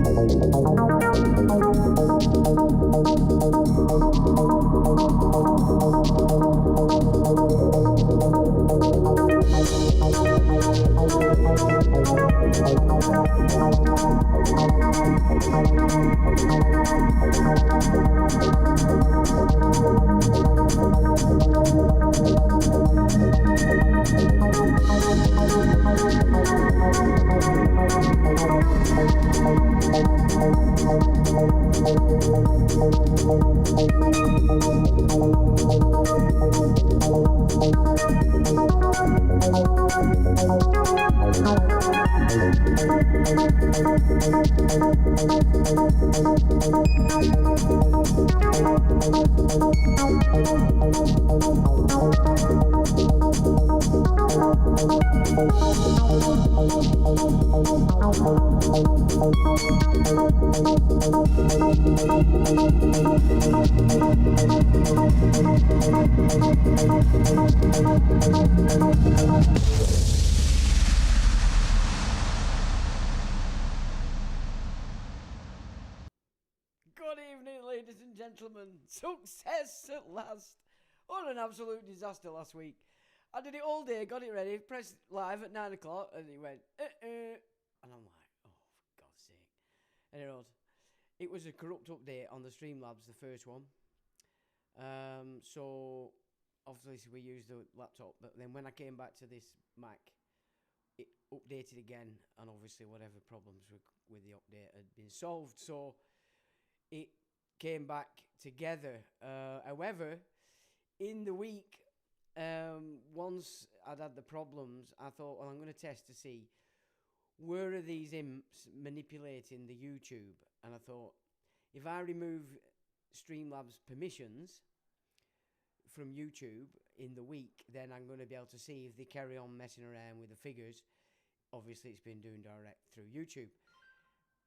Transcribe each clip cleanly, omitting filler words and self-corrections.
Good evening, ladies and gentlemen. Success at last. What an absolute disaster last week. I did it all day, got it ready, pressed live at 9 o'clock, and it went, and I'm like, oh, for God's sake. And it was a corrupt update on the Streamlabs, the first one. So, obviously, we used the laptop, but then when I came back to this Mac, it updated again, and obviously, whatever problems with the update had been solved. So, it came back together. However, in the week, once I'd had the problems, I thought, well, I'm going to test to see where are these imps manipulating the YouTube. And I thought, if I remove Streamlabs permissions from YouTube in the week, then I'm going to be able to see if they carry on messing around with the figures. Obviously, it's been done direct through YouTube.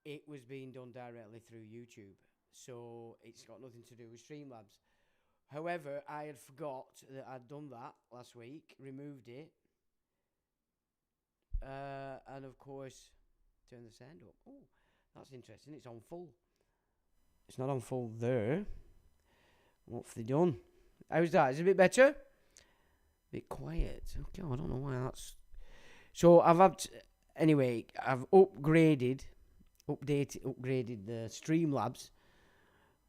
It was being done directly through YouTube, so it's got nothing to do with Streamlabs. However, I had forgot that I'd done that last week, removed it, and of course, turn the sound up. Oh, that's interesting. It's on full. It's not on full there. What have they done? How's that? Is it a bit better? A bit quiet. Okay, I don't know why that's... So I've had... Anyway, I've upgraded the Streamlabs.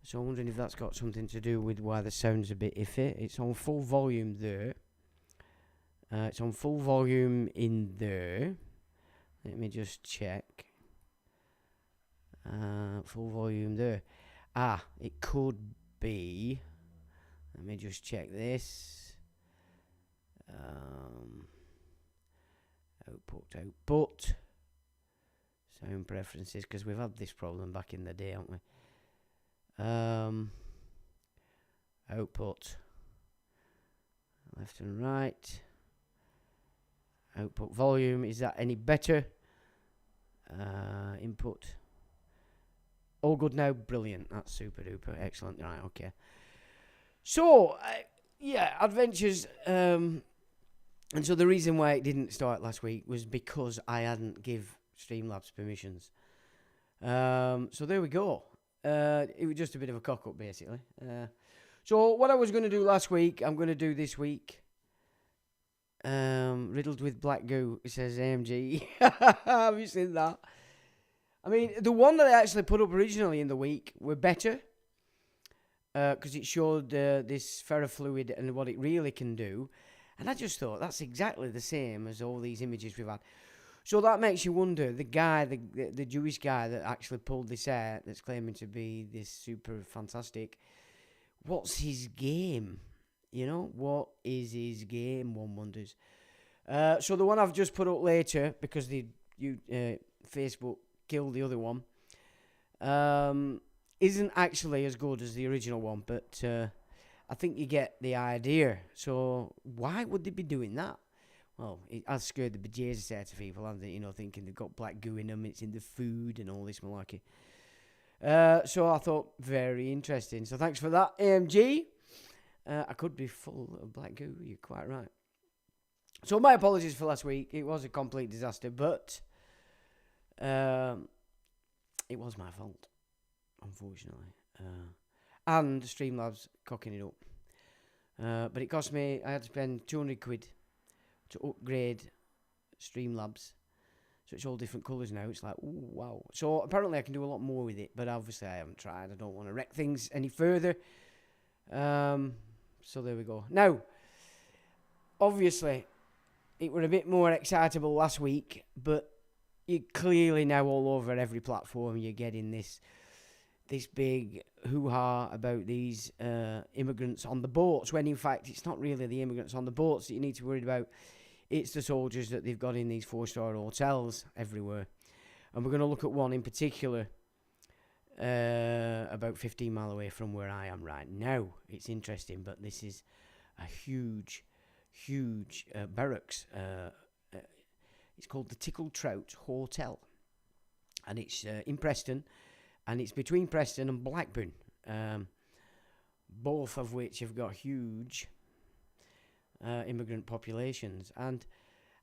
So I'm wondering if that's got something to do with why the sound's a bit iffy. It's on full volume there. It's on full volume in there. Let me just check. Full volume there. It could be... Let me just check this. Output. Sound preferences, because we've had this problem back in the day, haven't we? Output. Left and right. Output volume. Is that any better? Input. All good now. Brilliant. That's super duper. Excellent. Right, okay. So, adventures. And so the reason why it didn't start last week was because I hadn't give Streamlabs permissions. So there we go. It was just a bit of a cock-up, basically. So what I was going to do last week, I'm going to do this week. Riddled with black goo, it says AMG. Have you seen that? I mean, the one that I actually put up originally in the week were better. Because it showed this ferrofluid and what it really can do. And I just thought, that's exactly the same as all these images we've had. So that makes you wonder, the guy, the Jewish guy that actually pulled this out, that's claiming to be this super fantastic, what's his game? You know, what is his game, one wonders. So the one I've just put up later, because Facebook killed the other one, isn't actually as good as the original one, but I think you get the idea. So why would they be doing that? Well, it has scared the bejesus out of people, haven't it? You know, thinking they've got black goo in them, it's in the food and all this malarkey. So I thought, very interesting. So thanks for that, AMG. I could be full of black goo, you're quite right. So my apologies for last week. It was a complete disaster, but it it was my fault, unfortunately. And Streamlabs cocking it up. But it cost me, I had to spend 200 quid to upgrade Streamlabs. So it's all different colours now. It's like, ooh, wow. So apparently I can do a lot more with it, but obviously I haven't tried. I don't want to wreck things any further. So there we go. Now, obviously, it were a bit more excitable last week, but you're clearly now all over every platform. You're getting this big hoo-ha about these immigrants on the boats, when in fact it's not really the immigrants on the boats that you need to worry about. It's the soldiers that they've got in these 4-star hotels everywhere. And we're going to look at one in particular about 15 mile away from where I am right now. It's interesting, but this is a huge barracks. It's called the Tickle Trout Hotel. And it's in Preston. And it's between Preston and Blackburn. Both of which have got huge immigrant populations. And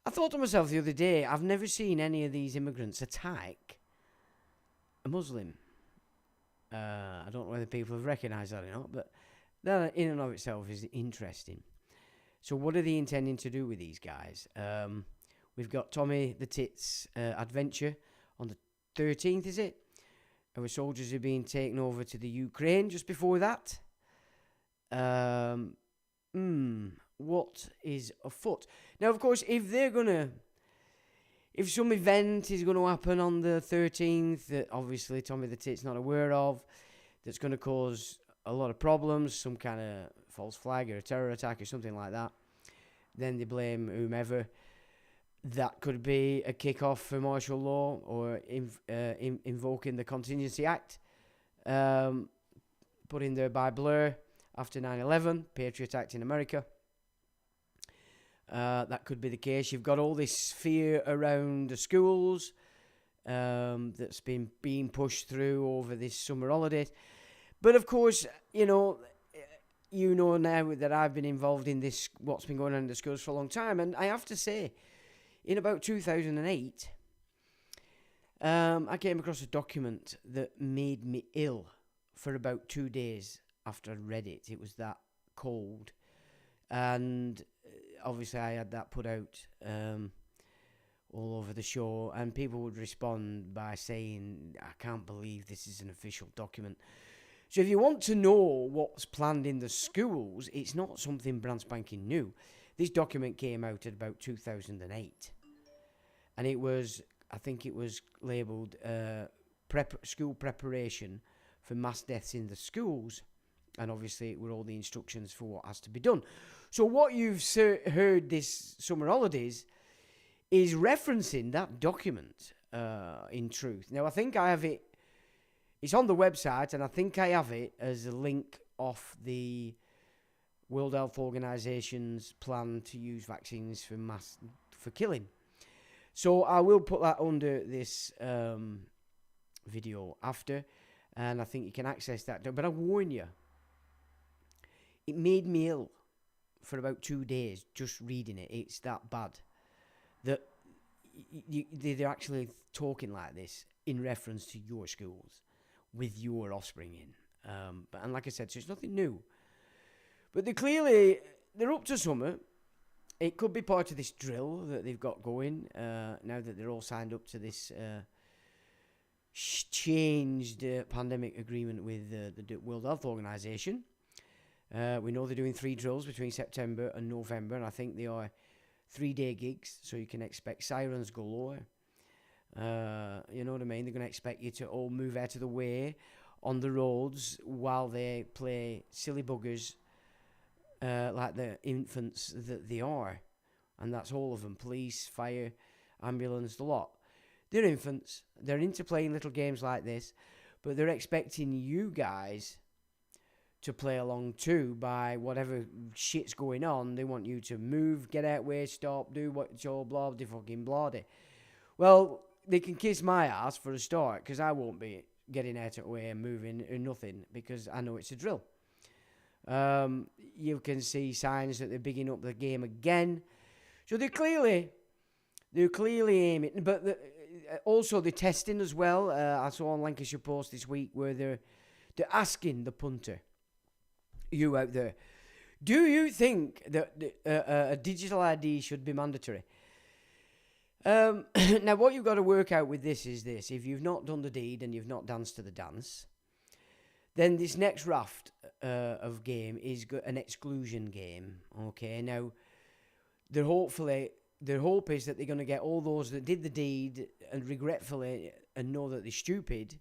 I thought to myself the other day, I've never seen any of these immigrants attack a Muslim. I don't know whether people have recognised that or not, but that in and of itself is interesting. So what are they intending to do with these guys? We've got Tommy the Tits adventure on the 13th, is it? Our soldiers are being taken over to the Ukraine just before that. What is afoot? Now, of course, if some event is going to happen on the 13th that obviously Tommy the Tit's not aware of, that's going to cause a lot of problems, some kind of false flag or a terror attack or something like that, then they blame whomever. That could be a kick-off for martial law or invoking the Contingency Act, put in there by Blair after 9/11, Patriot Act in America. That could be the case. You've got all this fear around the schools that's been being pushed through over this summer holidays. But of course, you know now that I've been involved in this, what's been going on in the schools for a long time, and I have to say, in about 2008, I came across a document that made me ill for about 2 days after I read it. It was that cold. And obviously I had that put out all over the show, and people would respond by saying, I can't believe this is an official document. So if you want to know what's planned in the schools, it's not something brand spanking new. This document came out at about 2008. And it was, I think it was labelled school preparation for mass deaths in the schools. And obviously it were all the instructions for what has to be done. So what you've heard this summer holidays is referencing that document, in truth. Now, I think I have it. It's on the website, and I think I have it as a link off the World Health Organization's plan to use vaccines for killing. So I will put that under this video after, and I think you can access that. But I warn you, it made me ill for about 2 days just reading it. It's that bad that they're actually talking like this in reference to your schools with your offspring in. And like I said, so it's nothing new. But they're up to something. It could be part of this drill that they've got going now that they're all signed up to this changed pandemic agreement with the World Health Organization. We know they're doing 3 drills between September and November, and I think they are 3-day gigs, so you can expect sirens galore. You know what I mean? They're going to expect you to all move out of the way on the roads while they play silly buggers like the infants that they are. And that's all of them. Police, fire, ambulance, the lot. They're infants. They're into playing little games like this, but they're expecting you guys to play along too by whatever shit's going on. They want you to move, get out way, stop, do what you're blah, de fucking bloody. Well, they can kiss my ass for a start, because I won't be getting out of the way and moving or nothing, because I know it's a drill. You can see signs that they're bigging up the game again. So they're clearly aiming, but also the testing as well. I saw on Lancashire Post this week where they're asking the punter, you out there, do you think that a digital ID should be mandatory? Now, what you've got to work out with this is this. If you've not done the deed and you've not danced to the dance, then this next raft of game is an exclusion game. Okay, now, their hope is that they're going to get all those that did the deed and regretfully and know that they're stupid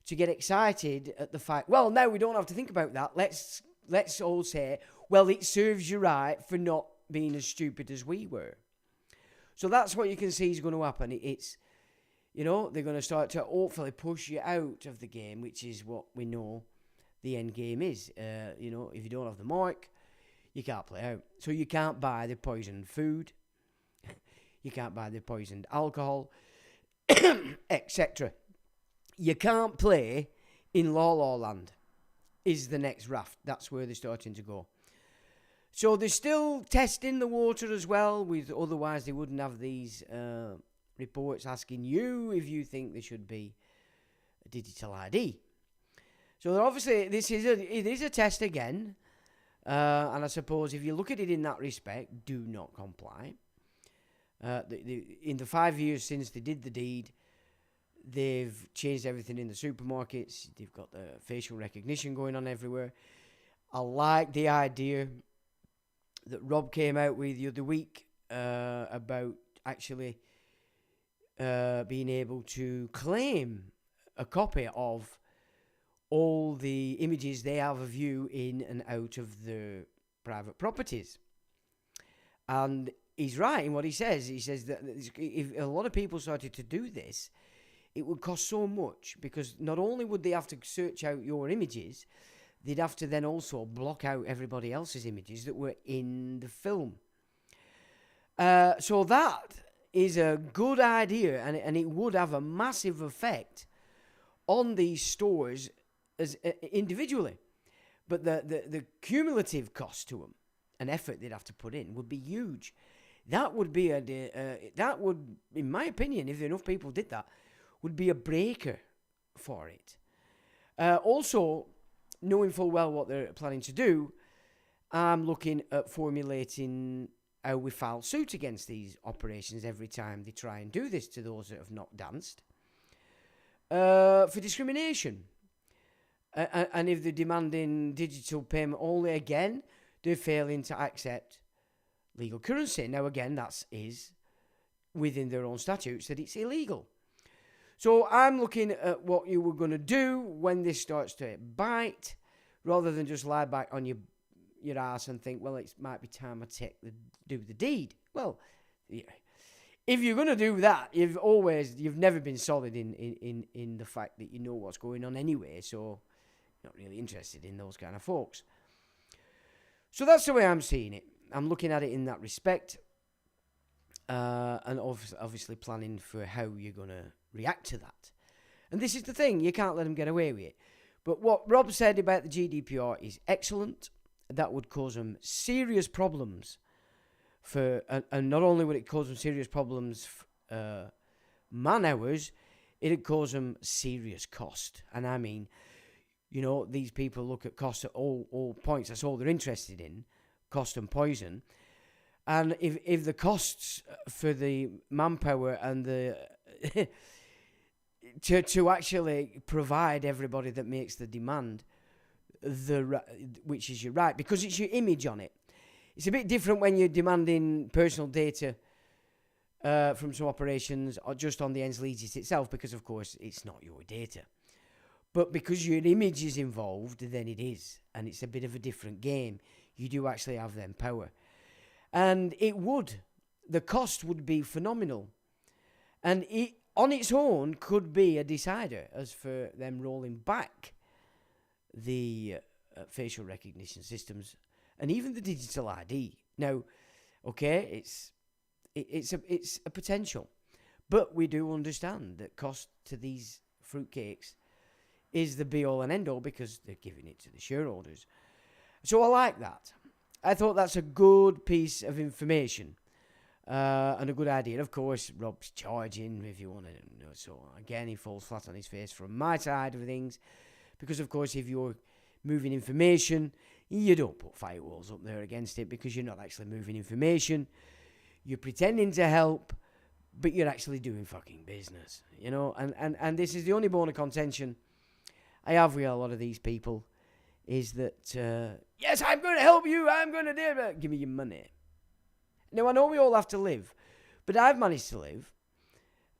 to get excited at the fact, well, now we don't have to think about that. Let's all say, well, it serves you right for not being as stupid as we were. So that's what you can see is going to happen. It's, they're going to start to hopefully push you out of the game, which is what we know the end game is. If you don't have the mark, you can't play out. So you can't buy the poisoned food. You can't buy the poisoned alcohol, etc. You can't play in La Land is the next raft. That's where they're starting to go. So they're still testing the water as well. Otherwise, they wouldn't have these reports asking you if you think there should be a digital ID. So obviously, it is a test again. And I suppose if you look at it in that respect, do not comply. In the 5 years since they did the deed, they've changed everything in the supermarkets. They've got the facial recognition going on everywhere. I like the idea that Rob came out with the other week about actually being able to claim a copy of all the images they have of you in and out of the private properties. And he's right in what he says. He says that if a lot of people started to do this, it would cost so much, because not only would they have to search out your images, they'd have to then also block out everybody else's images that were in the film. So that is a good idea, and it would have a massive effect on these stores as individually. But the cumulative cost to them and effort they'd have to put in would be huge. That would be in my opinion, if enough people did that, would be a breaker for it. Also, knowing full well what they're planning to do, I'm looking at formulating how we file suit against these operations every time they try and do this to those that have not danced, for discrimination. And if they're demanding digital payment only, again, they're failing to accept legal currency. Now, again, that is within their own statutes that it's illegal. So I'm looking at what you were going to do when this starts to bite, rather than just lie back on your ass and think, well, it might be time I do the deed. Well, yeah. If you're going to do that, you've never been solid in the fact that you know what's going on anyway, so not really interested in those kind of folks. So that's the way I'm seeing it. I'm looking at it in that respect, and obviously planning for how you're going to react to that. And this is the thing, you can't let them get away with it. But what Rob said about the GDPR is excellent. That would cause them serious problems and not only would it cause them serious problems, man hours, it'd cause them serious cost. And I mean, these people look at cost at all points. That's all they're interested in, cost and poison. And if the costs for the manpower and the to actually provide everybody that makes the demand, which is your right, because it's your image on it. It's a bit different when you're demanding personal data from some operations or just on the Ends Legis itself, because of course it's not your data. But because your image is involved, then it is. And it's a bit of a different game. You do actually have them power. And the cost would be phenomenal. And it, on its own, could be a decider as for them rolling back the facial recognition systems and even the digital ID. Now, okay, it's a potential. But we do understand that cost to these fruitcakes is the be-all and end-all, because they're giving it to the shareholders. So I like that. I thought that's a good piece of information. And a good idea. Of course, Rob's charging if you want to. So again, he falls flat on his face from my side of things. Because, of course, if you're moving information, you don't put firewalls up there against it because you're not actually moving information. You're pretending to help, but you're actually doing fucking business, And this is the only bone of contention I have with a lot of these people is that, yes, I'm going to help you, I'm going to do it, give me your money. Now, I know we all have to live, but I've managed to live,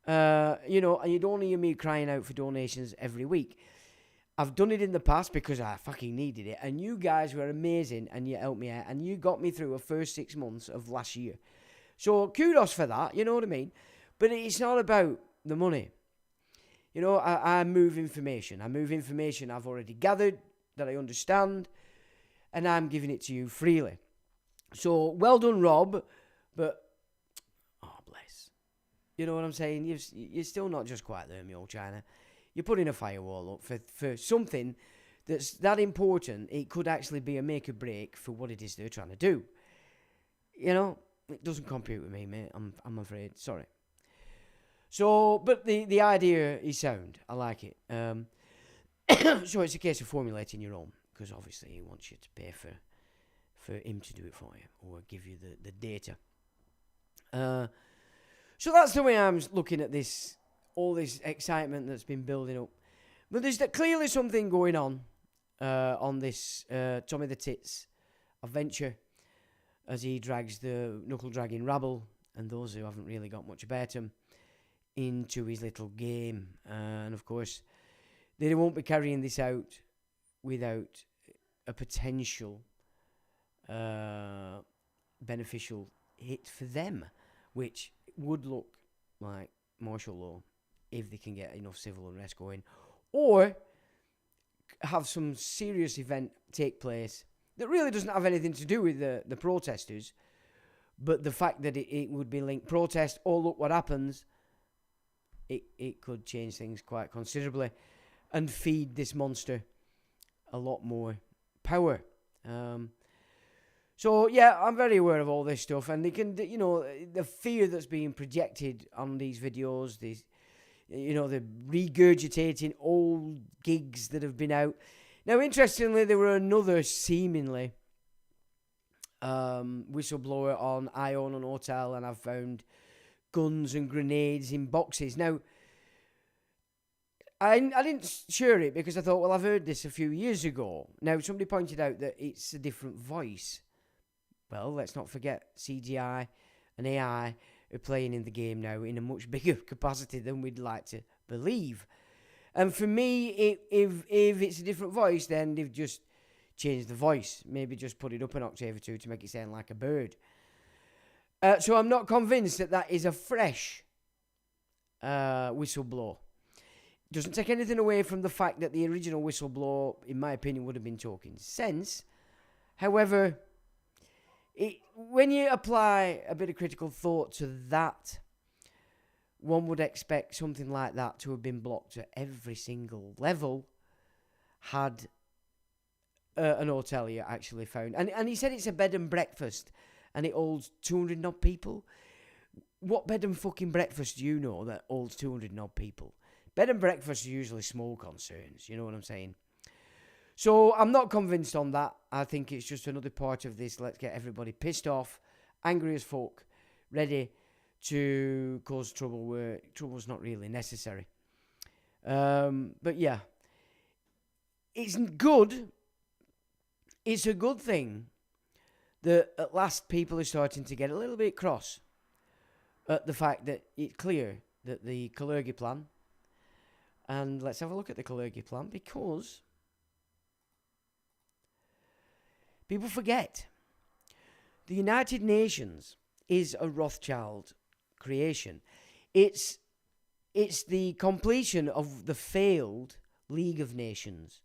and you don't hear me crying out for donations every week. I've done it in the past because I fucking needed it, and you guys were amazing, and you helped me out, and you got me through the first 6 months of last year. So kudos for that, you know what I mean? But it's not about the money. I move information. I move information I've already gathered, that I understand, and I'm giving it to you freely. So, well done, Rob, but, oh, bless. You know what I'm saying? You're still not just quite there, me old China. You're putting a firewall up for something that's that important. It could actually be a make or break for what it is they're trying to do. It doesn't compute with me, mate. I'm afraid. Sorry. So, but the idea is sound. I like it. So it's a case of formulating your own, because obviously he wants you to pay for him to do it for you or give you the data. So that's the way I'm looking at this. All this excitement that's been building up. But there's clearly something going on this Tommy the Tits adventure as he drags the knuckle-dragging rabble and those who haven't really got much about him into his little game. And, of course, they won't be carrying this out without a potential beneficial hit for them, which would look like martial law if they can get enough civil unrest going, or have some serious event take place that really doesn't have anything to do with the protesters, but the fact that it would be linked protest, oh look what happens, it could change things quite considerably and feed this monster a lot more power. So yeah, I'm very aware of all this stuff, and they can, the fear that's being projected on these videos, they're regurgitating old gigs that have been out. Now, interestingly, there were another seemingly whistleblower on I Own an Hotel, and I've found guns and grenades in boxes. Now, I didn't share it because I thought, well, I've heard this a few years ago. Now, somebody pointed out that it's a different voice. Well, let's not forget CGI and AI are playing in the game now in a much bigger capacity than we'd like to believe. And for me, if it's a different voice, then they've just changed the voice. Maybe just put it up an octave or two to make it sound like a bird. So I'm not convinced that is a fresh whistleblower. Doesn't take anything away from the fact that the original whistleblower, in my opinion, would have been talking sense. However, when you apply a bit of critical thought to that, one would expect something like that to have been blocked at every single level had an hotelier actually found. And he said it's a bed and breakfast and it holds 200 odd people. What bed and fucking breakfast do you know that holds 200 odd people? Bed and breakfast are usually small concerns, you know what I'm saying? So I'm not convinced on that. I think it's just another part of this. Let's get everybody pissed off, angry as fuck, ready to cause trouble where trouble's not really necessary. But yeah, it's good. It's a good thing that at last people are starting to get a little bit cross at the fact that it's clear that the Kalergi plan, and let's have a look at the Kalergi plan, because people forget the United Nations is a Rothschild creation. It's the completion of the failed League of Nations.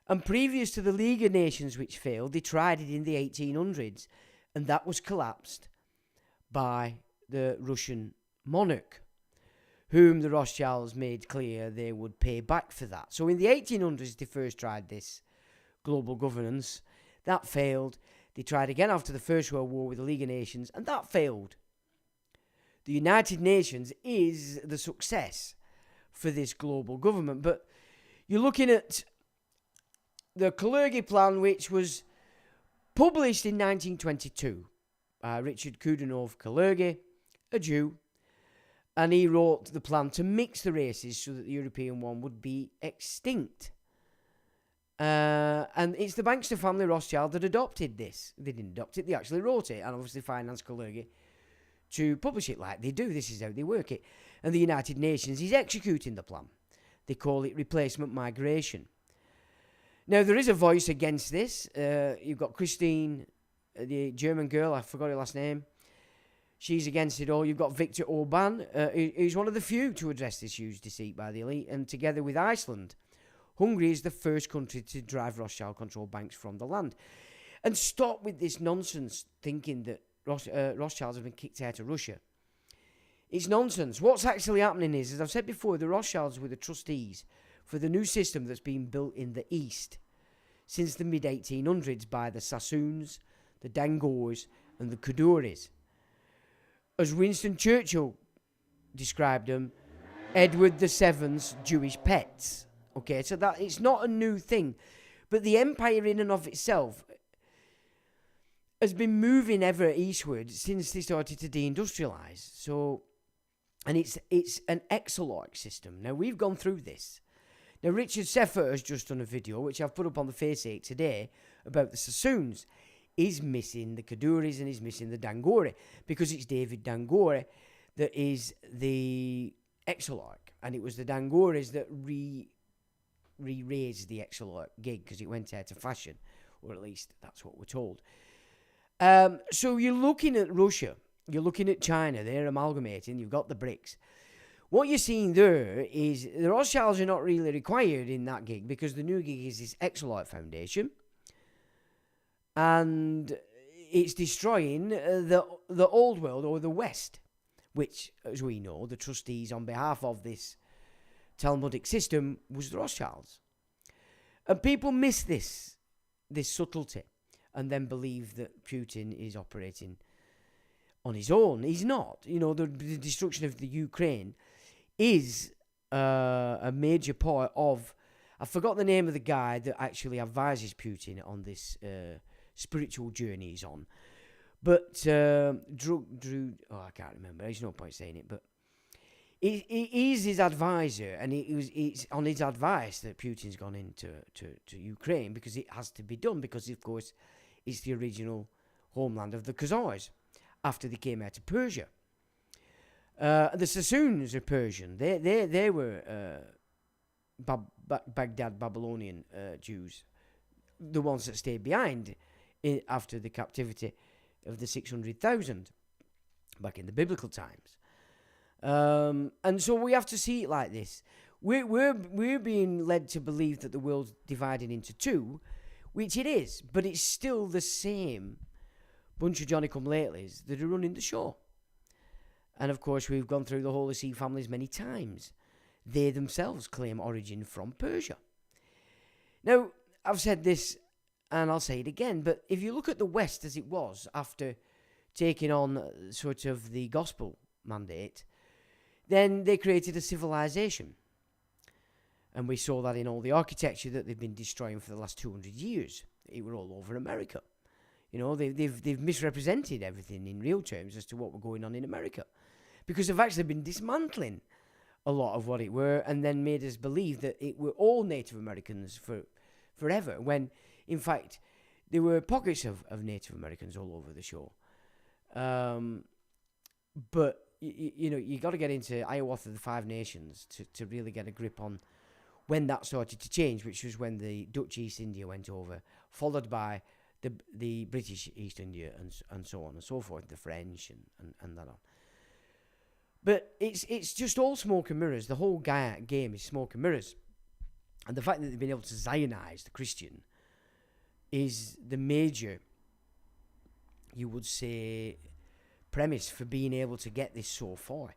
And previous to the League of Nations, which failed, they tried it in the 1800s, and that was collapsed by the Russian monarch, whom the Rothschilds made clear they would pay back for that. So in the 1800s, they first tried this global governance. That failed. They tried again after the First World War with the League of Nations, and that failed. the United Nations is the success for this global government. But you're looking at the Kalergi plan, which was published in 1922. Richard Kudinov Kalergi, a Jew, and he wrote the plan to mix the races so that the European one would be extinct. And it's the Bankster family Rothschild that adopted this. They didn't adopt it, they actually wrote it, and obviously financed Kalergi to publish it like they do. This is how they work it. And the United Nations is executing the plan. They call it replacement migration. Now, there is a voice against this. You've got Christine, the German girl, I forgot her last name. She's against it all. You've got Viktor Orban, who's one of the few to address this huge deceit by the elite. And together with Iceland, Hungary is the first country to drive Rothschild-controlled banks from the land. And stop with this nonsense thinking that Rothschilds have been kicked out of Russia. It's nonsense. What's actually happening is, as I've said before, the Rothschilds were the trustees for the new system that's been built in the East since the mid-1800s by the Sassoons, the Dangors, and the Kaduris. As Winston Churchill described them, Edward VII's Jewish pets. Okay, so that it's not a new thing. But the empire in and of itself has been moving ever eastward since they started to deindustrialise. So, and it's an exolarch system. Now, we've gone through this. Now, Richard Seffer has just done a video, which I've put up on the Face 8 today, about the Sassoons. He's missing the Kaduris and he's missing the Dangori, because it's David Dangori that is the exolarch. And it was the Dangoris that re-raised the exolarch gig because it went out of fashion, or at least that's what we're told. So you're looking at Russia, you're looking at China, they're amalgamating, you've got the BRICS. What you're seeing there is the Rothschilds are not really required in that gig, because the new gig is this Exolarch Foundation, and it's destroying the old world, or the West, which, as we know, the trustees on behalf of this Talmudic system was the Rothschilds. And people miss this subtlety and then believe that Putin is operating on his own. He's not. You know, the destruction of the Ukraine is a major part of... I forgot the name of the guy that actually advises Putin on this spiritual journey he's on. But Drew, I can't remember. There's no point saying it, but he's his advisor, and it's on his advice that Putin's gone into to Ukraine, because it has to be done, because, of course, it's the original homeland of the Khazars after they came out of Persia. The Sassoons are Persian. They were Baghdad Babylonian Jews, the ones that stayed behind after the captivity of the 600,000 back in the biblical times. And so we have to see it like this. We're being led to believe that the world's divided into two, which it is, but it's still the same bunch of Johnny-come-latelys that are running the show. And of course, we've gone through the Holy See families many times. They themselves claim origin from Persia. Now, I've said this, and I'll say it again, but if you look at the West as it was after taking on sort of the gospel mandate, then they created a civilization. And we saw that in all the architecture that they've been destroying for the last 200 years. It were all over America. You know, they've misrepresented everything in real terms as to what were going on in America, because they've actually been dismantling a lot of what it were, and then made us believe that it were all Native Americans forever, when in fact there were pockets of Native Americans all over the show. But you know, you got to get into Hiawatha, the Five Nations, to really get a grip on when that started to change, which was when the Dutch East India went over, followed by the British East India, and so on and so forth, the French and that on. But it's just all smoke and mirrors. The whole game is smoke and mirrors. And the fact that they've been able to Zionize the Christian is the major, you would say, premise for being able to get this so far.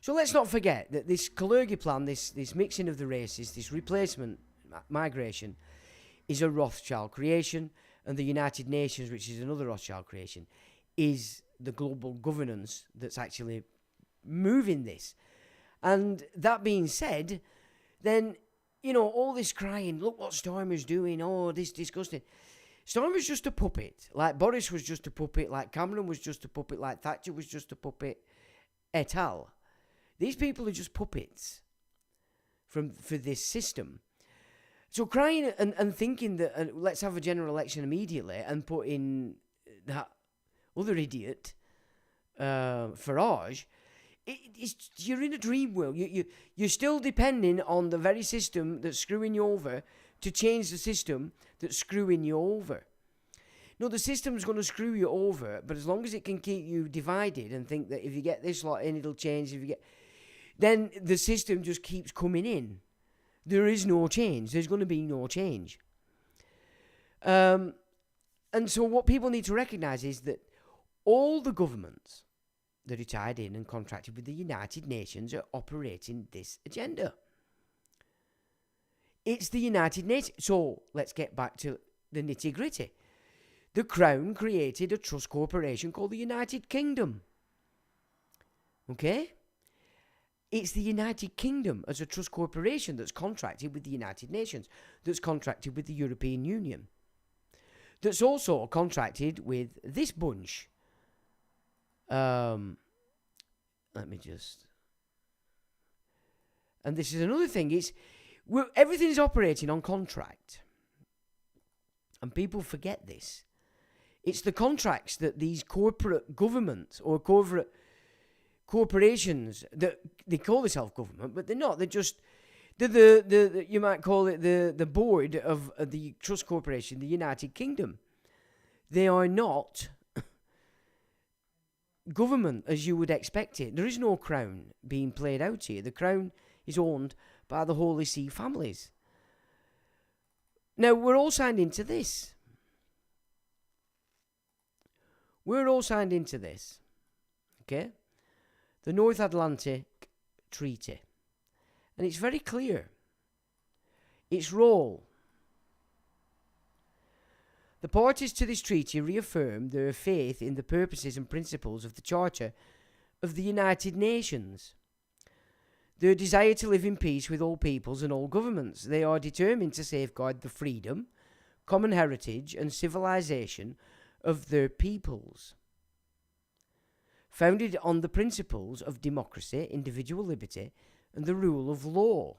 So let's not forget that this Kalergi plan, this mixing of the races, this replacement migration, is a Rothschild creation, and the United Nations, which is another Rothschild creation, is the global governance that's actually moving this. And that being said, then, you know, all this crying, look what Starmer's doing, oh, this disgusting. Starmer's just a puppet. Like Boris was just a puppet, like Cameron was just a puppet, like Thatcher was just a puppet, et al. These people are just puppets for this system. So crying and thinking that let's have a general election immediately and put in that other idiot, Farage, you're in a dream world. You're still depending on the very system that's screwing you over to change the system that's screwing you over. No, the system's going to screw you over, but as long as it can keep you divided and think that if you get this lot in, it'll change. Then the system just keeps coming in. There is no change. There's going to be no change. And so what people need to recognise is that all the governments that are tied in and contracted with the United Nations are operating this agenda. It's the United Nations. So let's get back to the nitty-gritty. The Crown created a trust corporation called the United Kingdom. Okay? It's the United Kingdom as a trust corporation that's contracted with the United Nations, that's contracted with the European Union, that's also contracted with this bunch. Let me just... And this is another thing. Everything's operating on contract. And people forget this. It's the contracts that these corporate governments or corporations that they call themselves government, but they're not. They're just the you might call it the board of the trust corporation, the United Kingdom. They are not government as you would expect it. There is no crown being played out here. The crown is owned by the Holy See families. Now we're all signed into this. Okay? The North Atlantic Treaty. And it's very clear. Its role. The parties to this treaty reaffirm their faith in the purposes and principles of the Charter of the United Nations. Their desire to live in peace with all peoples and all governments. They are determined to safeguard the freedom, common heritage and civilization of their peoples, founded on the principles of democracy, individual liberty, and the rule of law.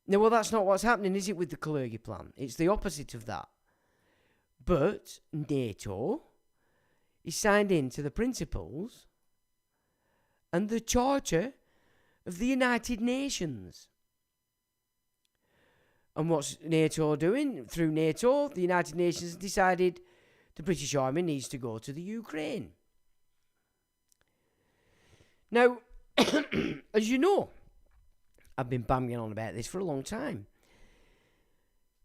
Now, well, that's not what's happening, is it, with the Kalergi plan? It's the opposite of that. But NATO is signed into the principles and the Charter of the United Nations. And what's NATO doing? Through NATO, the United Nations decided the British Army needs to go to the Ukraine. Now, as you know, I've been banging on about this for a long time.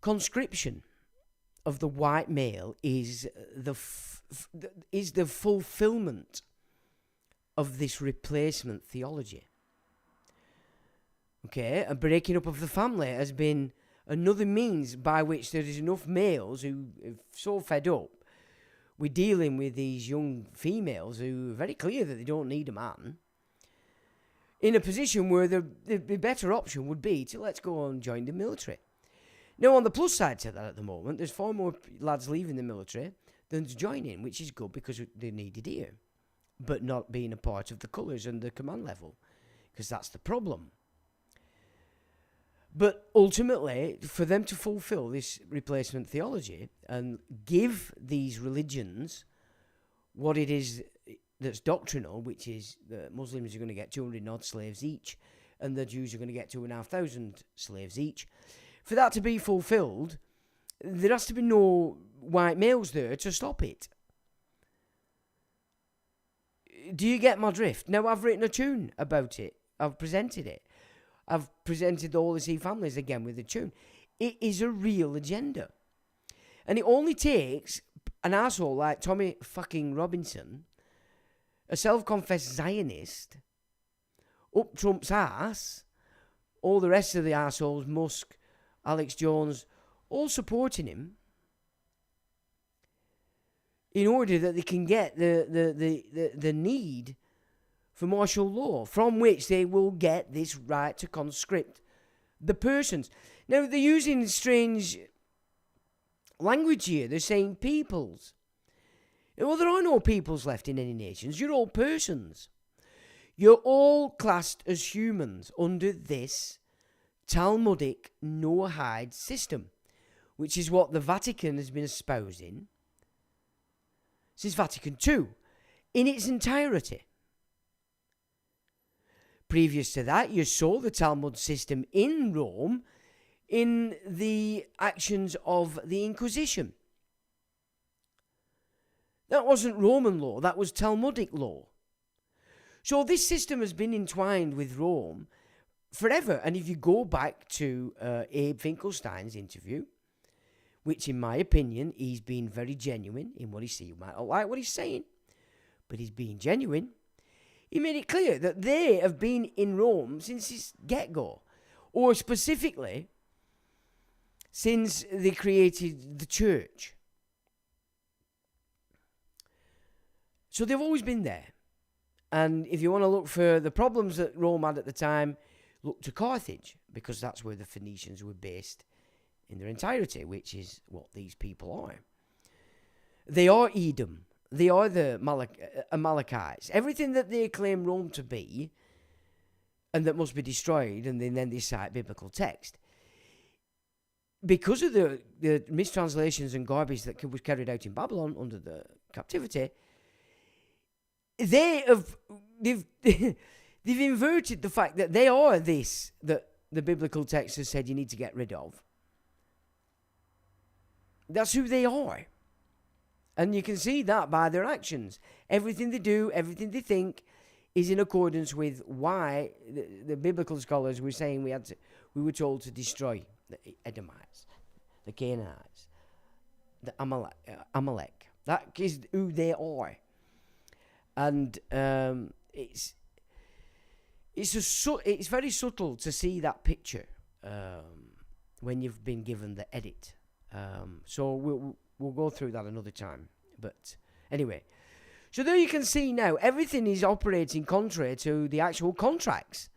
Conscription of the white male is the fulfillment of this replacement theology. Okay, a breaking up of the family has been another means by which there is enough males who are so fed up with dealing with these young females who are very clear that they don't need a man, in a position where the better option would be to let's go and join the military. Now, on the plus side to that at the moment, there's far more lads leaving the military than joining, which is good because they're needed here, but not being a part of the colours and the command level, because that's the problem. But ultimately, for them to fulfill this replacement theology and give these religions what it is that's doctrinal, which is that Muslims are going to get 200 odd slaves each, and the Jews are going to get 2,500 slaves each, for that to be fulfilled, there has to be no white males there to stop it. Do you get my drift? Now, I've written a tune about it. I've presented it. I've presented all the Sea families again with a tune. It is a real agenda. And it only takes an arsehole like Tommy fucking Robinson, a self-confessed Zionist, up Trump's ass, all the rest of the arseholes, Musk, Alex Jones, all supporting him, in order that they can get the need for martial law, from which they will get this right to conscript the persons. Now, they're using strange language here. They're saying peoples. Well, there are no peoples left in any nations. You're all persons. You're all classed as humans under this Talmudic Noahide system, which is what the Vatican has been espousing since Vatican II in its entirety. Previous to that, you saw the Talmud system in Rome in the actions of the Inquisition. That wasn't Roman law, that was Talmudic law. So this system has been entwined with Rome forever. And if you go back to Abe Finkelstein's interview, which in my opinion, he's been very genuine in what he's saying. You might not like what he's saying, but he's being genuine. He made it clear that they have been in Rome since its get-go, or specifically since they created the church. So they've always been there. And if you want to look for the problems that Rome had at the time, look to Carthage, because that's where the Phoenicians were based in their entirety, which is what these people are. They are Edom. They are the Amalekites. Everything that they claim Rome to be, and that must be destroyed, and then they cite biblical text. Because of the mistranslations and garbage that was carried out in Babylon under the captivity, they've inverted the fact that they are this that the biblical text has said you need to get rid of. That's who they are. And you can see that by their actions. Everything they do, everything they think is in accordance with why the biblical scholars were saying we were told to destroy the Edomites, the Canaanites, the Amalek. That is who they are. And it's very subtle to see that picture when you've been given the edit. So we'll go through that another time. But anyway, so there you can see now everything is operating contrary to the actual contracts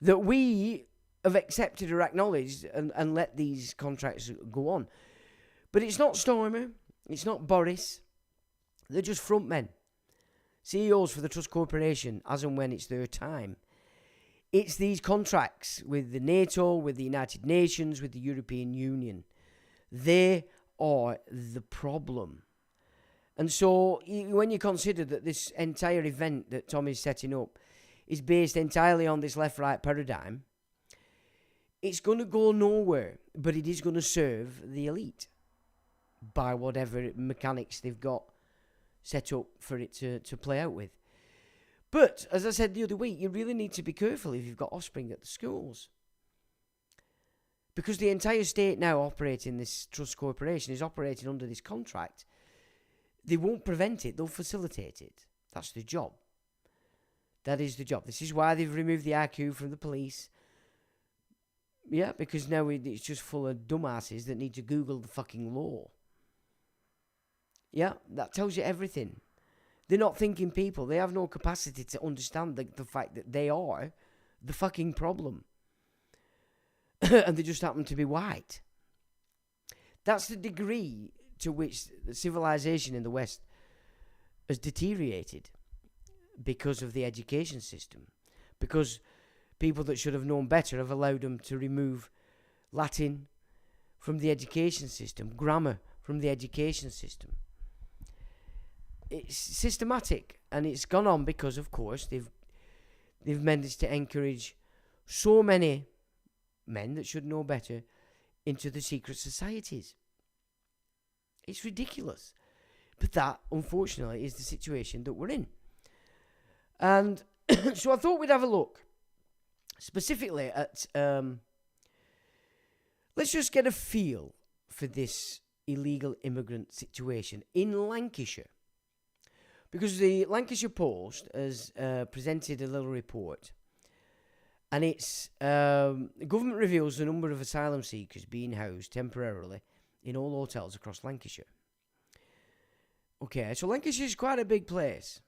that we have accepted or acknowledged and let these contracts go on. But it's not Stormer, it's not Boris. They're just front men. CEOs for the Trust Corporation, as and when it's their time. It's these contracts with the NATO, with the United Nations, with the European Union. They are the problem. And so when you consider that this entire event that Tom is setting up is based entirely on this left-right paradigm, it's going to go nowhere, but it is going to serve the elite by whatever mechanics they've got set up for it to play out with. But, as I said the other week, you really need to be careful if you've got offspring at the schools. Because the entire state now operating this trust corporation is operating under this contract. They won't prevent it, they'll facilitate it. That's the job. That is the job. This is why they've removed the IQ from the police. Yeah, because now it's just full of dumbasses that need to Google the fucking law. Yeah, that tells you everything. They're not thinking people. They have no capacity to understand the fact that they are the fucking problem. And they just happen to be white. That's the degree to which the civilization in the West has deteriorated because of the education system. Because people that should have known better have allowed them to remove Latin from the education system, grammar from the education system. It's systematic, and it's gone on because, of course, they've managed to encourage so many men that should know better into the secret societies. It's ridiculous. But that, unfortunately, is the situation that we're in. And so I thought we'd have a look specifically at... let's just get a feel for this illegal immigrant situation in Lancashire. Because the Lancashire Post has presented a little report, and it's government reveals the number of asylum seekers being housed temporarily in all hotels across Lancashire. Okay, so Lancashire is quite a big place.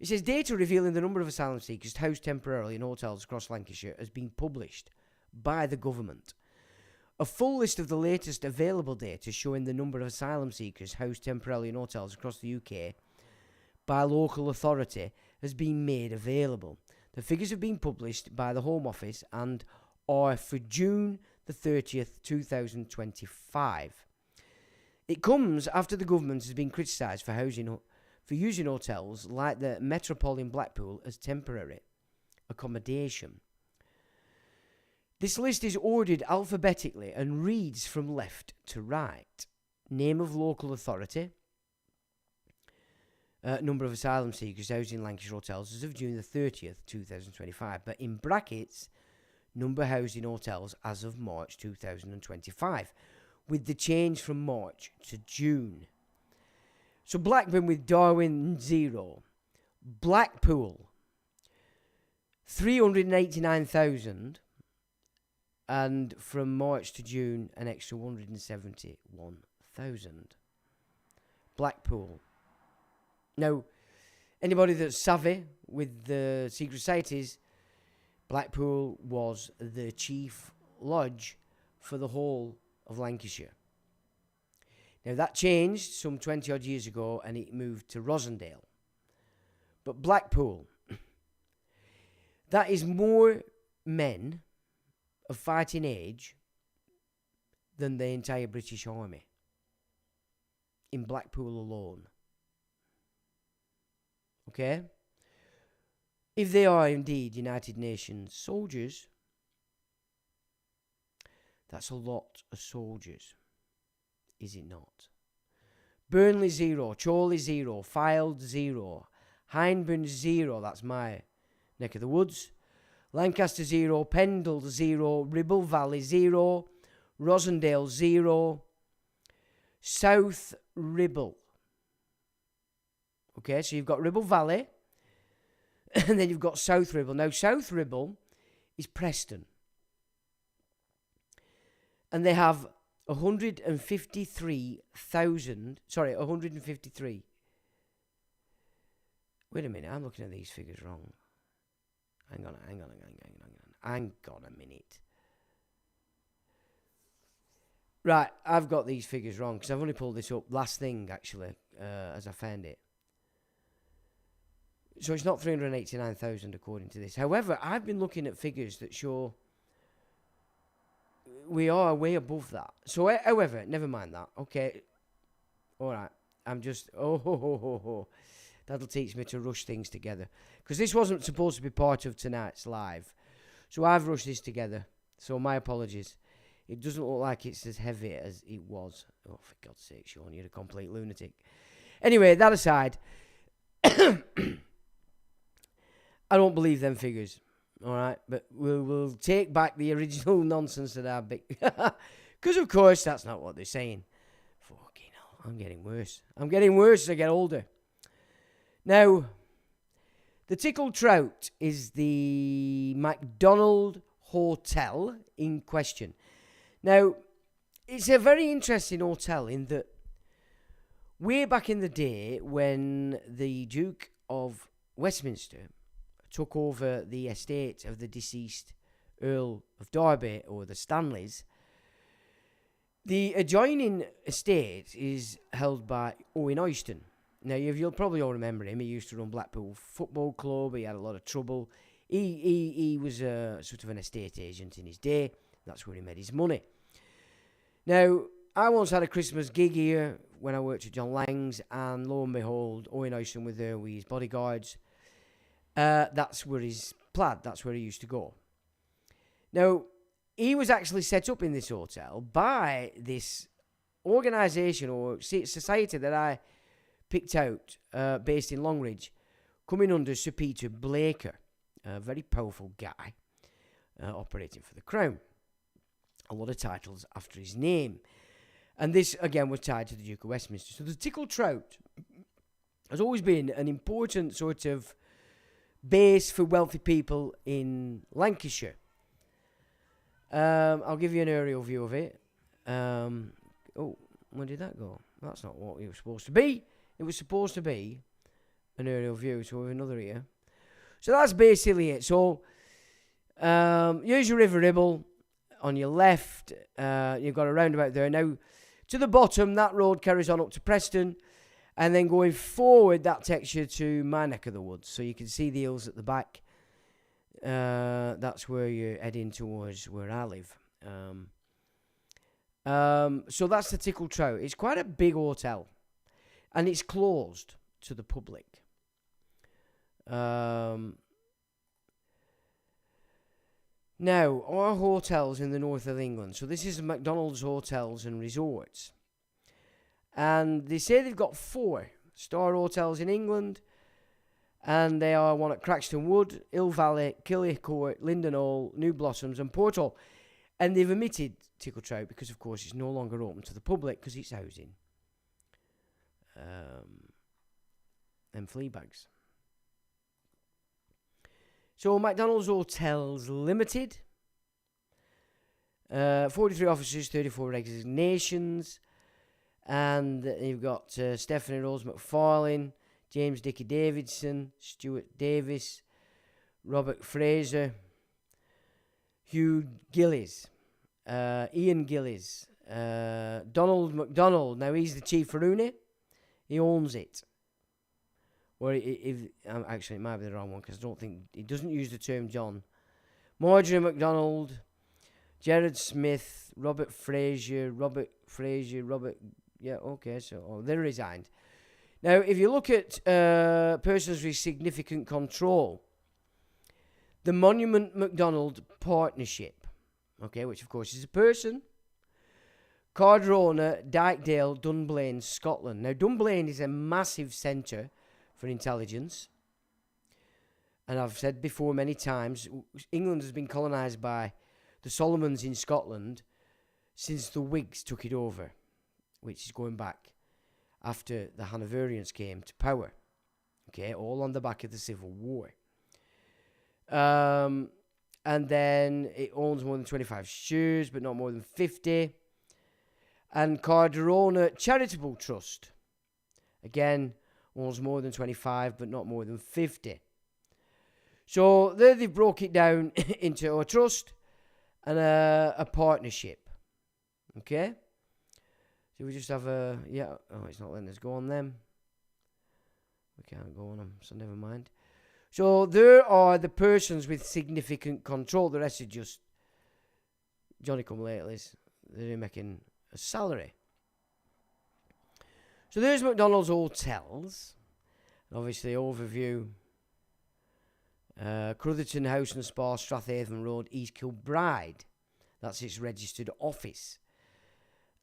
It says data revealing the number of asylum seekers housed temporarily in hotels across Lancashire has been published by the government. A full list of the latest available data showing the number of asylum seekers housed temporarily in hotels across the UK by local authority has been made available. The figures have been published by the Home Office and are for June the 30th, 2025. It comes after the government has been criticised for using hotels like the Metropole in Blackpool as temporary accommodation. This list is ordered alphabetically and reads from left to right. Name of local authority. Number of asylum seekers housed in Lancashire hotels as of June the 30th, 2025. But in brackets, number housed in hotels as of March 2025. With the change from March to June. So Blackburn with Darwin 0. Blackpool 389,000. And from March to June, an extra 171,000. Blackpool. Now, anybody that's savvy with the secret societies, Blackpool was the chief lodge for the whole of Lancashire. Now, that changed some 20 odd years ago and it moved to Rosendale. But Blackpool, that is more men of fighting age than the entire British Army in Blackpool alone. Okay? If they are indeed United Nations soldiers, that's a lot of soldiers, is it not? Burnley 0, Chorley 0, Fylde 0, Hyndburn 0, that's my neck of the woods, Lancaster 0, Pendle 0, Ribble Valley 0, Rosendale 0, South Ribble. Okay, so you've got Ribble Valley, and then you've got South Ribble. Now, South Ribble is Preston. And they have 153. Wait a minute, I'm looking at these figures wrong. Hang on a minute. Right, I've got these figures wrong because I've only pulled this up last thing, actually, as I found it. So it's not 389,000 according to this. However, I've been looking at figures that show we are way above that. So, however, never mind that. Okay. All right. I'm just... That'll teach me to rush things together. Because this wasn't supposed to be part of tonight's live. So I've rushed this together. So my apologies. It doesn't look like it's as heavy as it was. Oh, for God's sake, Sean, you're a complete lunatic. Anyway, that aside... I don't believe them figures. All right? But we'll take back the original nonsense that I've been... Because, of course, that's not what they're saying. Fucking hell. I'm getting worse. I'm getting worse as I get older. Now, the Tickle Trout is the Macdonald Hotel in question. Now, it's a very interesting hotel in that way back in the day when the Duke of Westminster took over the estate of the deceased Earl of Derby, or the Stanleys, the adjoining estate is held by Owen Oyston. Now, you'll probably all remember him. He used to run Blackpool Football Club. He had a lot of trouble. He was a sort of an estate agent in his day. That's where he made his money. Now, I once had a Christmas gig here when I worked at John Lang's, and lo and behold, Owen Oyston was there with his bodyguards. That's where he's plaid. That's where he used to go. Now, he was actually set up in this hotel by this organisation or society that I picked out, based in Longridge, coming under Sir Peter Blaker, a very powerful guy, operating for the Crown. A lot of titles after his name. And this, again, was tied to the Duke of Westminster. So the Tickle Trout has always been an important sort of base for wealthy people in Lancashire. I'll give you an aerial view of it. Where did that go? That's not what it was supposed to be. It was supposed to be an aerial view. So we have another here. So that's basically it. So use your River Ribble on your left. You've got a roundabout there. Now, to the bottom, that road carries on up to Preston. And then going forward, that takes you to my neck of the woods. So you can see the hills at the back. That's where you're heading towards where I live. So that's the Tickle Trout. It's quite a big hotel. And it's closed to the public. Now, our hotels in the north of England. So this is Macdonald's Hotels and Resorts. And they say they've got 4-star hotels in England. And they are one at Craxton Wood, Hill Valley, Killy Court, Linden Hall, New Blossoms and Port Hall. And they've omitted Tickle Trout because, of course, it's no longer open to the public because it's housing. And flea bags. So, Macdonald's Hotels Limited. 43 offices, 34 resignations. And you've got Stephanie Rose McFarlane, James Dickie Davidson, Stuart Davis, Robert Fraser, Hugh Gillies, Ian Gillies, Donald McDonald. Now, he's the chief for Rooney. He owns it. Or actually, it might be the wrong one because I don't think he doesn't use the term John. Marjorie McDonald, Jared Smith, Robert Fraser. Yeah, okay, so they resigned. Now, if you look at persons with significant control, the Monument McDonald Partnership, okay, which of course is a person, Cardrona, Dykedale, Dunblane, Scotland. Now, Dunblane is a massive centre for intelligence. And I've said before many times, England has been colonised by the Solomons in Scotland since the Whigs took it over, which is going back after the Hanoverians came to power. Okay, all on the back of the Civil War. And then it owns more than 25 shares, but not more than 50. And Cardrona Charitable Trust, again, owns more than 25, but not more than 50. So there they broke it down into a trust and a partnership. Okay? So we just have a, yeah, oh, it's not letting us go on them. We can't go on them, so never mind. So there are the persons with significant control. The rest are just Johnny-come-latelys. They're making a salary. So there's Macdonald's Hotels. Obviously, overview. Crotherton House and Spa, Strathaven Road, East Kilbride. That's its registered office.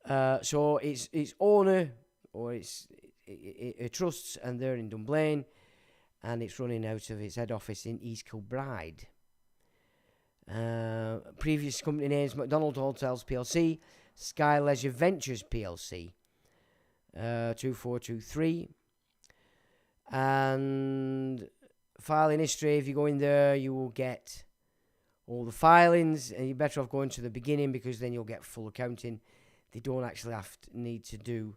So its owner, or it trusts, and they're in Dunblane, and it's running out of its head office in East Kilbride. Previous company names: Macdonald Hotels PLC, Sky Leisure Ventures PLC, 2423. And filing history, if you go in there, you will get all the filings, and you're better off going to the beginning because then you'll get full accounting. They don't actually need to do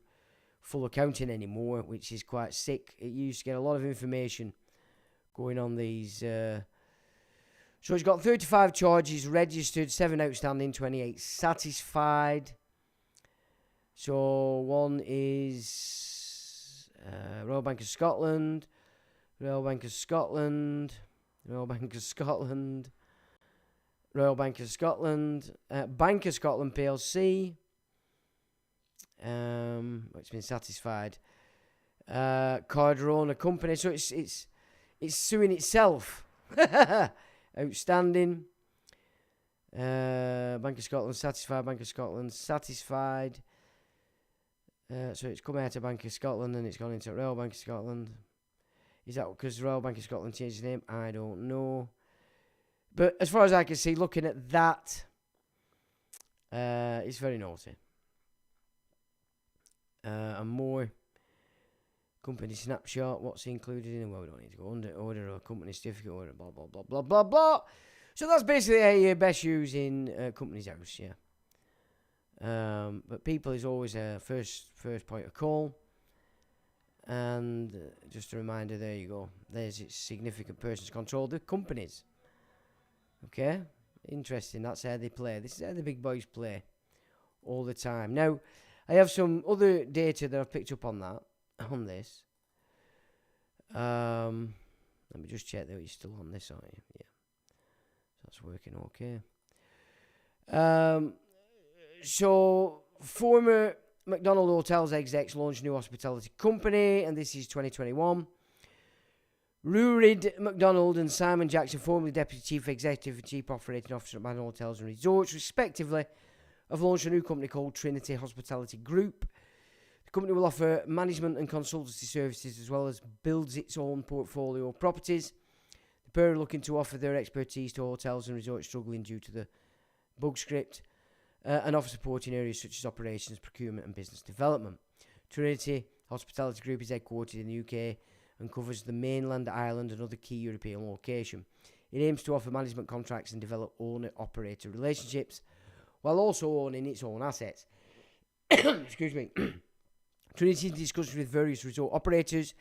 full accounting anymore, which is quite sick. It used to get a lot of information going on these. So it's got 35 charges registered, 7 outstanding, 28 satisfied. So one is Royal Bank of Scotland, Royal Bank of Scotland, Royal Bank of Scotland, Royal Bank of Scotland, Bank of Scotland PLC, which has been satisfied. Cardrona Company, so it's suing itself. Outstanding. Bank of Scotland satisfied. Bank of Scotland satisfied. So it's come out of Bank of Scotland and it's gone into Royal Bank of Scotland. Is that because Royal Bank of Scotland changed the name? I don't know. But as far as I can see, looking at that, it's very naughty. And more company snapshot. What's included in it? Well, we don't need to go under order or company certificate order. Blah blah blah blah blah blah. So that's basically how you best use in company's house. Yeah. But people is always a first point of call. And just a reminder, there you go. There's its significant persons control the companies. Okay? Interesting. That's how they play. This is how the big boys play all the time. Now, I have some other data that I've picked up on this. Let me just check that you're still on this, aren't you? Yeah. That's working okay. So, former Macdonald Hotels execs launched a new hospitality company, and this is 2021. Rurid MacDonald and Simon Jackson, formerly Deputy Chief Executive and Chief Operating Officer at Macdonald Hotels and Resorts, respectively, have launched a new company called Trinity Hospitality Group. The company will offer management and consultancy services as well as builds its own portfolio of properties. The pair are looking to offer their expertise to hotels and resorts struggling due to the bug script and offer support in areas such as operations, procurement and business development. Trinity Hospitality Group is headquartered in the UK and covers the mainland, Ireland and other key European locations. It aims to offer management contracts and develop owner-operator relationships while also owning its own assets. Excuse me. Trinity discusses with various resort operators,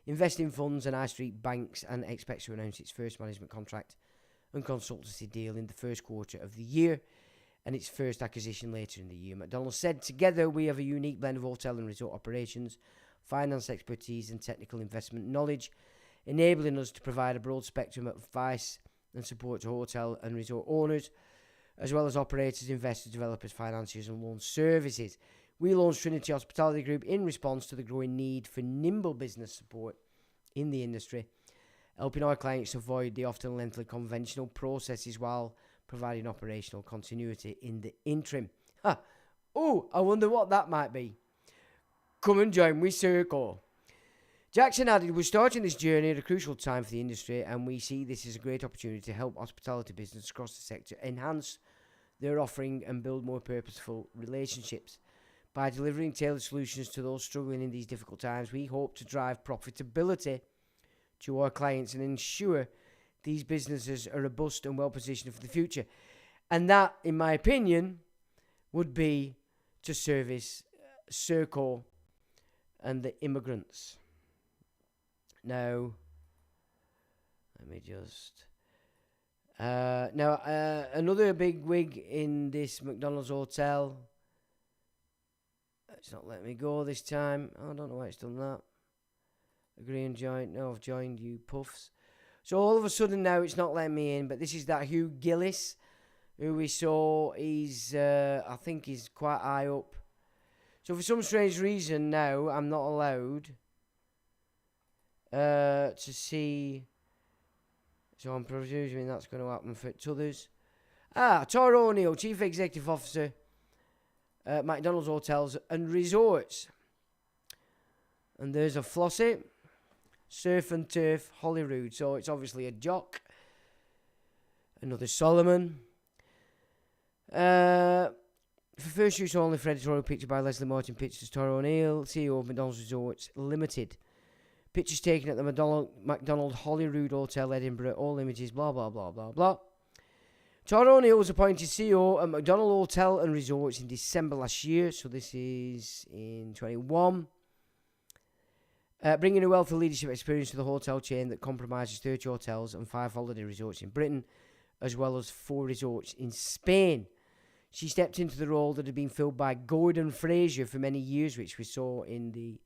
investing funds and high street banks, and expects to announce its first management contract and consultancy deal in the first quarter of the year and its first acquisition later in the year. McDonald said, "Together we have a unique blend of hotel and resort operations, finance expertise and technical investment knowledge, enabling us to provide a broad spectrum of advice and support to hotel and resort owners, as well as operators, investors, developers, financiers and loan services. We launched Trinity Hospitality Group in response to the growing need for nimble business support in the industry, helping our clients avoid the often lengthy conventional processes while providing operational continuity in the interim." Oh, I wonder what that might be. Come and join me, Circle. Jackson added, "We're starting this journey at a crucial time for the industry, and we see this as a great opportunity to help hospitality business across the sector enhance their offering and build more purposeful relationships. By delivering tailored solutions to those struggling in these difficult times, we hope to drive profitability to our clients and ensure these businesses are robust and well positioned for the future." And that, in my opinion, would be to service Circle and the immigrants. Now, let me just... another big wig in this McDonald's hotel. It's not letting me go this time. I don't know why it's done that. Agree and join. No, I've joined you, puffs. So all of a sudden now it's not letting me in, but this is that Hugh Gillis, who we saw. I think he's quite high up. So for some strange reason now, I'm not allowed to see. So I'm presuming that's going to happen for others. Tara O'Neill, Chief Executive Officer at Macdonald's Hotels and Resorts. And there's a Flossie, Surf and Turf, Holyrood. So it's obviously a jock. Another Solomon. For first use only for editorial picture by Leslie Martin Pictures, Tara O'Neill, CEO of McDonald's Resorts Limited. Pictures taken at the Macdonald Holyrood Hotel, Edinburgh. All images, blah, blah, blah, blah, blah. Tara O'Neill was appointed CEO at Macdonald Hotel and Resorts in December last year. So this is in 21. Bringing a wealth of leadership experience to the hotel chain that comprises 30 hotels and 5 holiday resorts in Britain, as well as 4 resorts in Spain. She stepped into the role that had been filled by Gordon Fraser for many years, which we saw in the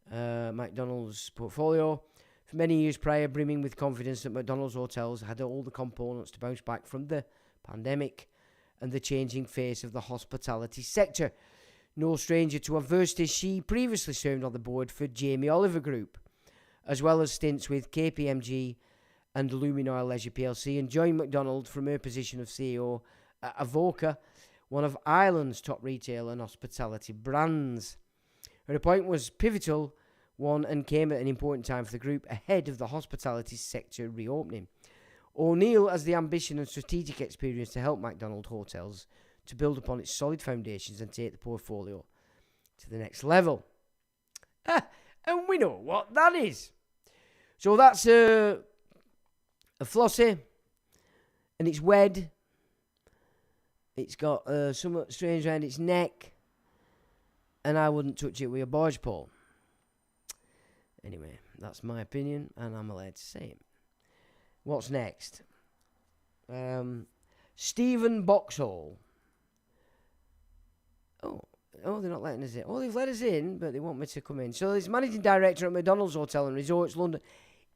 McDonald's portfolio. For many years prior, brimming with confidence that McDonald's Hotels had all the components to bounce back from the pandemic and the changing face of the hospitality sector. No stranger to adversity, she previously served on the board for Jamie Oliver Group, as well as stints with KPMG and Luminar Leisure PLC, and joined McDonald from her position of CEO at Avoca, one of Ireland's top retail and hospitality brands. Her appointment was pivotal one and came at an important time for the group ahead of the hospitality sector reopening. O'Neill has the ambition and strategic experience to help Macdonald Hotels to build upon its solid foundations and take the portfolio to the next level. And we know what that is. So that's a Flossie, and it's wed. It's got somewhat strange around its neck, and I wouldn't touch it with a barge pole. Anyway, that's my opinion, and I'm allowed to say it. What's next? Stephen Boxhall. Oh, they're not letting us in. Oh, they've let us in, but they want me to come in. So he's managing director at Macdonald's Hotel and Resorts, London.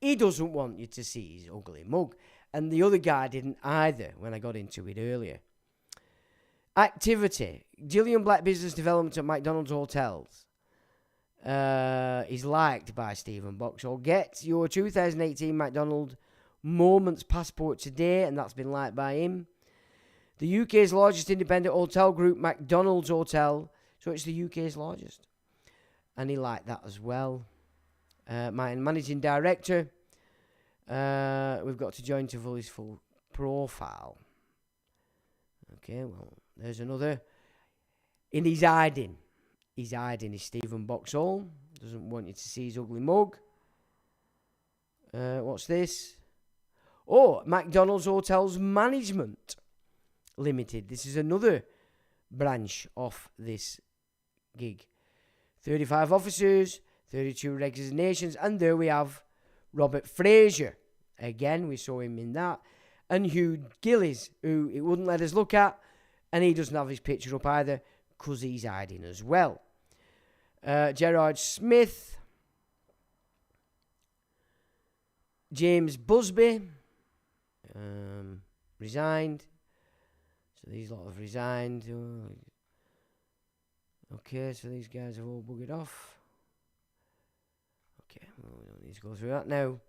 He doesn't want you to see his ugly mug. And the other guy didn't either when I got into it earlier. Activity. Gillian Black Business Development at Macdonald's Hotels. Is liked by Stephen Boxhall. Get your 2018 McDonald Moments passport today, and that's been liked by him. The UK's largest independent hotel group, Macdonald's Hotel. So it's the UK's largest. And he liked that as well. My managing director. We've got to join to fill his full profile. Okay, well, there's another. And he's hiding. He's hiding. He's Stephen Boxhall. Doesn't want you to see his ugly mug. What's this? Oh, Macdonald's Hotels Management Limited. This is another branch of this gig. 35 officers, 32 resignations, and there we have Robert Fraser. Again, we saw him in that. And Hugh Gillies, who he wouldn't let us look at, and he doesn't have his picture up either, because he's hiding as well. Gerard Smith, James Busby, resigned. So these lot have resigned. Okay, so these guys have all buggered off. Okay, well, we don't need to go through that now.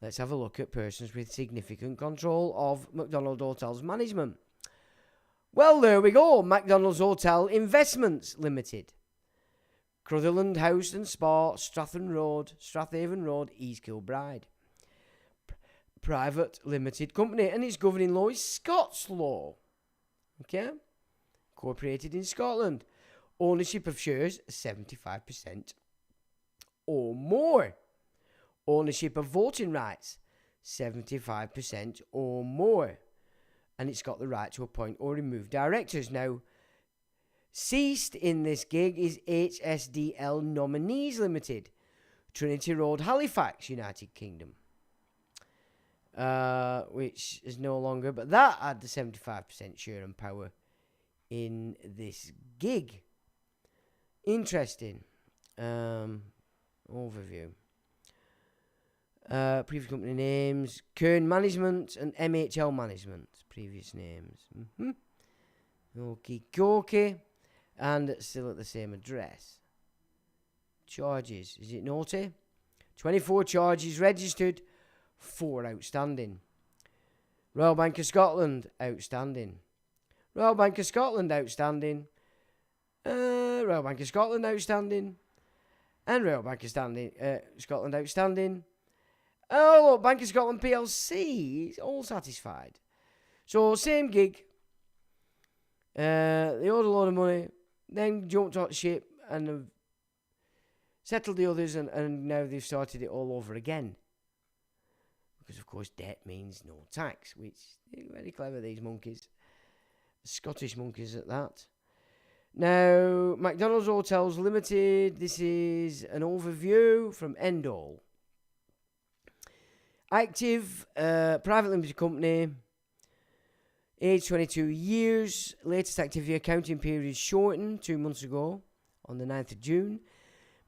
Let's have a look at persons with significant control of Macdonald Hotels management. Well, there we go. Macdonald's Hotel Investments Limited. Crutherland House and Spa, Strathaven Road, East Kilbride. Private limited company, and its governing law is Scots law. Okay? Incorporated in Scotland. Ownership of shares, 75% or more. Ownership of voting rights, 75% or more. And it's got the right to appoint or remove directors. Now, ceased in this gig is HSDL Nominees Limited, Trinity Road, Halifax, United Kingdom. Which is no longer, but that had the 75% share and power in this gig. Interesting. Overview. Previous company names, Kern Management and MHL Management. Previous names. Okie dokie. And still at the same address. Charges. Is it naughty? 24 charges registered. 4 outstanding. Royal Bank of Scotland, outstanding. Royal Bank of Scotland, outstanding. Royal Bank of Scotland, outstanding. And Royal Bank of Scotland, outstanding. Oh, look, Bank of Scotland PLC is all satisfied. So, same gig. They owed a lot of money, then jumped on ship and have settled the others, and now they've started it all over again. Because, of course, debt means no tax, which is very clever, these monkeys. Scottish monkeys at that. Now, Macdonald's Hotels Limited. This is an overview from Endall. Active, private limited company. Age 22 years. Latest activity accounting period shortened 2 months ago on the 9th of June.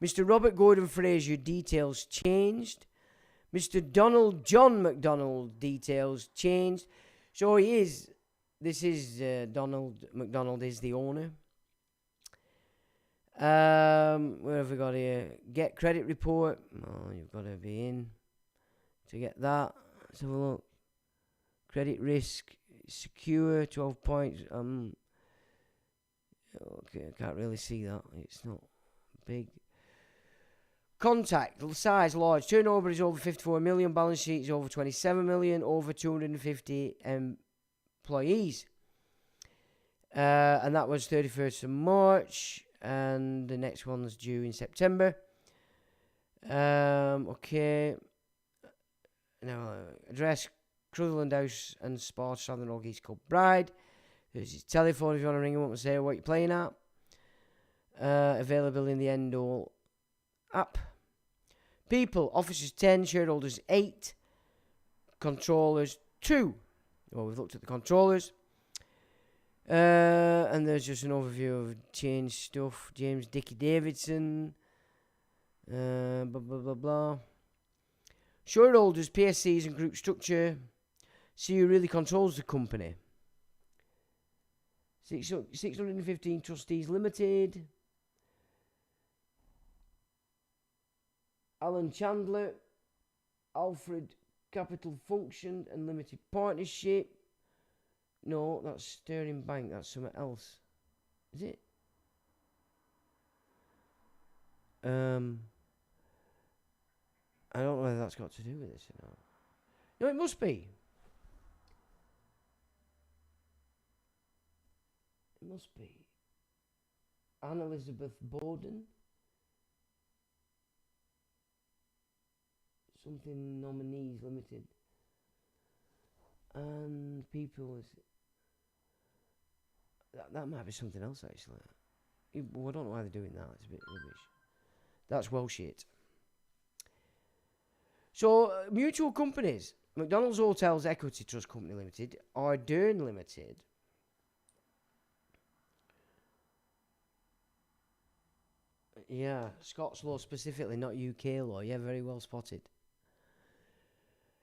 Mr. Robert Gordon Fraser, details changed. Mr. Donald John MacDonald, details changed. So this is Donald MacDonald is the owner. Where have we got here? Get credit report. Oh, you've got to be in to get that. Let's have a look. Credit risk, secure, 12 points. Okay, I can't really see that. It's not big. Contact, size large, turnover is over 54 million, balance sheet is over 27 million, over 250 employees. And that was 31st of March, and the next one's due in September. Okay. Now, address, Crutherland House and Spa, Southern Road, East Kilbride. There's his telephone if you want to ring him up and say what you're playing at. Available in the Endall app. People, officers 10, shareholders 8, controllers 2. Well, we've looked at the controllers. And there's just an overview of change stuff. James Dickie Davidson. Blah, blah, blah, blah. Shareholders, PSCs and group structure. See who really controls the company. 615 Trustees Limited. Alan Chandler. Alfred Capital Function and Limited Partnership. No, that's Sterling Bank. That's something else. Is it? I don't know whether that's got to do with this or not. No, it must be. It must be. Anne Elizabeth Borden. Something Nominees Limited. And people is... That might be something else, actually. Well, I don't know why they're doing that. It's a bit rubbish. That's well shit. So, mutual companies. Macdonald Hotels Equity Trust Company Limited. Ardern Limited. Yeah, Scots law specifically, not UK law. Yeah, very well spotted.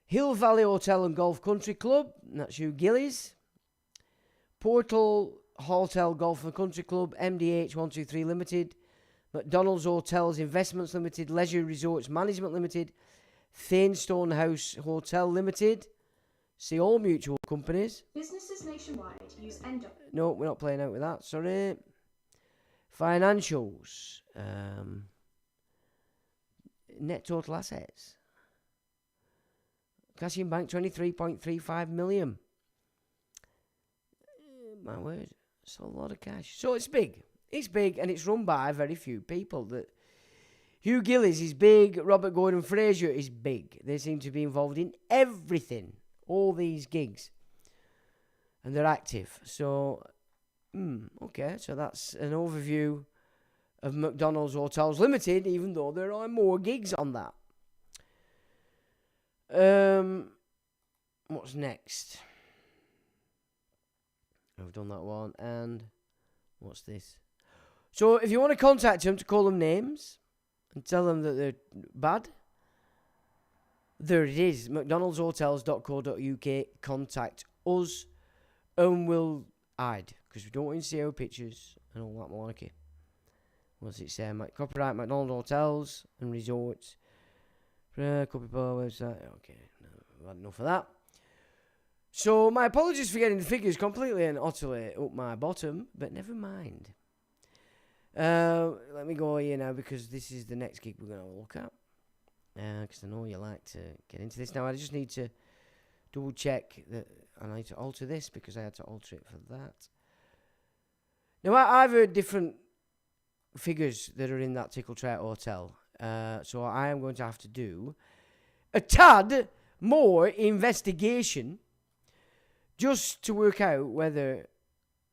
Hill Valley Hotel and Golf Country Club. That's Hugh Gillies. Portal Hotel Golf and Country Club. MDH 123 Limited. Macdonald's Hotels Investments Limited. Leisure Resorts Management Limited. Thainstone House Hotel Limited. See all mutual companies. Businesses nationwide use Endo. No, we're not playing out with that. Sorry. Financials. Net total assets. Cash in bank 23.35 million. My word. It's a lot of cash. So it's big. It's big and it's run by very few people. That Hugh Gillies is big. Robert Gordon Fraser is big. They seem to be involved in everything. All these gigs. And they're active. So, okay. So that's an overview of Macdonald's Hotels Limited, even though there are more gigs on that. What's next? I've done that one. And what's this? So if you want to contact them to call them names and tell them that they're bad, there it is. mcdonaldshotels.co.uk. Contact us and we'll hide because we don't want you to see our pictures and all that malarkey. What's it say? Copyright McDonald Hotels and Resorts. Copy power website. Okay, no, I've had enough of that. So my apologies for getting the figures completely and utterly up my bottom, but never mind. Let me go here now because this is the next gig we're going to look at. Because I know you like to get into this. Now I just need to double check that I need to alter this because I had to alter it for that. Now I've heard different figures that are in that Tickle Trout Hotel. So I am going to have to do a tad more investigation just to work out whether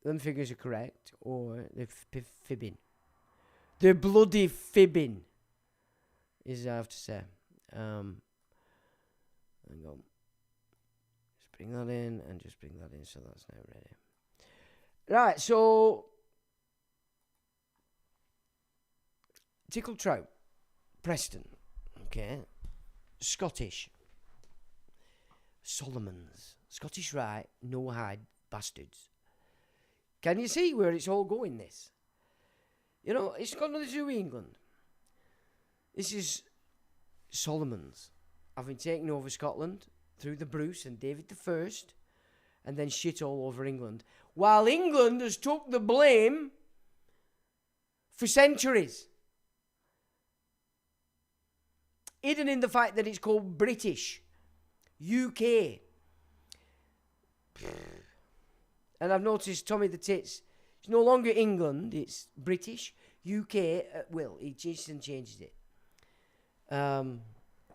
them figures are correct or they're fibbing. They're bloody fibbing, is I have to say. Hang on. Just bring that in and just bring that in so that's now ready. Right, so Tickle Trout, Preston, okay, Scottish, Solomons, Scottish Rite, no hide bastards. Can you see where it's all going, this? You know, it's got nothing to do with England. This is Solomons having taken over Scotland through the Bruce and David I and then shit all over England. While England has took the blame for centuries. Hidden in the fact that it's called British. UK. And I've noticed Tommy the Tits, it's no longer England, it's British. UK at will. He just changes it.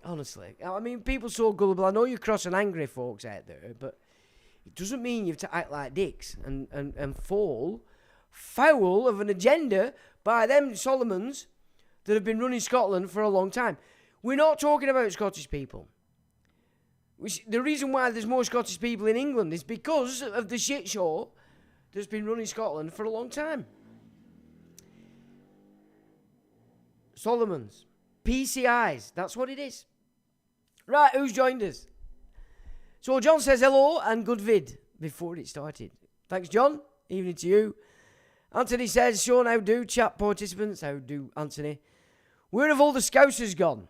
Honestly. I mean, people so gullible. I know you're cross and angry folks out there, but it doesn't mean you have to act like dicks and fall foul of an agenda by them Solomons that have been running Scotland for a long time. We're not talking about Scottish people. The reason why there's more Scottish people in England is because of the shit show that's been running Scotland for a long time. Solomon's. PCIs. That's what it is. Right, who's joined us? So John says hello and good vid before it started. Thanks, John. Evening to you. Anthony says, Sean, how do? Chat participants, how do, Anthony? Where have all the Scousers gone?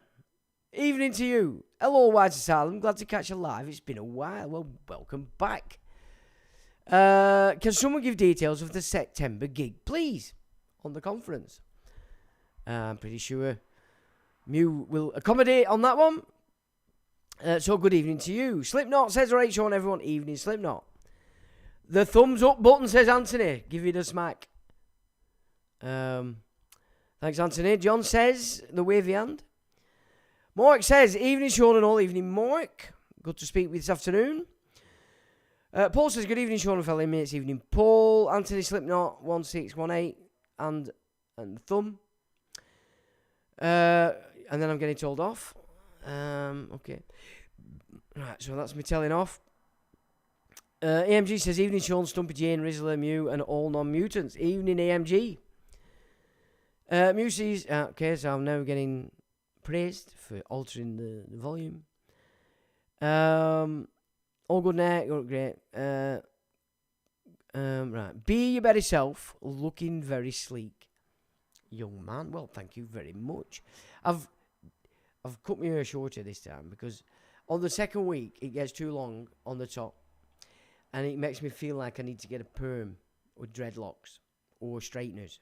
Evening to you. Hello, White Asylum. Glad to catch you live. It's been a while. Well, welcome back. Can someone give details of the September gig, please, on the conference? I'm pretty sure Mew will accommodate on that one. So good evening to you. Slipknot says, alright, Sean, everyone. Evening, Slipknot. The thumbs up button says Anthony. Give it a smack. Thanks, Anthony. John says, the wavy hand. Mark says, evening, Sean and all. Evening, Mark. Good to speak with you this afternoon. Paul says, good evening, Sean and fellow mates. Evening, Paul. Anthony Slipknot, 1618. And thumb. And then I'm getting told off. Okay. Right, so that's me telling off. AMG says, evening, Sean, Stumpy Jane, Rizzler, Mew, and all non-mutants. Evening, AMG. Mew says, okay, so I'm now getting praised for altering the volume. All good now, you're great. Right, be your better self, looking very sleek. Young man, well, thank you very much. I've cut my hair shorter this time because on the second week it gets too long on the top and it makes me feel like I need to get a perm with dreadlocks or straighteners.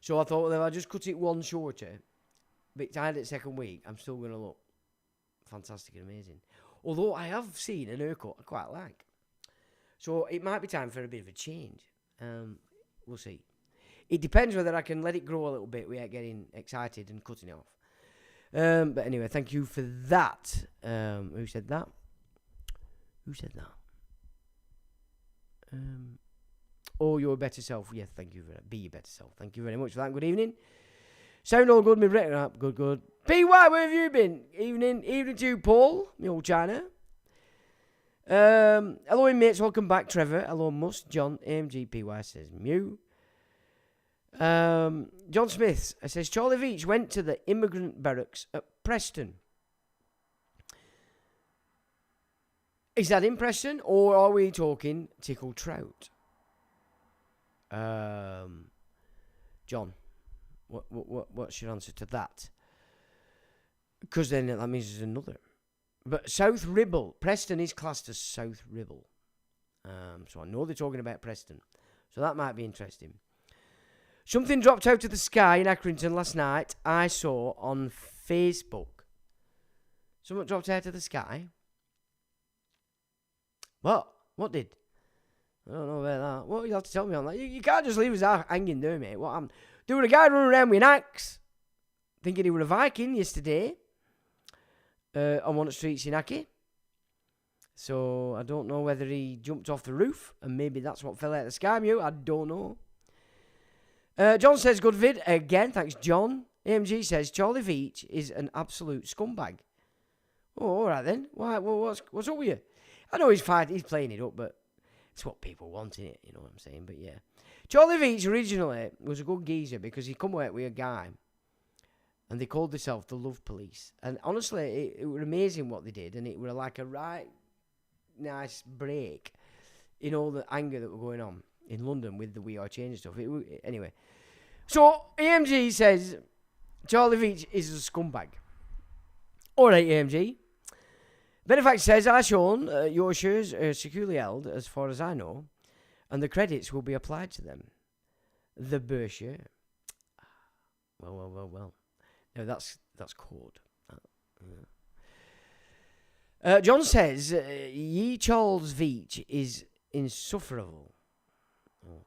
So I thought, well, if I just cut it one shorter, but tied at second week, I'm still going to look fantastic and amazing. Although I have seen an haircut I quite like. So it might be time for a bit of a change. We'll see. It depends whether I can let it grow a little bit without getting excited and cutting it off. But anyway, thank you for that. Who said that? Who said that? Oh, your better self. Yes, thank you for that. Be your better self. Thank you very much for that. Good evening. Sound all good, me Brit up. Good, good. PY, where have you been? Evening to you, Paul, me old China. Hello, mates. Welcome back, Trevor. Hello, Must. John, AMG, PY says Mew. John Smith says Charlie Veach went to the immigrant barracks at Preston. Is that in Preston, or are we talking Tickle Trout? John, what's your answer to that? Because then that means there's another. But South Ribble, Preston is classed as South Ribble. So I know they're talking about Preston. So that might be interesting. Something dropped out of the sky in Accrington last night. I saw on Facebook. Something dropped out of the sky. What? What did? I don't know about that. What you have to tell me on that? You can't just leave us hanging there, mate. What happened? There was a guy running around with an axe, thinking he was a Viking yesterday, on one of the streets in Aki. So I don't know whether he jumped off the roof, and maybe that's what fell out of the sky. I don't know. John says, good vid. Again, thanks, John. AMG says, Charlie Veach is an absolute scumbag. Oh, all right then. Why? Well, what's up with you? I know he's playing it up, but it's what people want, innit? You know what I'm saying? But yeah. Charlie Veach originally was a good geezer because he come out with a guy and they called themselves the Love Police. And honestly, it was amazing what they did, and it was like a right nice break in all the anger that were going on in London with the We Are Change stuff. Anyway. So, AMG says Charlie Veach is a scumbag. Alright, AMG. Benefact says, hi Sean, your shares are securely held as far as I know, and the credits will be applied to them. The Berkshire. Well. No, that's code. John says, ye Charles Veach is insufferable.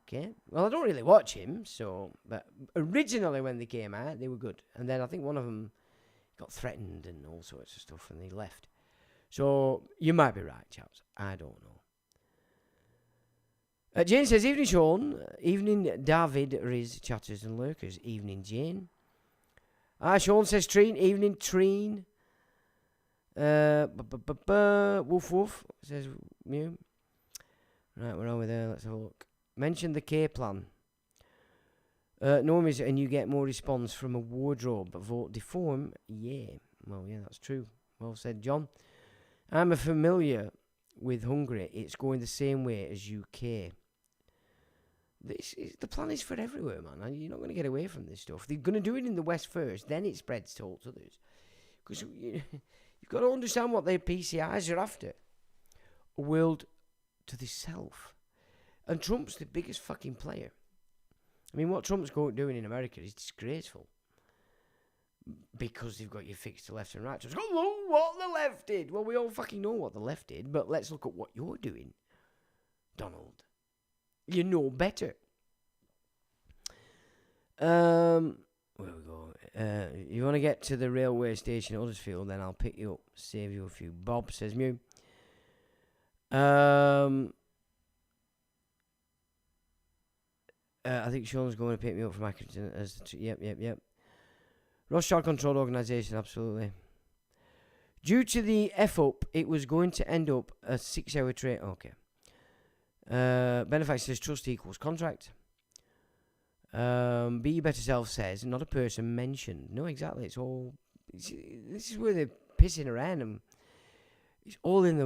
Okay. Well, I don't really watch him, but originally when they came out, they were good. And then I think one of them got threatened and all sorts of stuff, and they left. So, you might be right, Charles. I don't know. Jane says, evening, Sean. Evening, David, Riz, Chatters and Lurkers. Evening, Jane. Sean says Treen. Evening, Treen. Woof woof says Mew. Right, we're over there. Let's have a look. Mention the K plan. Normies, and you get more response from a wardrobe. Vote deform. Yeah. Well, yeah, that's true. Well said, John. I'm familiar with Hungary. It's going the same way as UK. The plan is for everywhere, man. You're not going to get away from this stuff. They're going to do it in the West first, then it spreads to all others. Because you've got to understand what their PCIs are after. A world to the self. And Trump's the biggest fucking player. I mean, what Trump's doing in America is disgraceful. Because they've got you fixed to left and right. Just go, oh, what the left did. Well, we all fucking know what the left did, but let's look at what you're doing, Donald. You know better. Where we go? You want to get to the railway station at Huddersfield, then I'll pick you up, save you a few. Bob says Mew. I think Sean's going to pick me up from Accrington as yep. Rothschild-controlled organisation, absolutely. Due to the F-up, it was going to end up a 6-hour train. Okay. Benefax says trust equals contract. Be Your Better Self says not a person mentioned. No, exactly. This is where they're pissing around, and it's all in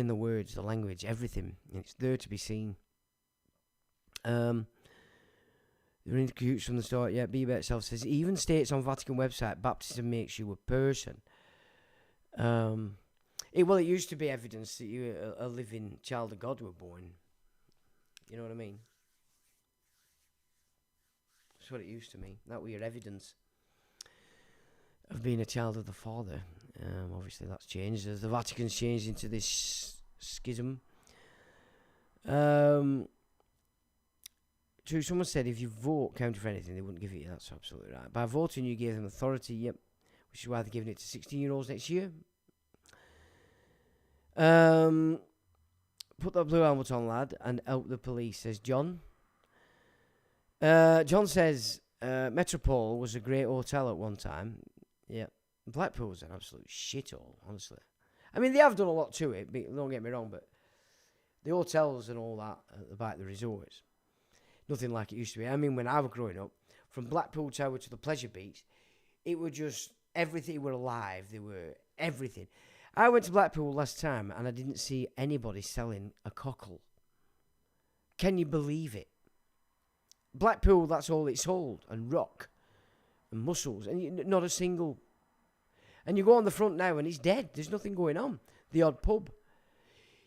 the words, the language, everything. It's there to be seen. They're in the cahoots from the start. Yeah, Be Your Better Self says even states on Vatican website baptism makes you a person. It used to be evidence that you a living child of God were born. You know what I mean? That's what it used to mean. That was your evidence of being a child of the Father. Obviously, that's changed as the Vatican's changed into this schism. True, someone said if you vote county for anything, they wouldn't give it you. That's absolutely right. By voting, you gave them authority, yep. Which is why they're giving it to 16-year-olds next year. Put that blue helmet on, lad, and help the police, says John. John says Metropole was a great hotel at one time. Yeah. Blackpool was an absolute shithole, honestly. I mean, they have done a lot to it, don't get me wrong, but the hotels and all that at the back of the resorts, nothing like it used to be. I mean, when I was growing up, from Blackpool Tower to the Pleasure Beach, it was just, everything were alive. They were everything. I went to Blackpool last time and I didn't see anybody selling a cockle. Can you believe it? Blackpool, that's all it sold. And rock. And mussels. And not a single. And you go on the front now and it's dead. There's nothing going on. The odd pub.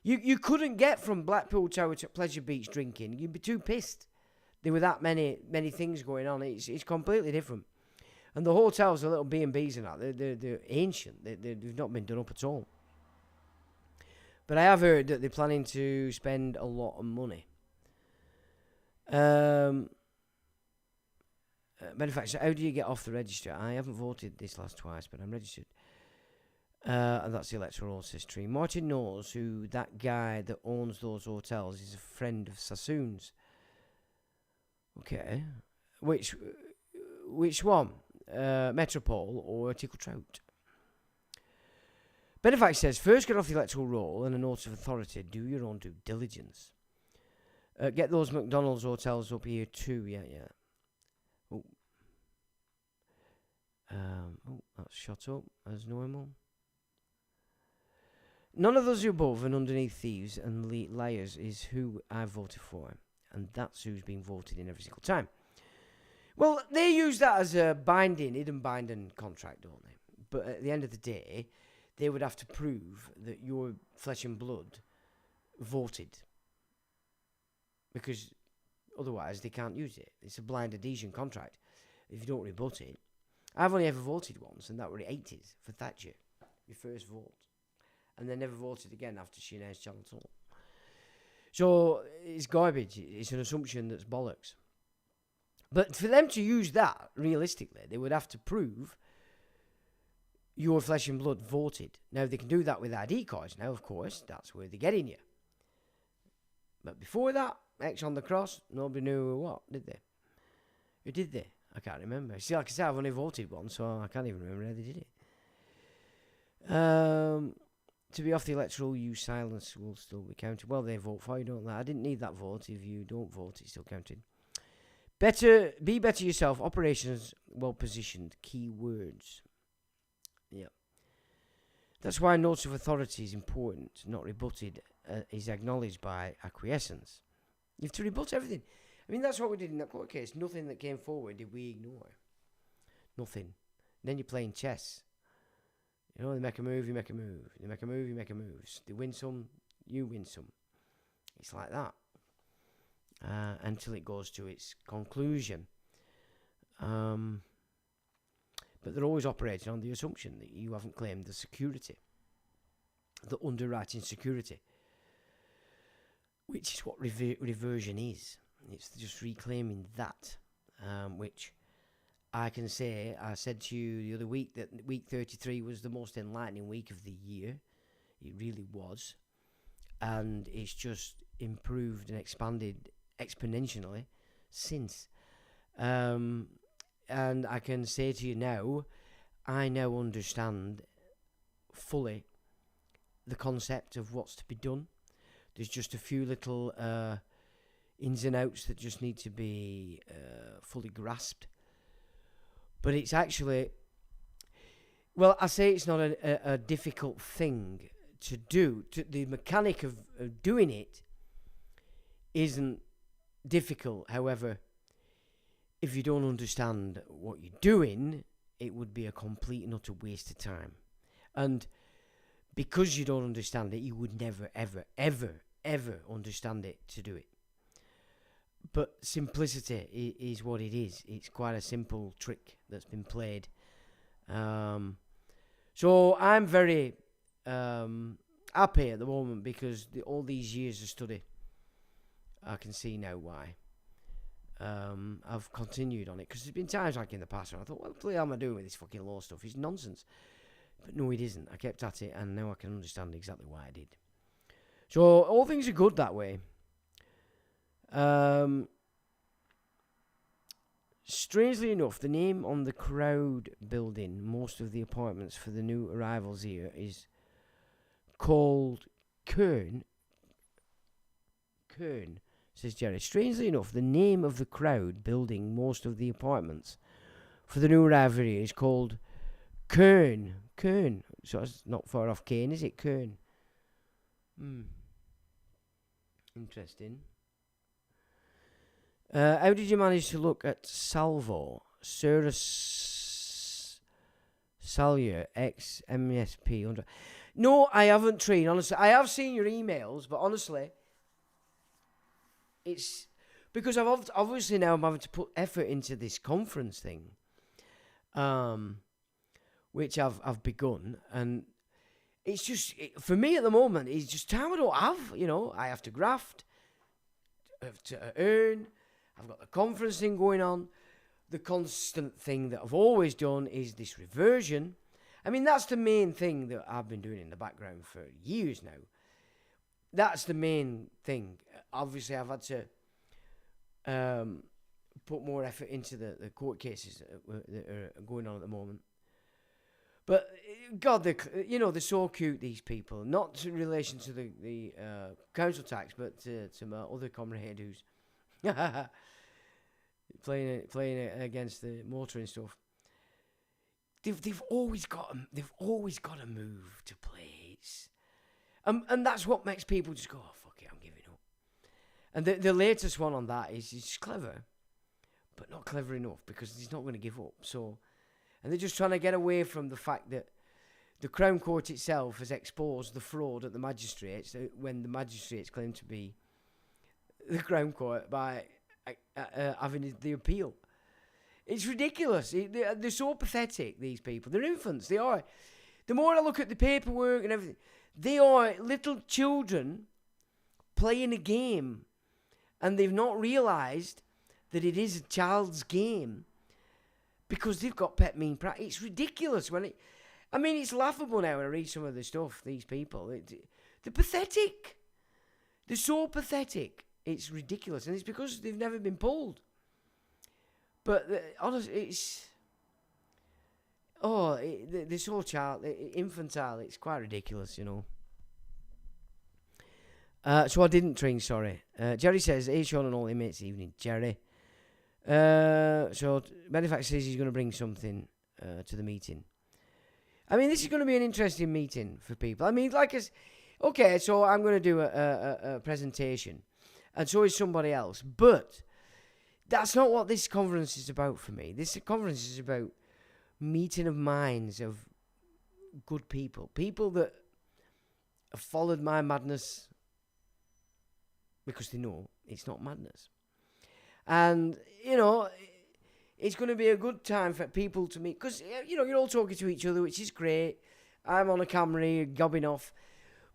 You couldn't get from Blackpool Tower to Pleasure Beach drinking. You'd be too pissed. There were that many things going on. It's completely different. And the hotels are little B&Bs and that. They're ancient. They've not been done up at all. But I have heard that they're planning to spend a lot of money. Benefactor, how do you get off the register? I haven't voted this last twice, but I'm registered. And that's the electoral system. Martin knows who that guy that owns those hotels is a friend of Sassoon's. Okay. Which one? Metropole or Tickle Trout? Benefax says, first get off the electoral roll and a notice of authority. Do your own due diligence. Get those Macdonald's hotels up here too. Yeah. Oh, that's shot up as normal. None of those above and underneath thieves and liars is who I voted for. And that's who's been voted in every single time. Well, they use that as a hidden binding contract, don't they? But at the end of the day, they would have to prove that your flesh and blood voted. Because otherwise they can't use it. It's a blind adhesion contract. If you don't rebut it. I've only ever voted once, and that were the 80s for Thatcher. Your first vote. And they never voted again after she announced Channel 2. So it's garbage. It's an assumption that's bollocks. But for them to use that, realistically, they would have to prove your flesh and blood voted. Now, they can do that with ID cards now, of course. That's where they're getting you. But before that, X on the cross, nobody knew what, did they? Or did they? I can't remember. See, like I said, I've only voted once, so I can't even remember how they did it. To be off the electoral, use silence will still be counted. Well, they vote for you, don't they? I didn't need that vote. If you don't vote, it's still counted. Be better yourself. Operations well positioned. Key words. Yeah. That's why notice of authority is important, not rebutted, is acknowledged by acquiescence. You have to rebut everything. I mean, that's what we did in that court case. Nothing that came forward did we ignore. Nothing. Then you're playing chess. You know, they make a move, you make a move. They make a move, you make a move. They win some, you win some. It's like that. Until it goes to its conclusion. But they're always operating on the assumption that you haven't claimed the security. The underwriting security. Which is what reversion is. It's just reclaiming that. Which I can say, I said to you the other week that week 33 was the most enlightening week of the year. It really was. And it's just improved and expanded exponentially since. And I can say to you now, I now understand fully the concept of what's to be done. There's just a few little ins and outs that just need to be fully grasped. But it's actually, well, I say it's not a difficult thing to do. The mechanic of doing it isn't difficult. However, if you don't understand what you're doing, it would be a complete and utter waste of time. And because you don't understand it, you would never, ever, ever, ever understand it to do it. But simplicity is what it is. It's quite a simple trick that's been played. So I'm very happy at the moment because all these years of study, I can see now why. I've continued on it because there's been times like in the past where I thought, what the hell am I doing with this fucking law stuff? It's nonsense. But no, it isn't. I kept at it and now I can understand exactly why I did. So all things are good that way. Strangely enough, the name on the crowd building most of the apartments for the new arrivals here is called Kern, says Jerry. Strangely enough, the name of the crowd building most of the apartments for the new arrival here is called Kern. So it's not far off Cairn, is it? Kern. Interesting. How did you manage to look at Salvo, Salyer, ex-MSP? No, I haven't, Treen, honestly. I have seen your emails, but honestly, it's because obviously now I'm having to put effort into this conference thing, which I've begun, and it's just, for me at the moment, it's just time I don't have, I have to graft, I have to earn, I've got the conference thing going on. The constant thing that I've always done is this reversion. I mean, that's the main thing that I've been doing in the background for years now. That's the main thing. Obviously, I've had to put more effort into the court cases that are going on at the moment. But, God, they're so cute, these people. Not in relation to the council tax, but to my other comrade who's playing it against the motor and stuff. They've always got to move to place, and that's what makes people just go, oh, fuck it, I'm giving up. And the latest one on that is he's clever, but not clever enough because he's not going to give up. So, and they're just trying to get away from the fact that the Crown Court itself has exposed the fraud at the magistrates when the magistrates claim to be the Crown Court by having the appeal. It's ridiculous. They're so pathetic, these people. They're infants. They are. The more I look at the paperwork and everything, they are little children playing a game, and they've not realised that it is a child's game because they've got pet mean practice. It's ridiculous. It's laughable now when I read some of the stuff, these people. They're pathetic. They're so pathetic. It's ridiculous, and it's because they've never been pulled. But honestly, it's this whole child, infantile. It's quite ridiculous, you know. So I didn't drink. Sorry. Jerry says, "Hey, Sean and all your mates, evening, Jerry." So Benefax says he's going to bring something to the meeting. I mean, this is going to be an interesting meeting for people. I mean, okay, so I'm going to do a presentation, and so is somebody else. But that's not what this conference is about for me. This conference is about meeting of minds of good people that have followed my madness because they know it's not madness. And, you know, it's going to be a good time for people to meet. Because, you know, you're all talking to each other, which is great. I'm on a camera, gobbing off.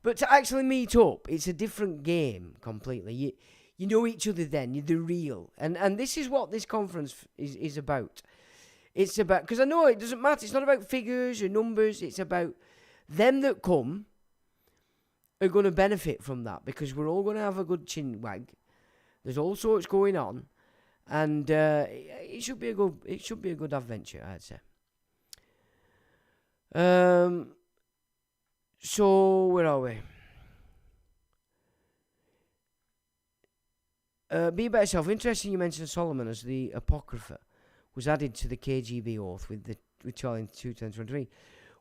But to actually meet up, it's a different game completely. You know each other then. You're the real. And this is what this conference is about. It's about... Because I know it doesn't matter. It's not about figures or numbers. It's about them that come are going to benefit from that. Because we're all going to have a good chin wag. There's all sorts going on. And it should be a good adventure, I'd say. So where are we? Be about yourself. Interesting you mentioned Solomon as the Apocrypha was added to the KGB oath with Charlie in 2023.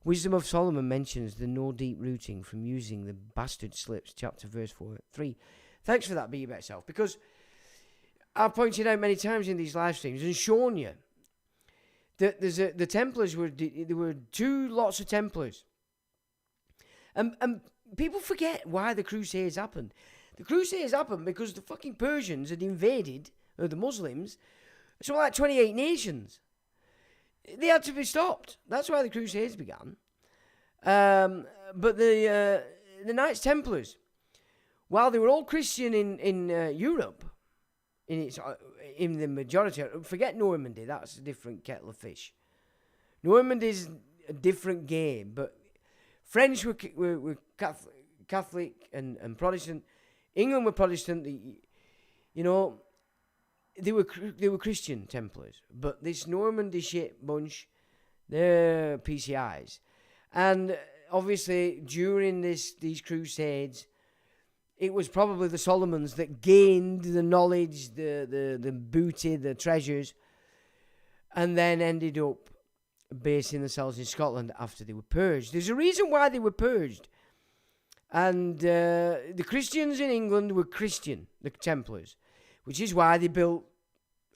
Wisdom of Solomon mentions the no deep rooting from using the bastard slips, chapter verse 3. Thanks for that, be about yourself, because I've pointed out many times in these live streams and shown you that the Templars there were two lots of Templars. And people forget why the Crusades happened. The Crusades happened because the fucking Persians had invaded, or the Muslims, something like 28 nations. They had to be stopped. That's why the Crusades began. But the Knights Templars, while they were all Christian in Europe, in the majority, forget Normandy, that's a different kettle of fish. Normandy's a different game, but French were Catholic and Protestant. England were Protestant. You know, they were Christian Templars, but this Normandy shit bunch, they're PCIs, and obviously during these crusades, it was probably the Solomons that gained the knowledge, the booty, the treasures, and then ended up basing themselves in Scotland after they were purged. There's a reason why they were purged. And the Christians in England were Christian, the Templars, which is why they built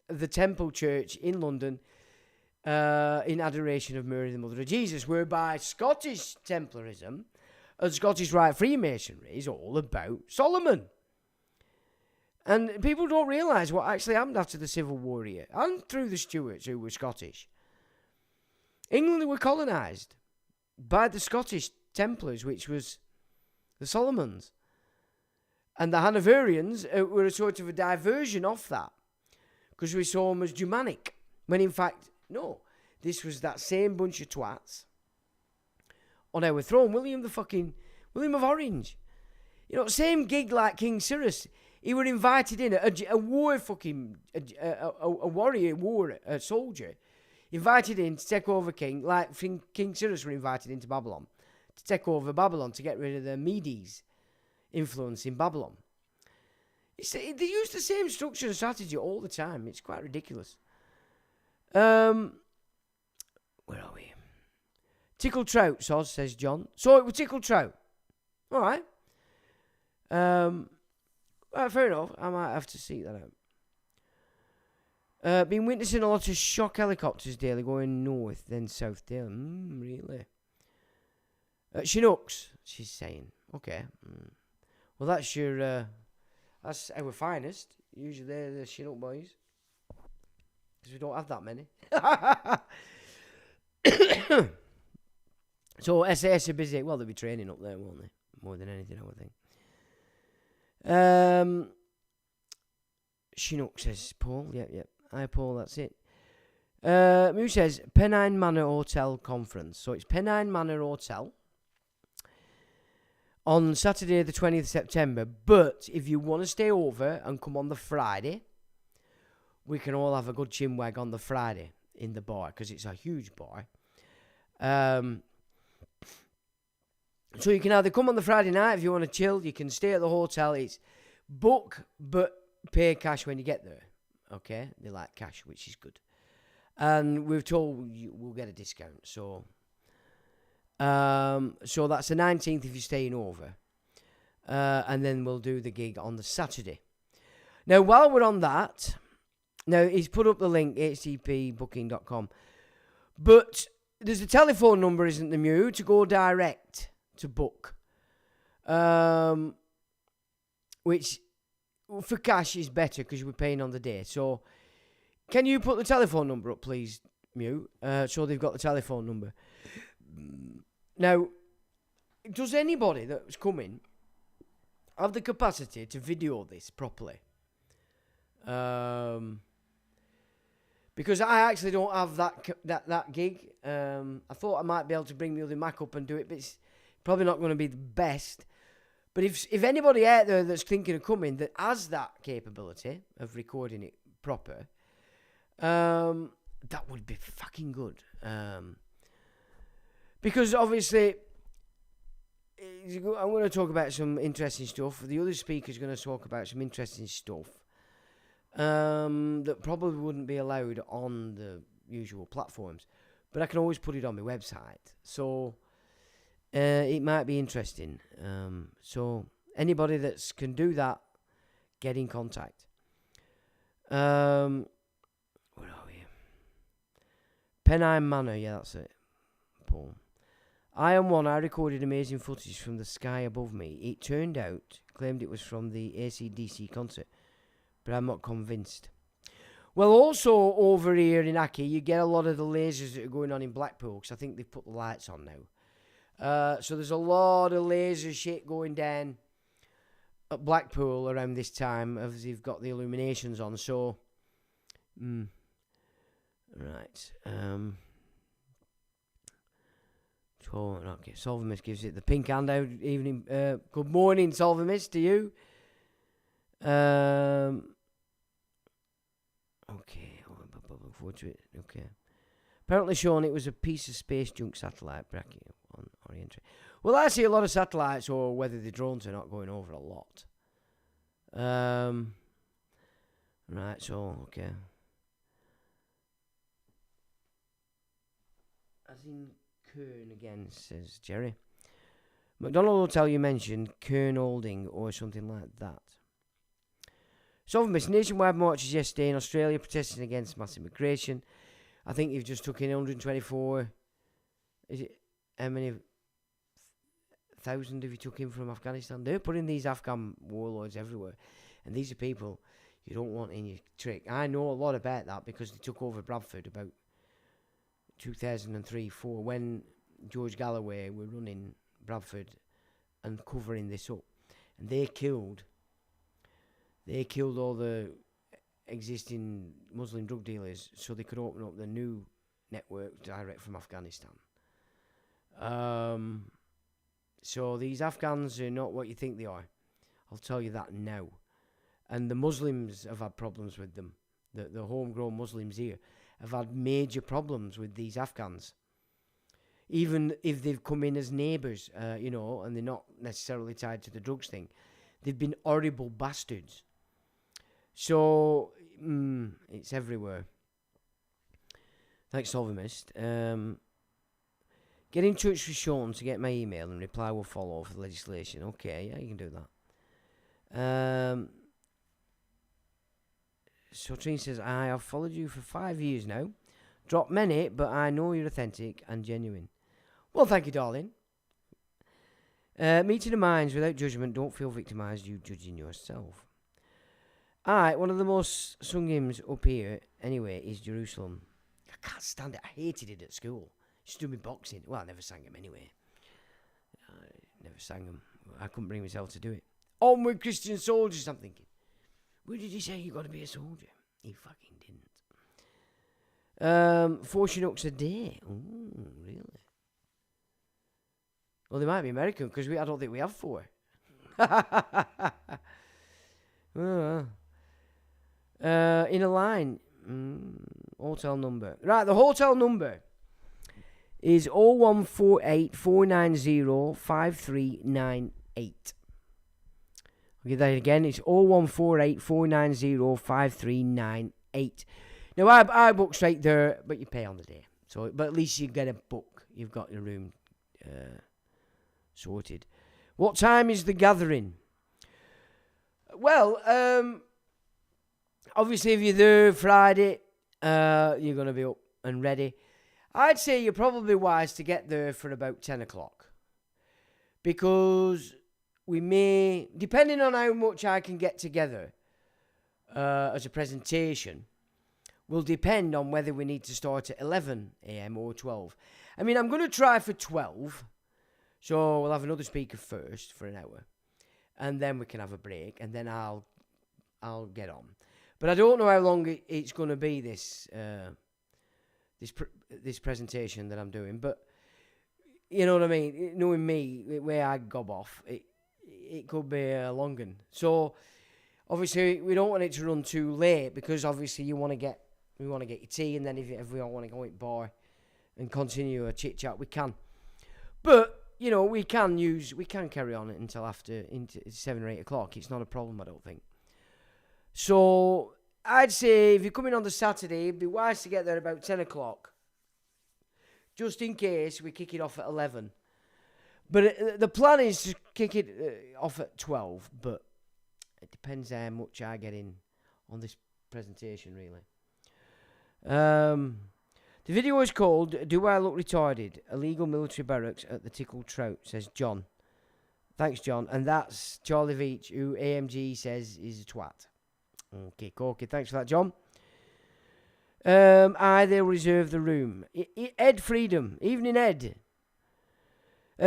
the Temple Church in London in adoration of Mary, the Mother of Jesus, whereby Scottish Templarism and Scottish Rite Freemasonry is all about Solomon. And people don't realise what actually happened after the Civil War here, and through the Stuarts, who were Scottish. England were colonised by the Scottish Templars, which was the Solomons. And the Hanoverians were a sort of a diversion off that, because we saw them as Germanic, when in fact, no, this was that same bunch of twats on our throne. William of Orange. You know, same gig like King Cyrus. He were invited in, a soldier, invited in to take over king, like King Cyrus were invited into Babylon, to take over Babylon, to get rid of the Medes' influence in Babylon. They use the same structure and strategy all the time. It's quite ridiculous. Where are we? Tickle trout sauce, says John. So it was tickle trout. All right. Well, fair enough. I might have to seek that out. Been witnessing a lot of shock helicopters daily going north, then south daily. Really? Chinooks, she's saying. Okay. Well, that's that's our finest. Usually they're the Chinook boys, because we don't have that many. So SAS are busy. Well, they'll be training up there, won't they? More than anything, I would think. Chinook, says Paul. Yep. Hi, Paul, that's it. Moo says Pennine Manor Hotel Conference. So it's Pennine Manor Hotel on Saturday the 20th of September. But if you want to stay over and come on the Friday, we can all have a good chinwag on the Friday in the bar, because it's a huge bar. So you can either come on the Friday night if you want to chill. You can stay at the hotel. It's book, but pay cash when you get there. Okay? They like cash, which is good. And we've told you we'll get a discount. So that's the 19th if you're staying over. And then we'll do the gig on the Saturday. Now, while we're on that, now he's put up the link, hcpbooking.com. But there's a telephone number, isn't there, Mew, to go direct to book. Which, for cash, is better because we're paying on the day. So, can you put the telephone number up, please, Mew? So they've got the telephone number. Now, does anybody that's coming have the capacity to video this properly? Because I actually don't have that gig. I thought I might be able to bring the other Mac up and do it, but it's probably not going to be the best. But if anybody out there that's thinking of coming that has that capability of recording it proper, that would be fucking good. Because obviously, I'm going to talk about some interesting stuff. The other speaker's going to talk about some interesting stuff that probably wouldn't be allowed on the usual platforms. But I can always put it on my website. So it might be interesting. So anybody that can do that, get in contact. Where are we? Pennine Manor, yeah, that's it. Paul. I am one. I recorded amazing footage from the sky above me. It turned out, claimed it was from the AC/DC concert, but I'm not convinced. Well, also over here in Aki, you get a lot of the lasers that are going on in Blackpool, because I think they've put the lights on now. So there's a lot of laser shit going down at Blackpool around this time, as they've got the illuminations on. So, right. So, okay, Solvamist gives it the pink hand out evening. Good morning, Solvamist, to you. Okay, look forward to it. Okay. Apparently, Sean, it was a piece of space junk satellite bracket on Orientry. Well, I see a lot of satellites, or whether the drones are not going over a lot. Right, so, okay. As in Kern again, says Jerry. Macdonald Hotel you mentioned, Kern Holding, or something like that. Solvamist, nationwide marches yesterday in Australia protesting against mass immigration. I think you've just took in 124. Is it, how many thousand have you took in from Afghanistan? They're putting these Afghan warlords everywhere. And these are people you don't want in your trick. I know a lot about that because they took over Bradford about 2003-04 when George Galloway were running Bradford and covering this up. And they killed all the existing Muslim drug dealers so they could open up the new network direct from Afghanistan. So these Afghans are not what you think they are. I'll tell you that now. And the Muslims have had problems with them. The homegrown Muslims here have had major problems with these Afghans. Even if they've come in as neighbours, and they're not necessarily tied to the drugs thing. They've been horrible bastards. So, it's everywhere. Thanks, Solvamist. Get in touch with Sean to get my email and reply will follow for the legislation. Okay, yeah, you can do that. So Trine says, I have followed you for 5 years now. Dropped many, but I know you're authentic and genuine. Well, thank you, darling. Meeting the minds without judgment. Don't feel victimised, you judging yourself. Alright, one of the most sung hymns up here, anyway, is Jerusalem. I can't stand it. I hated it at school. Used to do me boxing. Well, I never sang them anyway. I never sang them. I couldn't bring myself to do it. Onward, Christian soldiers, I'm thinking. Where did he say you got to be a soldier? He fucking didn't. 4 Chinooks a day. Ooh, really? Well, they might be American because I don't think we have 4. In a line. Hotel number. Right, the hotel number is 0148 490 5398. I'll give that again. It's 0148 490 5398. Now, I book straight there, but you pay on the day. So, but at least you get a book. You've got your room sorted. What time is the gathering? Well, obviously, if you're there Friday, you're going to be up and ready. I'd say you're probably wise to get there for about 10 o'clock. Because we may, depending on how much I can get together as a presentation, will depend on whether we need to start at 11 a.m. or 12. I mean, I'm going to try for 12. So we'll have another speaker first for an hour. And then we can have a break. And then I'll get on. But I don't know how long it's going to be, this presentation that I'm doing. But you know what I mean? Knowing me, where I gob off, it could be a long one. So obviously we don't want it to run too late, because obviously we want to get your tea, and then if we don't want to go at bar and continue a chit chat, we can. But you know, we can carry on until into 7 or 8 o'clock. It's not a problem, I don't think. So I'd say if you're coming on the Saturday, it'd be wise to get there about 10 o'clock. Just in case we kick it off at 11. But the plan is to kick it off at 12. But it depends how much I get in on this presentation, really. The video is called "Do I Look Retarded? Illegal Military Barracks at the Tickle Trout," says John. Thanks, John. And that's Charlie Veach, who AMG says is a twat. Okay, corky. Thanks for that, John. They'll reserve the room. Ed Freedom. Evening, Ed.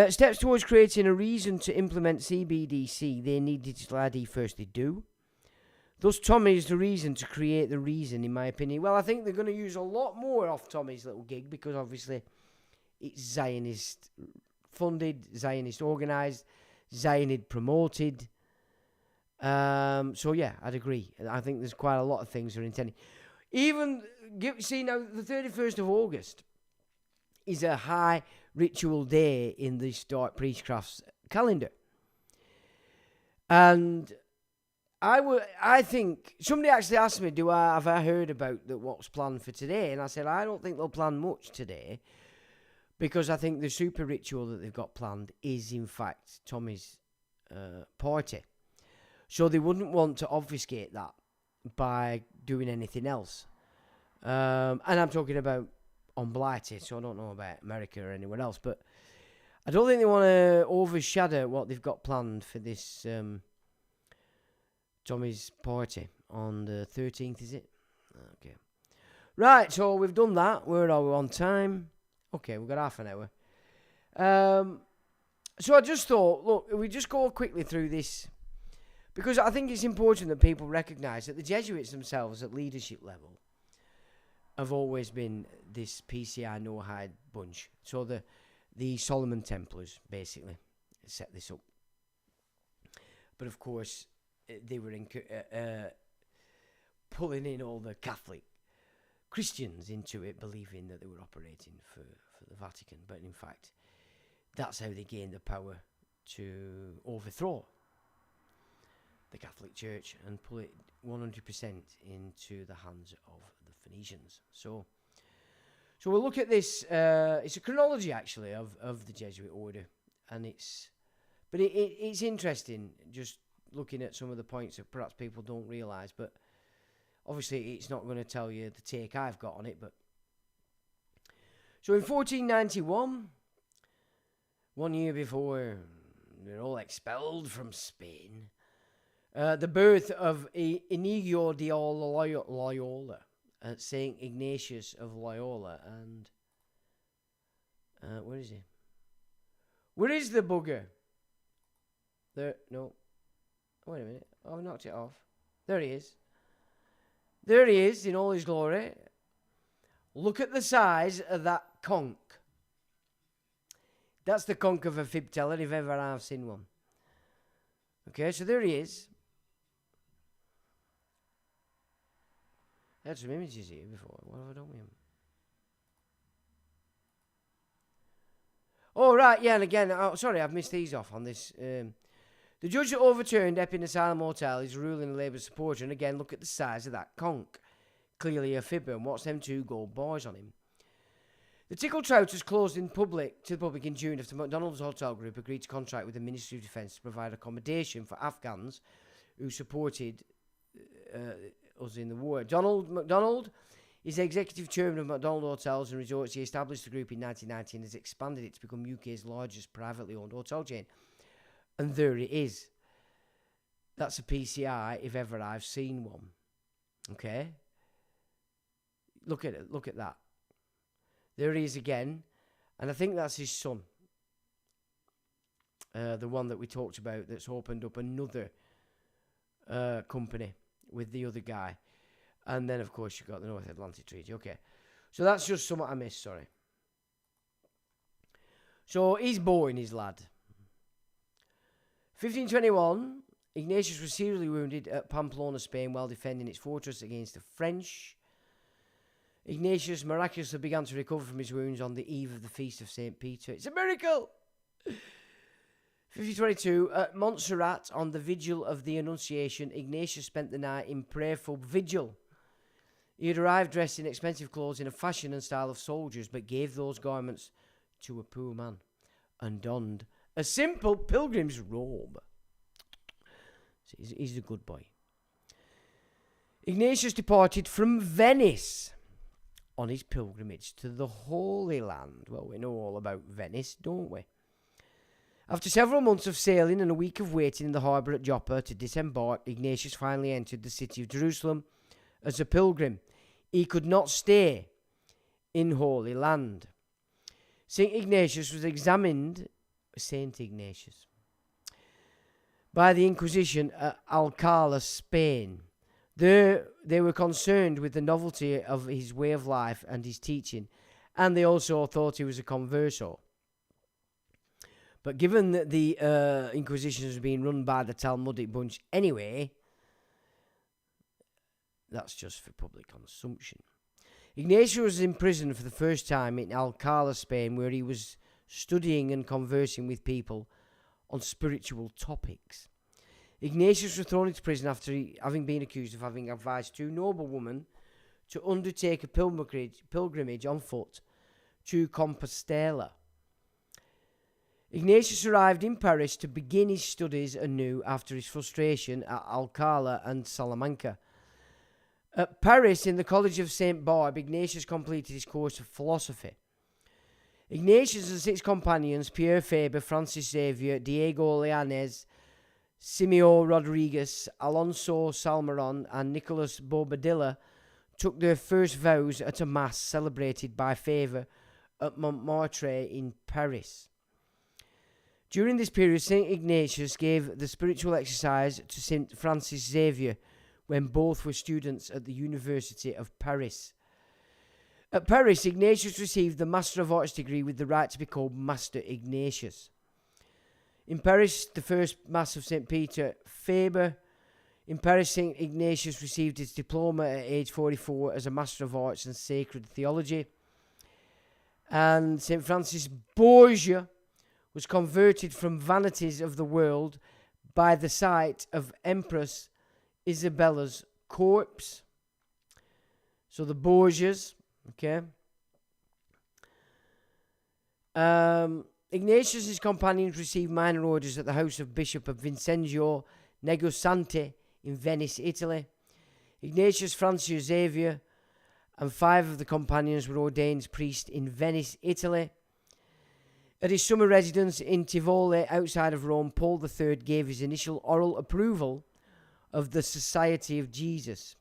Steps towards creating a reason to implement CBDC. They need digital ID first. They do. Thus, Tommy is the reason to create the reason, in my opinion. Well, I think they're going to use a lot more off Tommy's little gig, because obviously it's Zionist funded, Zionist organised, Zionist promoted. So yeah, I'd agree. I think there's quite a lot of things they're intending. See now, the 31st of August is a high ritual day in the Stark Priestcraft's calendar. And I think somebody actually asked me, have I heard about what's planned for today? And I said, I don't think they'll plan much today, because I think the super ritual that they've got planned is in fact Tommy's party. So they wouldn't want to obfuscate that by doing anything else. And I'm talking about on Blighty, so I don't know about America or anyone else. But I don't think they want to overshadow what they've got planned for this Tommy's party on the 13th, is it? Okay. Right, so we've done that. Where are we on time? Okay, we've got half an hour. So I just thought, look, we just go quickly through this, because I think it's important that people recognise that the Jesuits themselves at leadership level have always been this PCI no-hide bunch. So the Solomon Templars basically set this up. But of course, they were pulling in all the Catholic Christians into it, believing that they were operating for the Vatican. But in fact, that's how they gained the power to overthrow the Catholic Church and pull it 100% into the hands of the Phoenicians. So we'll look at this. It's a chronology, actually, of the Jesuit order, and it's interesting just looking at some of the points that perhaps people don't realise. But obviously, it's not going to tell you the take I've got on it. But so in 1491, 1 year before they're all expelled from Spain, the birth of Inigo de Loyola, Saint Ignatius of Loyola, and where is he? Where is the bugger? There, no. Wait a minute, I've knocked it off. There he is. There he is in all his glory. Look at the size of that conch. That's the conch of a fib teller, if ever I've seen one. Okay, so there he is. I had some images here before. What have I done with them? Oh, right, yeah, and again, sorry, I've missed these off on this. The judge that overturned Epping Asylum Hotel is ruling a Labour supporter, and again, look at the size of that conch. Clearly a fibber, and what's them two gold boys on him? The Tickle Trout was closed to the public in June after Macdonald's Hotel Group agreed to contract with the Ministry of Defence to provide accommodation for Afghans who supported us in the war. Macdonald is the executive chairman of Macdonald Hotels and Resorts. He established the group in 1990 and has expanded it to become UK's largest privately owned hotel chain. And there it is. That's a PCI if ever I've seen one. Okay? Look at it. Look at that. There he is again. And I think that's his son. The one that we talked about that's opened up another company with the other guy. And then, of course, you've got the North Atlantic Treaty. Okay. So that's just something I missed, sorry. So he's boring, his lad. 1521, Ignatius was seriously wounded at Pamplona, Spain, while defending its fortress against the French. Ignatius miraculously began to recover from his wounds on the eve of the Feast of St. Peter. It's a miracle! 1522, at Montserrat, on the vigil of the Annunciation, Ignatius spent the night in prayerful vigil. He had arrived dressed in expensive clothes in a fashion and style of soldiers, but gave those garments to a poor man and donned a simple pilgrim's robe. So he's a good boy. Ignatius departed from Venice on his pilgrimage to the Holy Land. Well, we know all about Venice, don't we? After several months of sailing and a week of waiting in the harbour at Joppa to disembark, Ignatius finally entered the city of Jerusalem as a pilgrim. He could not stay in Holy Land. St. Ignatius was examined, by the Inquisition at Alcala, Spain. There, they were concerned with the novelty of his way of life and his teaching, and they also thought he was a converso. But given that the Inquisition was being run by the Talmudic bunch anyway, that's just for public consumption. Ignatius was in prison for the first time in Alcala, Spain, where he was studying and conversing with people on spiritual topics. Ignatius was thrown into prison after having been accused of having advised two noblewomen to undertake a pilgrimage on foot to Compostela. Ignatius arrived in Paris to begin his studies anew after his frustration at Alcala and Salamanca. At Paris, in the College of St. Barbe, Ignatius completed his course of philosophy. Ignatius and 6 companions, Pierre Faber, Francis Xavier, Diego Leanez, Simeo Rodriguez, Alonso Salmeron, and Nicolas Bobadilla, took their first vows at a mass celebrated by Faber at Montmartre in Paris. During this period, St. Ignatius gave the spiritual exercise to St. Francis Xavier, when both were students at the University of Paris. At Paris, Ignatius received the Master of Arts degree with the right to be called Master Ignatius. In Paris, the first Mass of St. Peter Faber. In Paris, St. Ignatius received his diploma at age 44 as a Master of Arts and Sacred Theology. And St. Francis Borgia was converted from vanities of the world by the sight of Empress Isabella's corpse. So the Borgias, okay. Ignatius' his companions received minor orders at the house of Bishop of Vincenzo Negosante in Venice, Italy. Ignatius, Francis Xavier, and 5 of the companions were ordained priests in Venice, Italy. At his summer residence in Tivoli, outside of Rome, Paul III gave his initial oral approval of the Society of Jesus.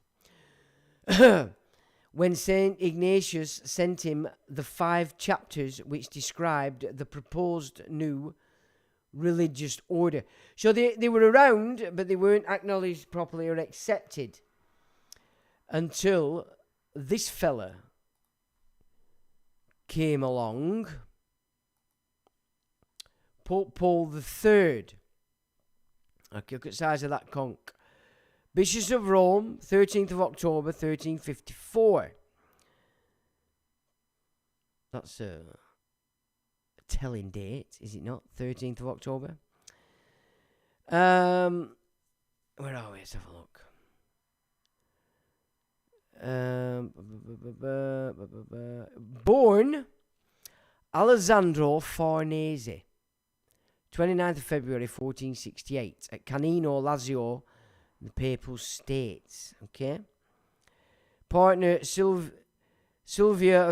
When St. Ignatius sent him the 5 chapters which described the proposed new religious order. So they were around, but they weren't acknowledged properly or accepted until this fella came along, Pope Paul III. Okay, look at the size of that conch. Bishops of Rome, 13th of October, 1354. That's a telling date, is it not? 13th of October. Where are we? Let's have a look. Born Alessandro Farnese, 29th of February 1468 at Canino, Lazio, in the Papal States. Okay. Partner Silvia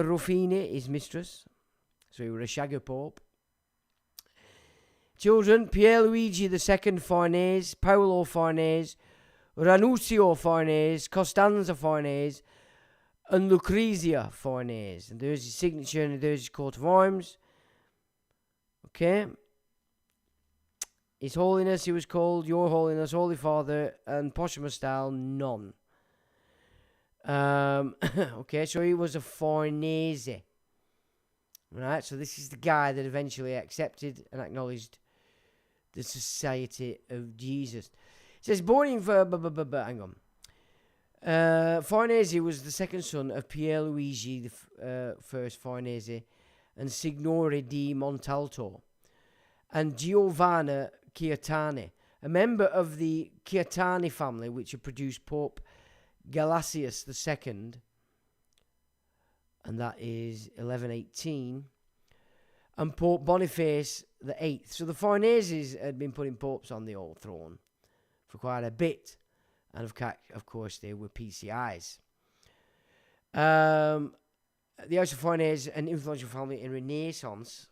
Ruffini, his mistress. So he was a shagger pope. Children: Pierluigi II Farnese, Paolo Farnese, Ranuzio Farnese, Costanza Farnese, and Lucrezia Farnese. And there's his signature and there's his coat of arms. Okay. His Holiness, he was called Your Holiness, Holy Father, and posthumous style, none. Okay, so he was a Farnese. Right, so this is the guy that eventually accepted and acknowledged the Society of Jesus. It says, born in... hang on. Farnese was the second son of Pierluigi I Farnese and Signore di Montalto, and Giovanna Chiatani, a member of the Chiatani family, which had produced Pope Gelasius II, and that is 1118, and Pope Boniface VIII. So the Farneses had been putting popes on the old throne for quite a bit, and of course they were PCIs. The House of Farnese, an influential family in Renaissance,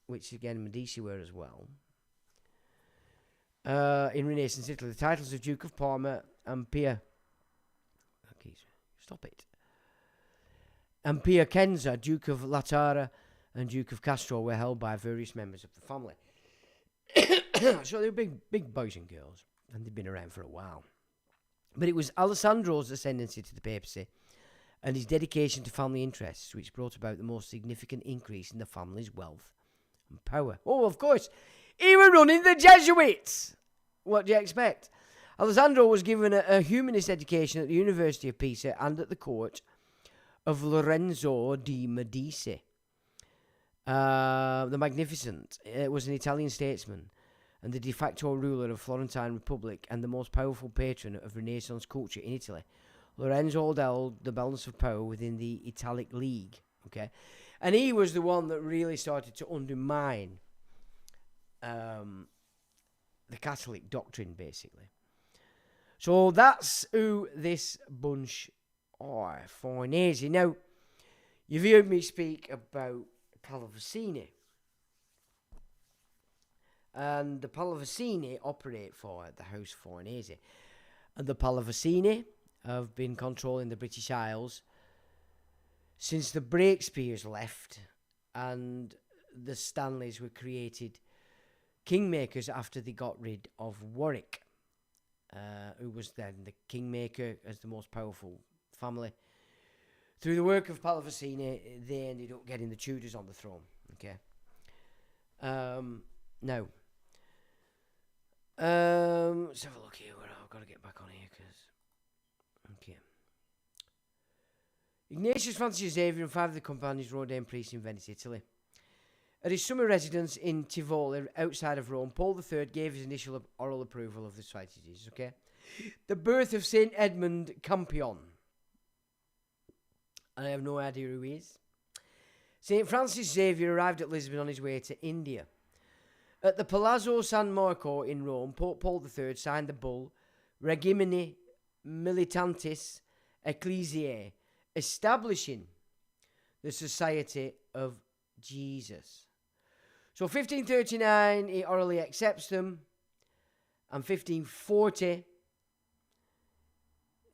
which again Medici were as well. In Renaissance Italy, the titles of Duke of Parma and and Piacenza, Duke of Latara and Duke of Castro, were held by various members of the family. So they were big boys and girls, and they'd been around for a while. But it was Alessandro's ascendancy to the papacy and his dedication to family interests which brought about the most significant increase in the family's wealth and power. Oh, of course, he was running the Jesuits! What do you expect? Alessandro was given a humanist education at the University of Pisa and at the court of Lorenzo di Medici. The Magnificent was an Italian statesman and the de facto ruler of Florentine Republic and the most powerful patron of Renaissance culture in Italy. Lorenzo held the balance of power within the Italic League. Okay, and he was the one that really started to undermine the Catholic doctrine, basically. So that's who this bunch are, Farnese. Now, you've heard me speak about Pallavicini. And the Pallavicini operate for the House Farnese. And the Pallavicini have been controlling the British Isles since the Breakspears left and the Stanleys were created kingmakers after they got rid of Warwick, who was then the kingmaker as the most powerful family. Through the work of Pallavicini, they ended up getting the Tudors on the throne. Okay. Now, let's have a look here. I've got to get back on here okay. Ignatius Francis Xavier and 5 of the companions were ordained priests in Venice, Italy. At his summer residence in Tivoli, outside of Rome, Paul III gave his initial oral approval of the Society of Jesus. Okay, the birth of Saint Edmund Campion. And I have no idea who he is. St. Francis Xavier arrived at Lisbon on his way to India. At the Palazzo San Marco in Rome, Pope Paul III signed the bull Regimini Militantis Ecclesiae, establishing the Society of Jesus. So 1539, he orally accepts them, and 1540,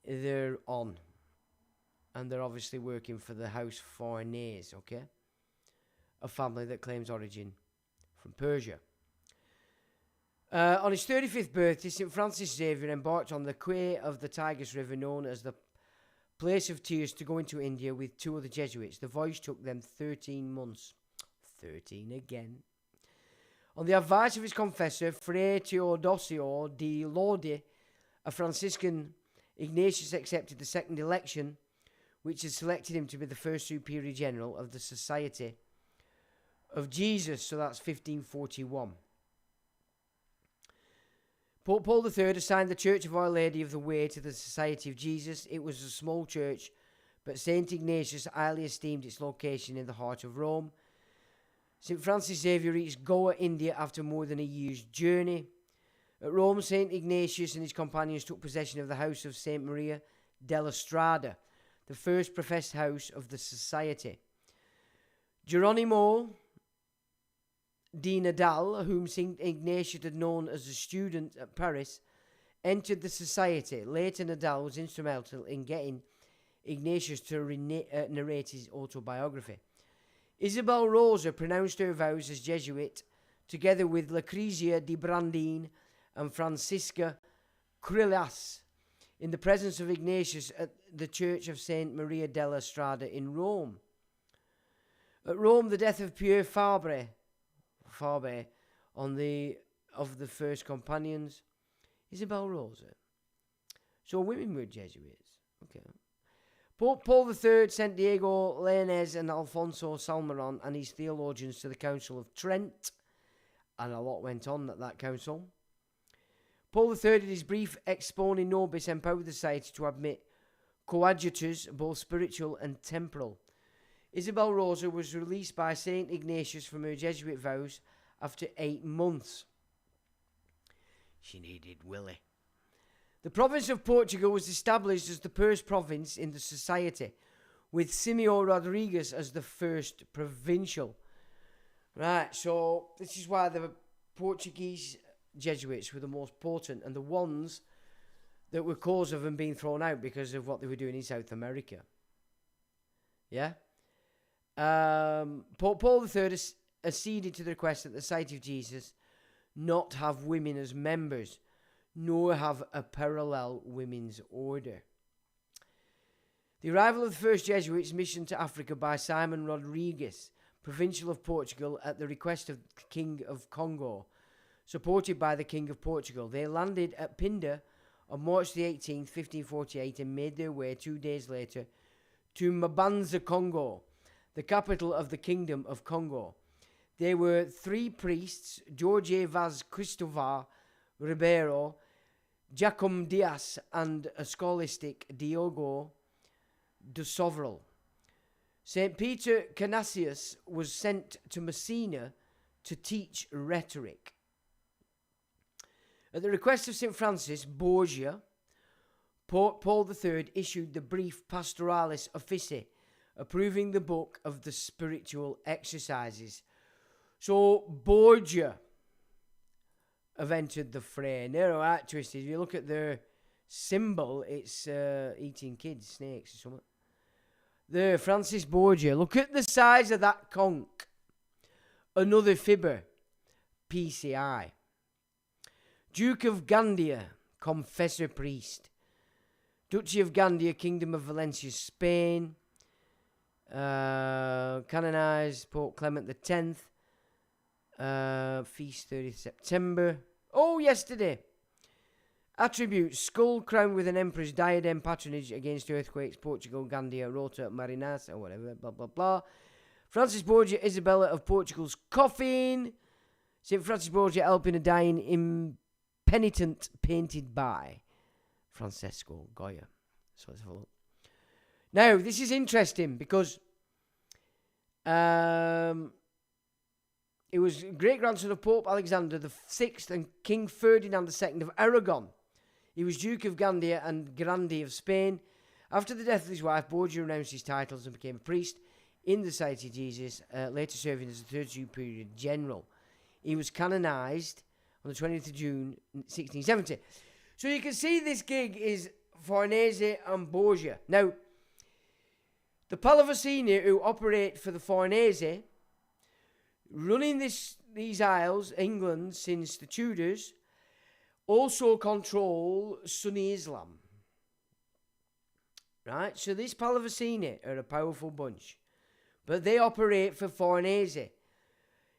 they're on. And they're obviously working for the House Farnese, okay? A family that claims origin from Persia. On his 35th birthday, St. Francis Xavier embarked on the quay of the Tigris River, known as the Place of Tears, to go into India with 2 other Jesuits. The voyage took them 13 months. 13 again. On the advice of his confessor, Fray Teodosio di Lodi, a Franciscan, Ignatius accepted the second election, which had selected him to be the first superior general of the Society of Jesus. So that's 1541. Pope Paul III assigned the Church of Our Lady of the Way to the Society of Jesus. It was a small church, but St. Ignatius highly esteemed its location in the heart of Rome. St. Francis Xavier reached Goa, India, after more than a year's journey. At Rome, St. Ignatius and his companions took possession of the house of St. Maria della Strada, the first professed house of the society. Geronimo di Nadal, whom St. Ignatius had known as a student at Paris, entered the society. Later, Nadal was instrumental in getting Ignatius to narrate his autobiography. Isabel Rosa pronounced her vows as Jesuit, together with Lucrezia di Brandin and Francisca Crillas, in the presence of Ignatius at the Church of St. Maria della Strada in Rome. At Rome, the death of Pierre Fabre of the first companions. Isabel Rosa. So women were Jesuits. Okay. Pope Paul III sent Diego Lainez and Alfonso Salmeron and his theologians to the Council of Trent, and a lot went on at that council. Paul III, in his brief Expone Nobis, empowered the society to admit coadjutors, both spiritual and temporal. Isabel Rosa was released by St. Ignatius from her Jesuit vows after 8 months. She needed Willie. The province of Portugal was established as the first province in the society, with Simão Rodrigues as the first provincial. Right, so this is why the Portuguese Jesuits were the most potent and the ones that were cause of them being thrown out because of what they were doing in South America. Yeah? Pope Paul III acceded to the request that the Society of Jesus not have women as members, nor have a parallel women's order. The arrival of the first Jesuits' mission to Africa by Simon Rodrigues, provincial of Portugal, at the request of the King of Congo, supported by the King of Portugal. They landed at Pinda on March the 18th, 1548, and made their way 2 days later to Mbanza, Congo, the capital of the Kingdom of Congo. There were 3 priests, Jorge Vaz Cristoval Ribeiro, Jacom Dias, and a scholastic, Diogo de Soveral. St. Peter Canisius was sent to Messina to teach rhetoric. At the request of St. Francis Borgia, Pope Paul III issued the brief Pastoralis Officii, approving the book of the spiritual exercises. So Borgia have entered the fray. They're right twisted. If you look at their symbol, it's eating kids, snakes or something. There, Francis Borgia. Look at the size of that conch. Another fibber. PCI. Duke of Gandia, confessor priest. Duchy of Gandia, Kingdom of Valencia, Spain. Canonized Pope Clement X. Feast 30th September. Oh, yesterday. Attributes: skull crowned with an emperor's diadem, patronage against earthquakes, Portugal, Gandia, Rota, Marinas, or whatever, blah, blah, blah. Francis Borgia, Isabella of Portugal's coffin. St. Francis Borgia helping a dying impenitent, painted by Francesco Goya. So let's have a look. Now, this is interesting because it was great-grandson of Pope Alexander VI and King Ferdinand II of Aragon. He was Duke of Gandia and Grande of Spain. After the death of his wife, Borgia renounced his titles and became a priest in the Society of Jesus, later serving as the third superior general. He was canonized on the 20th of June, 1670. So you can see this gig is Farnese and Borgia. Now, the Pallavicini who operate for the Farnese, running these isles, England, since the Tudors, also control Sunni Islam. Right? So these Pallavicini are a powerful bunch. But they operate for Farnese.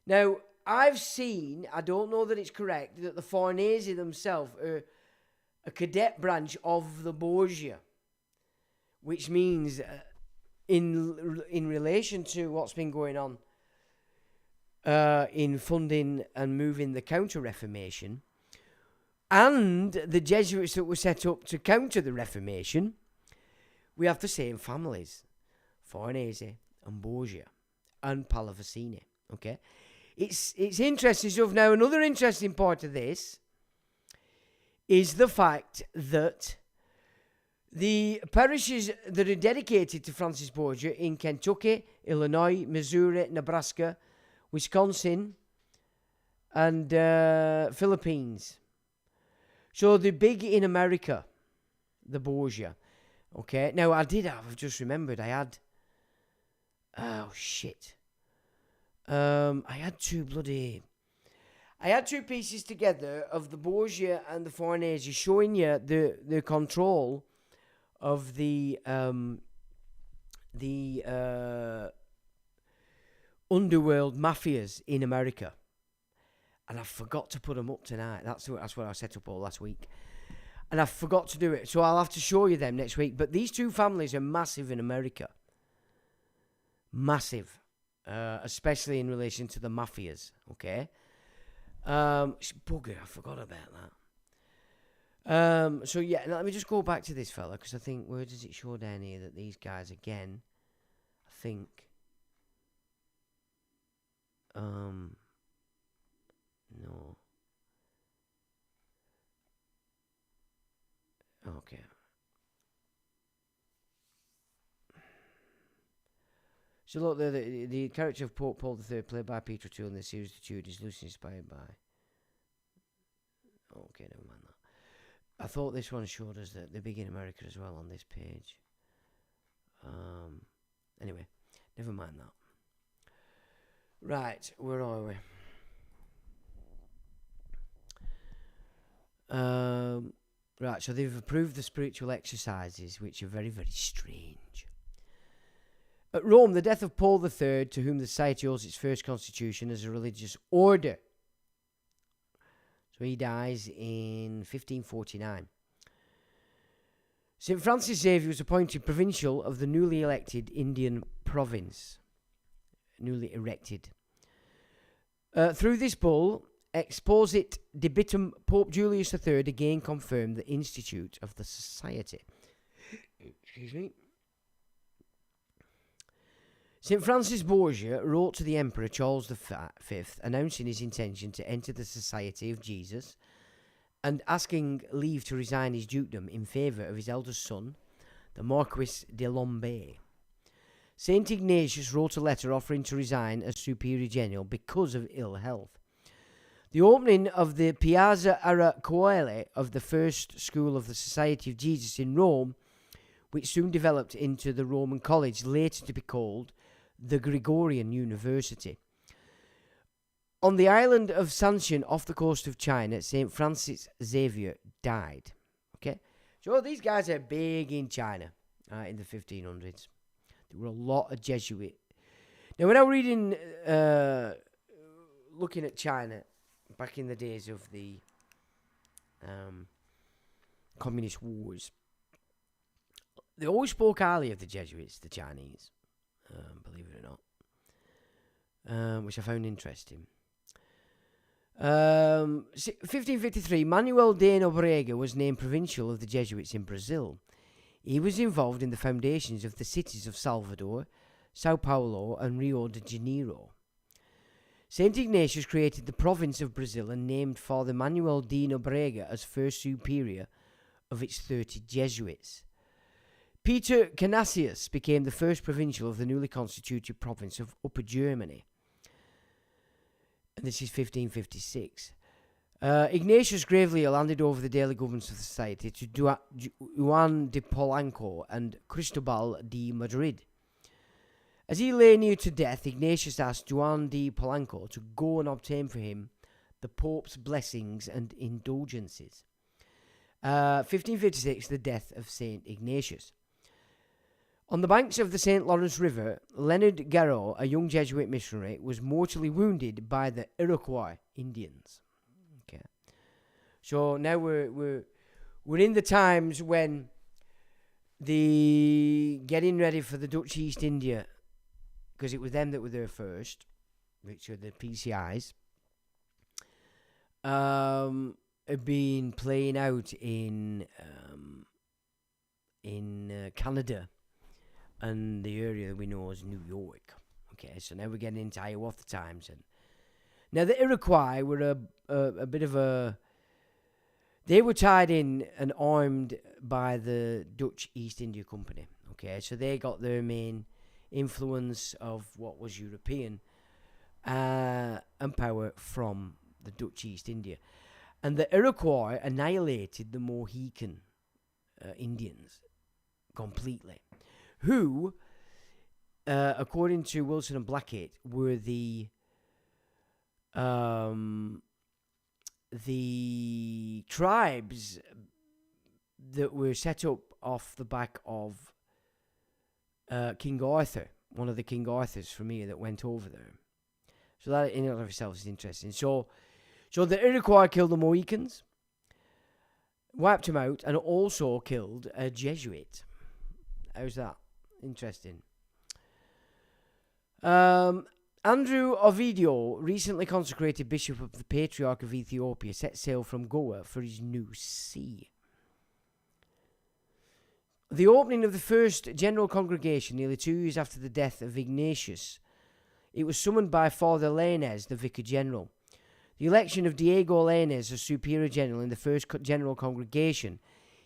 Now, I've seen, I don't know that it's correct, that the Farnese themselves are a cadet branch of the bourgeois, which means in relation to what's been going on in funding and moving the Counter-Reformation and the Jesuits that were set up to counter the Reformation, we have the same families, Farnese and Borgia and Pallavicini, okay? It's interesting stuff. Now, another interesting part of this is the fact that the parishes that are dedicated to Francis Borgia in Kentucky, Illinois, Missouri, Nebraska, Wisconsin, and Philippines. So they're big in America, the Borgia. Okay, now I've just remembered, I had two pieces together of the Borgia and the Farnese showing you the control of the underworld mafias in America. And I forgot to put them up tonight. That's what I set up all last week. And I forgot to do it. So I'll have to show you them next week. But these two families are massive in America. Massive. Especially in relation to the mafias. Okay? Bugger, I forgot about that. So yeah, let me just go back to this fella. Because I think, where does it show down here that these guys, again, I think... No. Okay. So look, the character of Pope Paul III, played by Peter O'Toole in the series The Tudor, is loosely inspired by... Okay, never mind that. I thought this one showed us that they're big in America as well on this page. Anyway, never mind that. Right, where are we? Right, so they've approved the spiritual exercises, which are very, very strange. At Rome, the death of Paul III, to whom the society owes its first constitution as a religious order. So he dies in 1549. St. Francis Xavier was appointed provincial of the newly elected Indian province. Newly erected. Through this bull, Exposit Debitum, Pope Julius III again confirmed the institute of the society. Excuse me. St. Francis Borgia wrote to the Emperor Charles V announcing his intention to enter the Society of Jesus and asking leave to resign his dukedom in favour of his eldest son, the Marquis de Lombay. St. Ignatius wrote a letter offering to resign as Superior General because of ill health. The opening of the Piazza Ara Coeli of the first school of the Society of Jesus in Rome, which soon developed into the Roman College, later to be called the Gregorian University. On the island of Sanshan off the coast of China, St. Francis Xavier died. Okay, so these guys are big in China in the 1500s. There were a lot of Jesuit. Now, when I was reading, looking at China, back in the days of the communist wars, they always spoke highly of the Jesuits, the Chinese, believe it or not, which I found interesting. 1553, Manuel de Nobrega was named provincial of the Jesuits in Brazil. He was involved in the foundations of the cities of Salvador, Sao Paulo, and Rio de Janeiro. St. Ignatius created the province of Brazil and named Father Manuel de Nobrega as first superior of its 30 Jesuits. Peter Canisius became the first provincial of the newly constituted province of Upper Germany. And this is 1556. Ignatius gravely handed over the daily governance of the society to Juan de Polanco and Cristobal de Madrid. As he lay near to death, Ignatius asked Juan de Polanco to go and obtain for him the Pope's blessings and indulgences. 1556, the death of St. Ignatius. On the banks of the St. Lawrence River, Leonard Garreau, a young Jesuit missionary, was mortally wounded by the Iroquois Indians. Okay, so now we're were in the times when the getting ready for the Dutch East India, because it was them that were there first, which are the PCIs, had been playing out in Canada and the area that we know as New York. Okay, so now we're getting into Hiawatha times. And now the Iroquois were a bit of a... They were tied in and armed by the Dutch East India Company. Okay, so they got their main influence of what was European and power from the Dutch East India. And the Iroquois annihilated the Mohican Indians completely, who, according to Wilson and Blackett, were the tribes that were set up off the back of King Arthur, one of the King Arthurs from here that went over there. So that in and of itself is interesting. So the Iroquois killed the Mohicans, wiped them out, and also killed a Jesuit. How's that? Interesting. Andrew Ovidio, recently consecrated Bishop of the Patriarch of Ethiopia, set sail from Goa for his new see. The opening of the first general congregation nearly 2 years after the death of Ignatius, it was summoned by Father Lainez, the Vicar General. The election of Diego Lainez as Superior General in the first general congregation.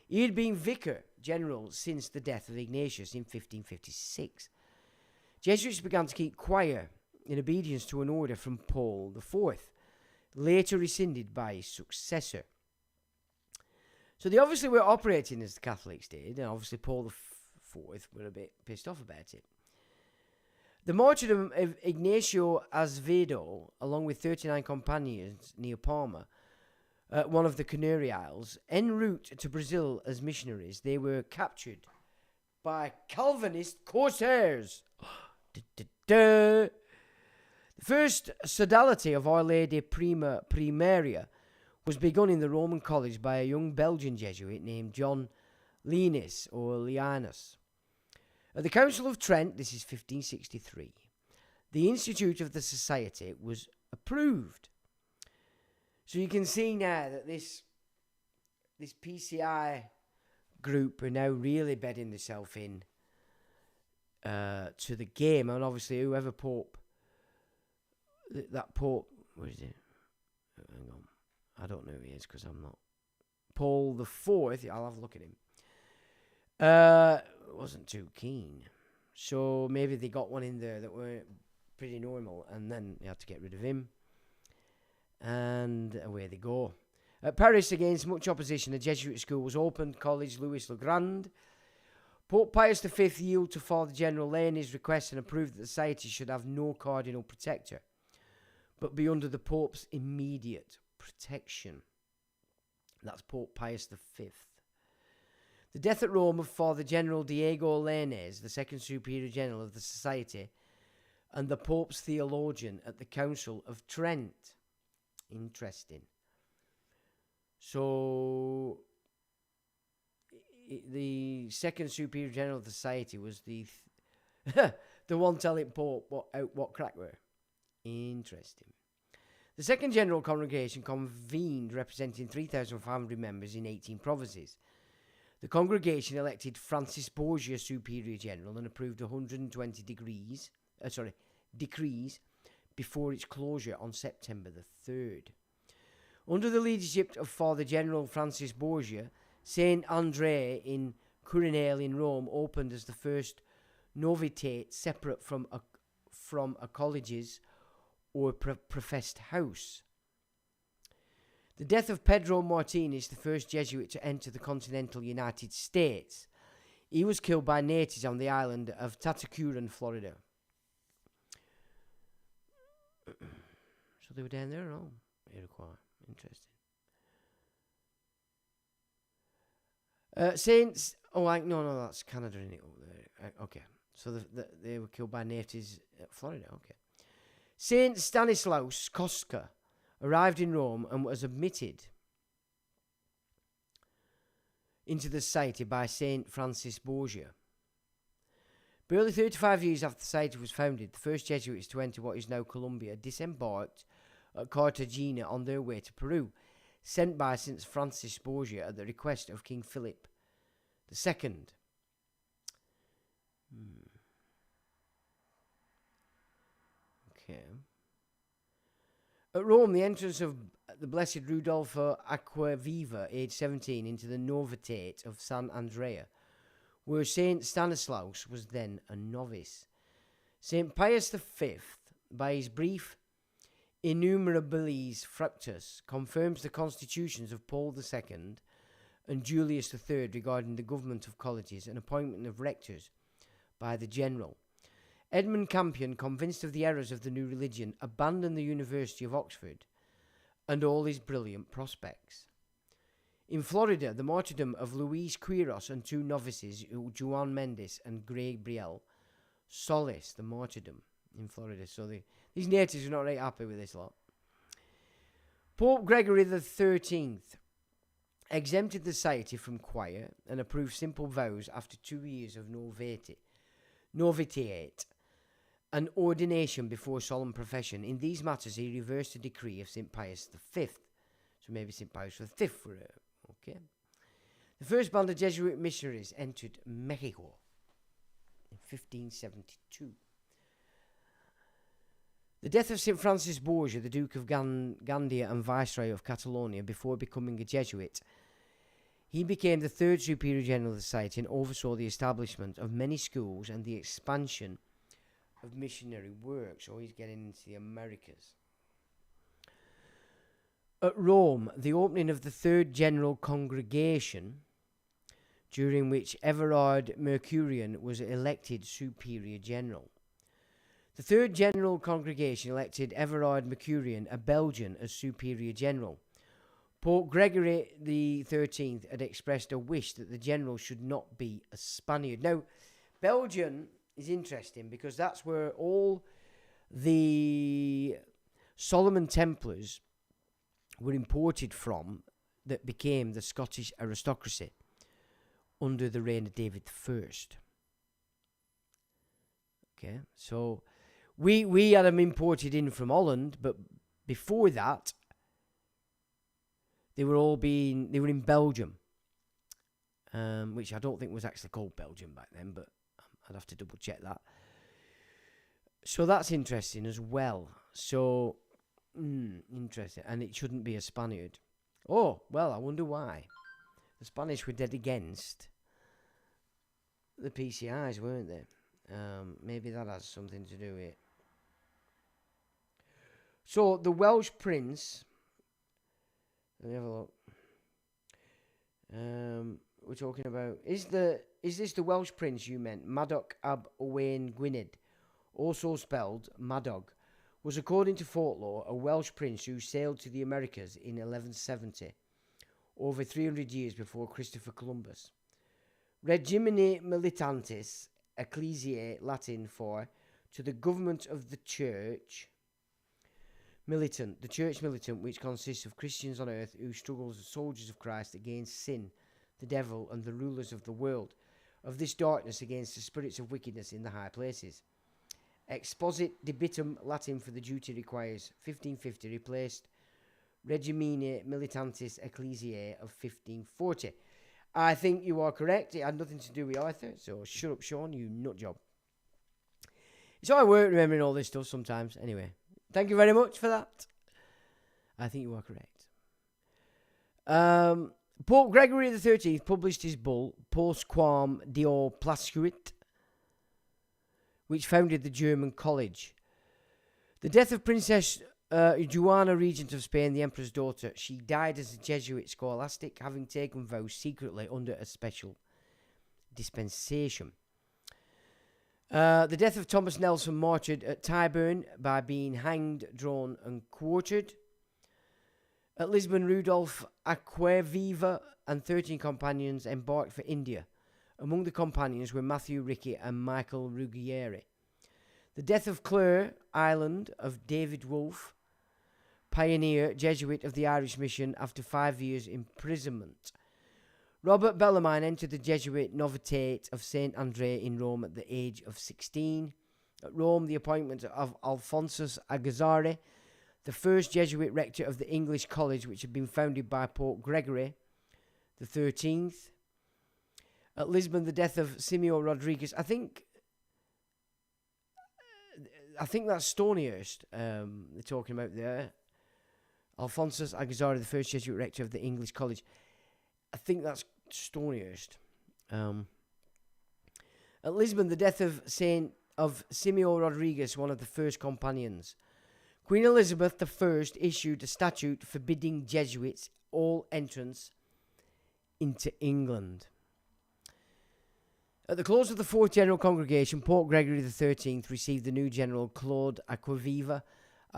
He had been Vicar General since the death of Ignatius in 1556. Jesuits began to keep quiet in obedience to an order from Paul IV, later rescinded by his successor. So they obviously were operating as the Catholics did, and obviously Paul IV were a bit pissed off about it. The martyrdom of Ignacio Azevedo, along with 39 companions near Palma, one of the Canary Isles, en route to Brazil as missionaries, they were captured by Calvinist corsairs. The first sodality of Our Lady Prima Primaria was begun in the Roman College by a young Belgian Jesuit named John Lianus, or Lianus. At the Council of Trent, this is 1563, the Institute of the Society was approved. So you can see now that this PCI group are now really bedding themselves in to the game. And obviously whoever Pope, that Pope, where is it? Hang on. I don't know who he is because I'm not. Paul IV, I'll have a look at him. Wasn't too keen. So maybe they got one in there that were pretty normal, and then they had to get rid of him. And away they go. At Paris, against much opposition, a Jesuit school was opened, College Louis le Grand. Pope Pius V yielded to Father General Lainez's request and approved that the society should have no cardinal protector, but be under the Pope's immediate protection. That's Pope Pius V. The death at Rome of Father General Diego Lainez, the second Superior General of the Society, and the Pope's theologian at the Council of Trent. Interesting. So, the second Superior General of the Society was the one telling Pope what crack were. Interesting. The second General Congregation convened representing 3,500 members in 18 provinces. The congregation elected Francis Borgia Superior General and approved 120 decrees before its closure on September the 3rd. Under the leadership of Father General Francis Borgia, Saint Andre in Curinale in Rome opened as the first novitate separate from a college's or professed house. The death of Pedro Martinez, the first Jesuit to enter the continental United States. He was killed by natives on the island of Tatacuran, Florida. So they were down there, oh, Iroquois. Interesting. Saints, no, that's Canada, isn't it? Okay, so they were killed by natives at Florida, okay. Saint Stanislaus Kostka arrived in Rome and was admitted into the society by St. Francis Borgia. Barely 35 years after the society was founded, the first Jesuits to enter what is now Colombia disembarked at Cartagena on their way to Peru, sent by St. Francis Borgia at the request of King Philip II. Okay. At Rome, the entrance of the Blessed Rudolfo Acquaviva, aged 17, into the Novitate of San Andrea, where Saint Stanislaus was then a novice. Saint Pius V, by his brief Innumerabilis Fructus, confirms the constitutions of Paul II and Julius III regarding the government of colleges and appointment of rectors by the general. Edmund Campion, convinced of the errors of the new religion, abandoned the University of Oxford and all his brilliant prospects. In Florida, the martyrdom of Luis Quiros and two novices, Juan Mendes and Gabriel Solis, the martyrdom in Florida. So these natives are not very happy with this lot. Pope Gregory XIII exempted the society from choir and approved simple vows after 2 years of novitiate and ordination before solemn profession. In these matters, he reversed the decree of St. Pius V. So maybe St. Pius V were okay. The first band of Jesuit missionaries entered Mexico in 1572. The death of St. Francis Borgia, the Duke of Gandia and Viceroy of Catalonia, before becoming a Jesuit, he became the third Superior General of the Society and oversaw the establishment of many schools and the expansion of missionary work. So he's getting into the Americas. At Rome, the opening of the Third General Congregation, during which Everard Mercurian was elected Superior General. The Third General Congregation elected Everard Mercurian, a Belgian, as Superior General. Pope Gregory XIII had expressed a wish that the general should not be a Spaniard. Now, Belgian is interesting because that's where all the Solomon Templars were imported from that became the Scottish aristocracy under the reign of David I. Okay, so we had them imported in from Holland, but before that, they were in Belgium, which I don't think was actually called Belgium back then, but I'd have to double check that. So that's interesting as well. So, interesting. And it shouldn't be a Spaniard. Oh, well, I wonder why. The Spanish were dead against the PCIs, weren't they? Maybe that has something to do with it. So, the Welsh prince... Let me have a look. We're talking about... Is this the Welsh prince you meant? Madoc ab Owain Gwynedd, also spelled Madog, was, according to folklore, a Welsh prince who sailed to the Americas in 1170, over 300 years before Christopher Columbus. Regimine militantis, ecclesiae, Latin for to the government of the church militant, the church militant, which consists of Christians on earth who struggle as soldiers of Christ against sin, the devil, and the rulers of the world, of this darkness against the spirits of wickedness in the high places. Exposit debitum, Latin for the duty requires, 1550, replaced Regimine militantis ecclesiae of 1540. I think you are correct. It had nothing to do with Arthur, so shut up, Sean, you nut job. It's hard work remembering all this stuff sometimes. Anyway, thank you very much for that. I think you are correct. Pope Gregory XIII published his bull, Post Quam Deo Plascuit, which founded the German College. The death of Princess Juana, Regent of Spain, the Emperor's daughter. She died as a Jesuit scholastic, having taken vows secretly under a special dispensation. The death of Thomas Nelson, martyred at Tyburn by being hanged, drawn and quartered. At Lisbon, Rudolf Acquaviva and 13 companions embarked for India. Among the companions were Matthew Ricky and Michael Ruggieri. The death of Clare Island of David Wolfe, pioneer Jesuit of the Irish Mission, after 5 years imprisonment. Robert Bellarmine entered the Jesuit novitiate of St. Andrea in Rome at the age of 16. At Rome, the appointment of Alphonsus Agazzari, the first Jesuit rector of the English College, which had been founded by Pope Gregory the 13th. At Lisbon, the death of Simeo Rodriguez. I think that's Stonyhurst they're talking about there. Alphonsus Agazzari, the first Jesuit rector of the English College. I think that's Stonyhurst. At Lisbon, the death of Simeo Rodriguez, one of the first companions. Queen Elizabeth I issued a statute forbidding Jesuits all entrance into England. At the close of the Fourth General Congregation, Pope Gregory XIII received the new General Claude Acquaviva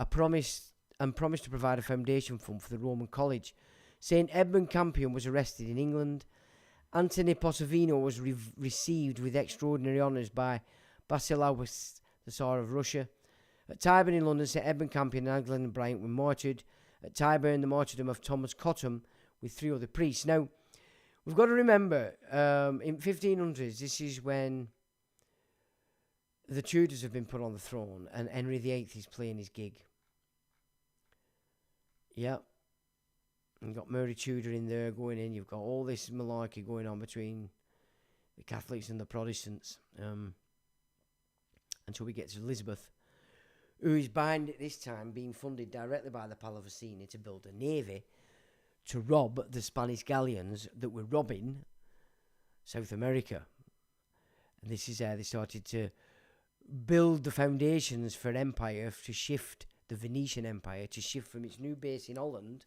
promised to provide a foundation fund for the Roman College. St. Edmund Campion was arrested in England. Anthony Posavino was received with extraordinary honours by Basilaus, the Tsar of Russia. At Tyburn in London, St. Edmund Campion and Anglican Bryant were martyred. At Tyburn, the martyrdom of Thomas Cottam with 3 other priests. Now, we've got to remember, in 1500s, this is when the Tudors have been put on the throne and Henry VIII is playing his gig. Yeah. You've got Mary Tudor in there going in. You've got all this malarkey going on between the Catholics and the Protestants. Until we get to Elizabeth, who is behind at this time being funded directly by the Palavicini to build a navy to rob the Spanish galleons that were robbing South America. And this is how they started to build the foundations for empire to shift the Venetian Empire to shift from its new base in Holland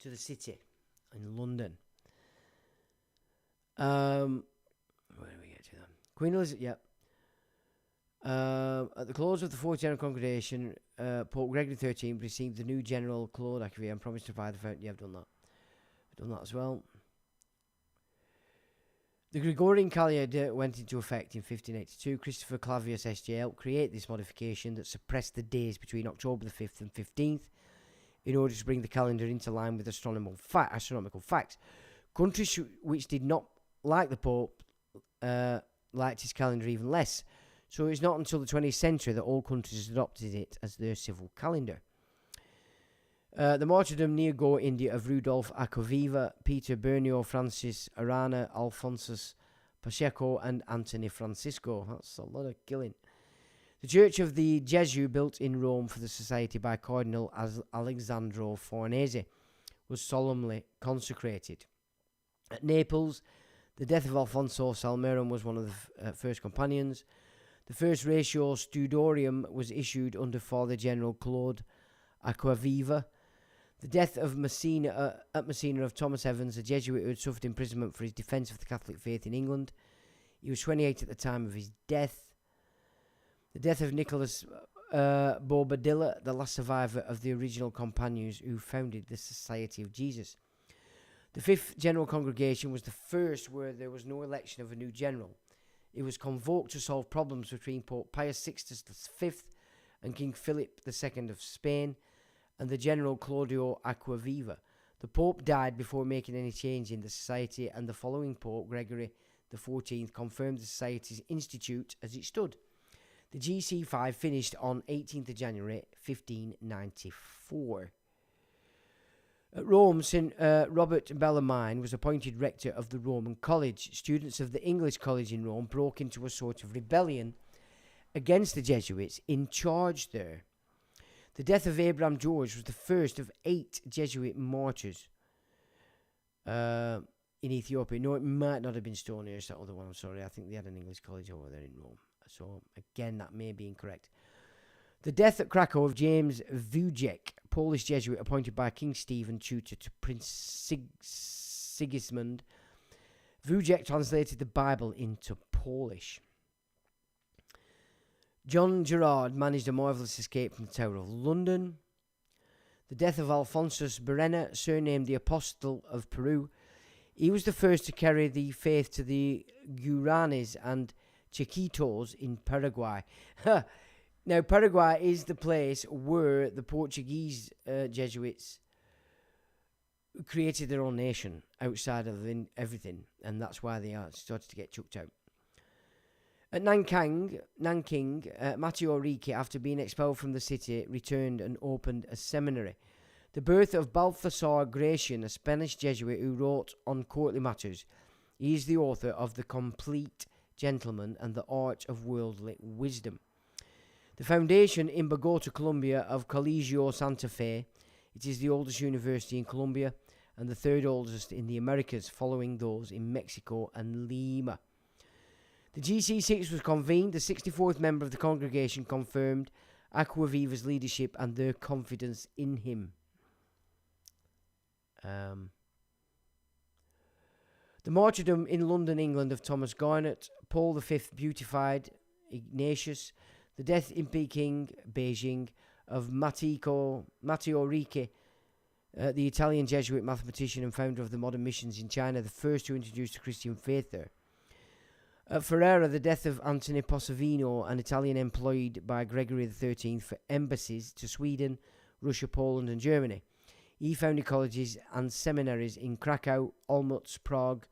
to the city in London. Where do we get to them? Queen Elizabeth, yeah. At the close of the Fourth General Congregation, Pope Gregory XIII received the new General Claude Acquaviva and promised to provide the fountain. Yeah, I've done that. I've done that as well. The Gregorian calendar went into effect in 1582. Christopher Clavius SJ helped create this modification that suppressed the days between October the 5th and 15th in order to bring the calendar into line with astronomical facts. Countries which did not like the Pope liked his calendar even less. So it's not until the 20th century that all countries adopted it as their civil calendar. The martyrdom near Goa, India, of Rudolf Acquaviva, Peter Bernio, Francis Arana, Alphonsus Pacheco, and Anthony Francisco. That's a lot of killing. The Church of the Jesuit, built in Rome for the society by Cardinal Alessandro Farnese, was solemnly consecrated. At Naples, the death of Alfonso Salmeron was one of the first companions. The first ratio studorium was issued under Father General Claude Acquaviva. The death of Messina of Thomas Evans, a Jesuit who had suffered imprisonment for his defence of the Catholic faith in England. He was 28 at the time of his death. The death of Nicholas Bobadilla, the last survivor of the original companions who founded the Society of Jesus. The Fifth General Congregation was the first where there was no election of a new general. It was convoked to solve problems between Pope Pius Sixtus V and King Philip II of Spain and the General Claudio Acquaviva. The Pope died before making any change in the society, and the following Pope, Gregory XIV, confirmed the society's institute as it stood. The GC5 finished on 18th of January 1594. At Rome, St. Robert Bellarmine was appointed rector of the Roman College. Students of the English College in Rome broke into a sort of rebellion against the Jesuits in charge there. The death of Abraham George was the first of 8 Jesuit martyrs in Ethiopia. No, it might not have been Stonyhurst, that other one, I'm sorry. I think they had an English college over there in Rome. So, again, that may be incorrect. The death at Krakow of James Wujek, Polish Jesuit appointed by King Stephen, tutor to Prince Sigismund. Wujek translated the Bible into Polish. John Gerard managed a marvellous escape from the Tower of London. The death of Alphonsus Berena, surnamed the Apostle of Peru. He was the first to carry the faith to the Guaranis and Chiquitos in Paraguay. Now, Paraguay is the place where the Portuguese Jesuits created their own nation outside of everything, and that's why they are started to get chucked out. At Nanking, Matteo Ricci, after being expelled from the city, returned and opened a seminary. The birth of Balthasar Gracian, a Spanish Jesuit who wrote on courtly matters. He is the author of The Complete Gentleman and the Art of Worldly Wisdom. The foundation in Bogota, Colombia, of Colegio Santa Fe. It is the oldest university in Colombia and the third oldest in the Americas, following those in Mexico and Lima. The GC6 was convened. The 64th member of the congregation confirmed Acquaviva's leadership and their confidence in him. The martyrdom in London, England, of Thomas Garnet, Paul V beatified, Ignatius, the death in Peking, Beijing, of Matteo Ricci, the Italian Jesuit mathematician and founder of the modern missions in China, the first to introduce the Christian faith there. At Ferrara, the death of Anthony Posavino, an Italian employed by Gregory XIII for embassies to Sweden, Russia, Poland and Germany. He founded colleges and seminaries in Krakow, Olmutz, Prague,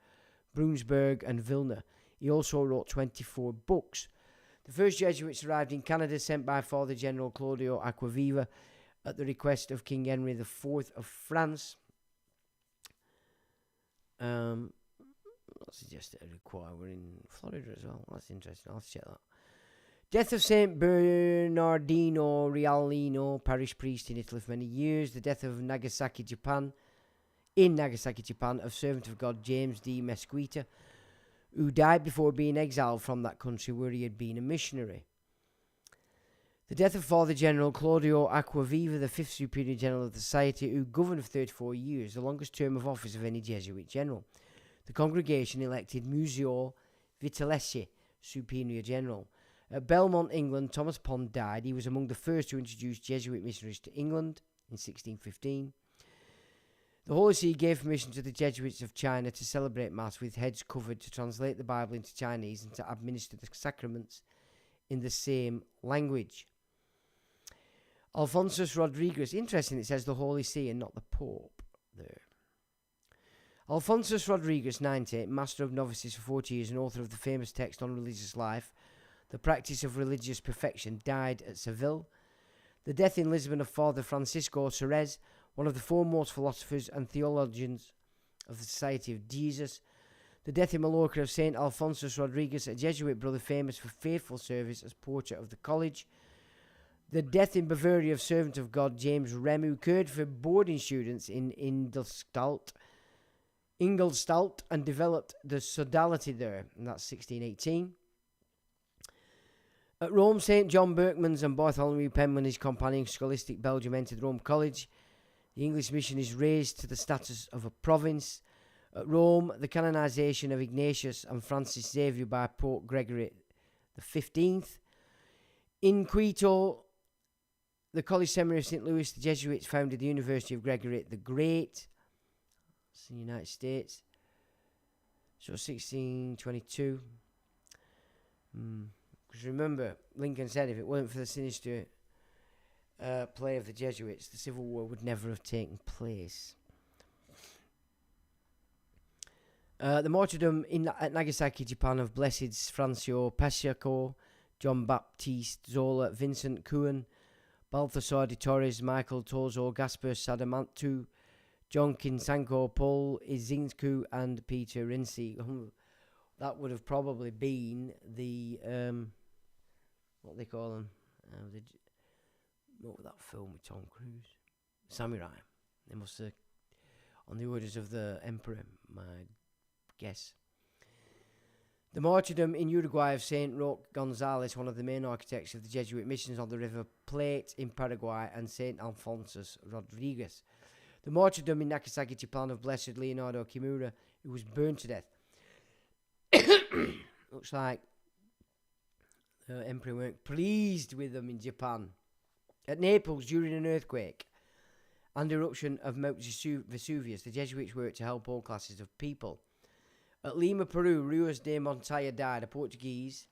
Brunsberg and Vilna. He also wrote 24 books. The first Jesuits arrived in Canada, sent by Father General Claudio Acquaviva at the request of King Henry IV of France. I suggest it require. We're in Florida as well. That's interesting. I'll check that. Death of Saint Bernardino Rialino, parish priest in Italy for many years. The death of Nagasaki, Japan, of servant of God James D. Mesquita, who died before being exiled from that country where he had been a missionary. The death of Father General Claudio Acquaviva, the fifth Superior General of the Society, who governed for 34 years, the longest term of office of any Jesuit general. The congregation elected Museo Vitelleschi, Superior General. At Belmont, England, Thomas Pond died. He was among the first to introduce Jesuit missionaries to England in 1615. The Holy See gave permission to the Jesuits of China to celebrate Mass with heads covered, to translate the Bible into Chinese and to administer the sacraments in the same language. Alphonsus Rodriguez, interesting, it says the Holy See and not the Pope there. Alphonsus Rodriguez, 90, master of novices for 40 years and author of the famous text on religious life, The Practice of Religious Perfection, died at Seville. The death in Lisbon of Father Francisco Serres, one of the foremost philosophers and theologians of the Society of Jesus. The death in Mallorca of St. Alphonsus Rodriguez, a Jesuit brother famous for faithful service as porter of the college. The death in Bavaria of servant of God James Rem, who cared for boarding students in Ingolstadt and developed the sodality there, and that's 1618. At Rome, St. John Berkmans and Bartholomew Penman, his companion, scholastic Belgium, entered Rome College. The English mission is raised to the status of a province. At Rome, the canonization of Ignatius and Francis Xavier by Pope Gregory XV. In Quito, the College Seminary of St. Louis, the Jesuits founded the University of Gregory the Great. It's in the United States. So 1622. Because remember, Lincoln said if it weren't for the sinister play of the Jesuits, the Civil War would never have taken place. The martyrdom at Nagasaki, Japan, of Blessed Francio Pacheco, John Baptiste Zola, Vincent Kuhn, Balthasar de Torres, Michael Tozo, Gaspar Sadamantu, John Kinsanko, Paul Izincu, and Peter Rincy. That would have probably been the what they call them, what was that film with Tom Cruise? Samurai. They must have, on the orders of the Emperor, my guess. The martyrdom in Uruguay of Saint Roque Gonzalez, one of the main architects of the Jesuit missions on the River Plate in Paraguay, and Saint Alphonsus Rodriguez. The martyrdom in Nagasaki, Japan, of Blessed Leonardo Kimura, who was burned to death. Looks like the Emperor weren't pleased with them in Japan. At Naples, during an earthquake and eruption of Mount Vesuvius, the Jesuits worked to help all classes of people. At Lima, Peru, Ruiz de Montoya died, a Portuguese.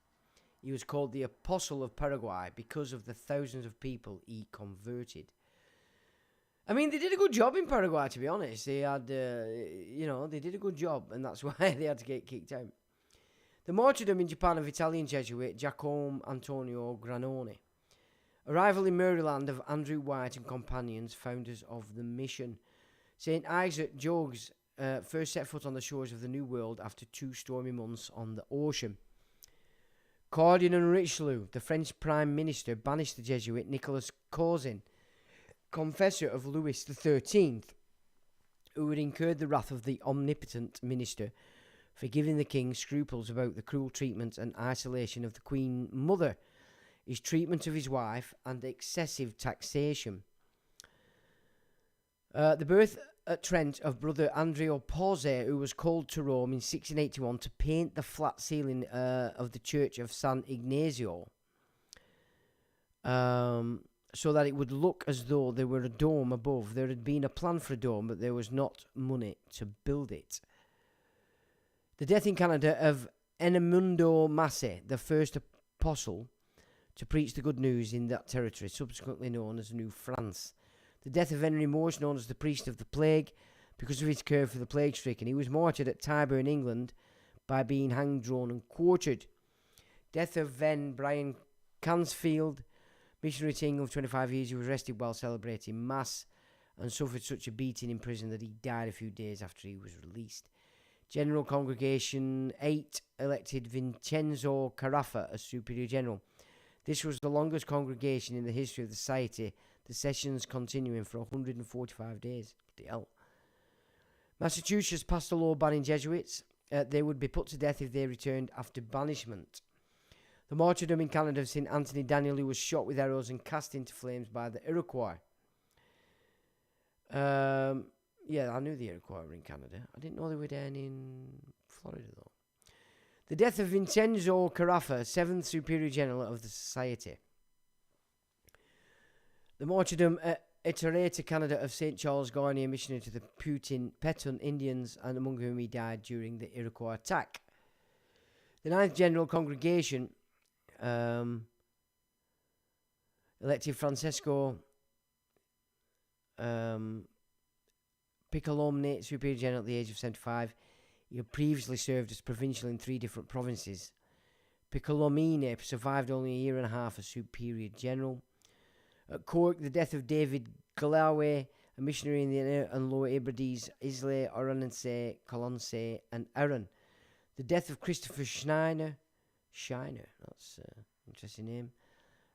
He was called the Apostle of Paraguay because of the thousands of people he converted. I mean, they did a good job in Paraguay, to be honest. They had, they did a good job, and that's why they had to get kicked out. The martyrdom in Japan of Italian Jesuit Giacomo Antonio Granoni. Arrival in Maryland of Andrew White and companions, founders of the mission. St. Isaac Jogues first set foot on the shores of the New World after 2 stormy months on the ocean. Cardinal Richelieu, the French Prime Minister, banished the Jesuit Nicolas Cousin, confessor of Louis XIII, who had incurred the wrath of the omnipotent minister for giving the king scruples about the cruel treatment and isolation of the Queen Mother, his treatment of his wife, and excessive taxation. The birth at Trent of brother Andrea Pozzi, who was called to Rome in 1681 to paint the flat ceiling of the church of San Ignazio, so that it would look as though there were a dome above. There had been a plan for a dome, but there was not money to build it. The death in Canada of Enemundo Masse, the first apostle to preach the good news in that territory, subsequently known as New France. The death of Henry Morse, known as the priest of the plague, because of his care for the plague-stricken. He was martyred at Tyburn, England, by being hanged, drawn, and quartered. Death of Ven Brian Cansfield, missionary to England for 25 years. He was arrested while celebrating Mass and suffered such a beating in prison that he died a few days after he was released. General Congregation 8 elected Vincenzo Carafa as Superior General. This was the longest congregation in the history of the society, the sessions continuing for 145 days. Bloody hell. Massachusetts passed a law banning Jesuits. They would be put to death if they returned after banishment. The martyrdom in Canada of St. Anthony Daniel, who was shot with arrows and cast into flames by the Iroquois. I knew the Iroquois were in Canada. I didn't know they were down in Florida, though. The death of Vincenzo Carafa, 7th Superior General of the Society. The martyrdom at Iterata, Canada, of St. Charles Garnier, missionary to the Petun Indians, and among whom he died during the Iroquois attack. The 9th General Congregation elected Francesco Piccolomini, Superior General at the age of 75. He had previously served as provincial in 3 different provinces. Piccolomini survived only a year and a half as Superior General. At Cork, the death of David Galloway, a missionary in the Inner and Lower Hebrides, Islay, Oronnanse, Colonsay, and Arran. The death of Christopher Schreiner, that's an interesting name,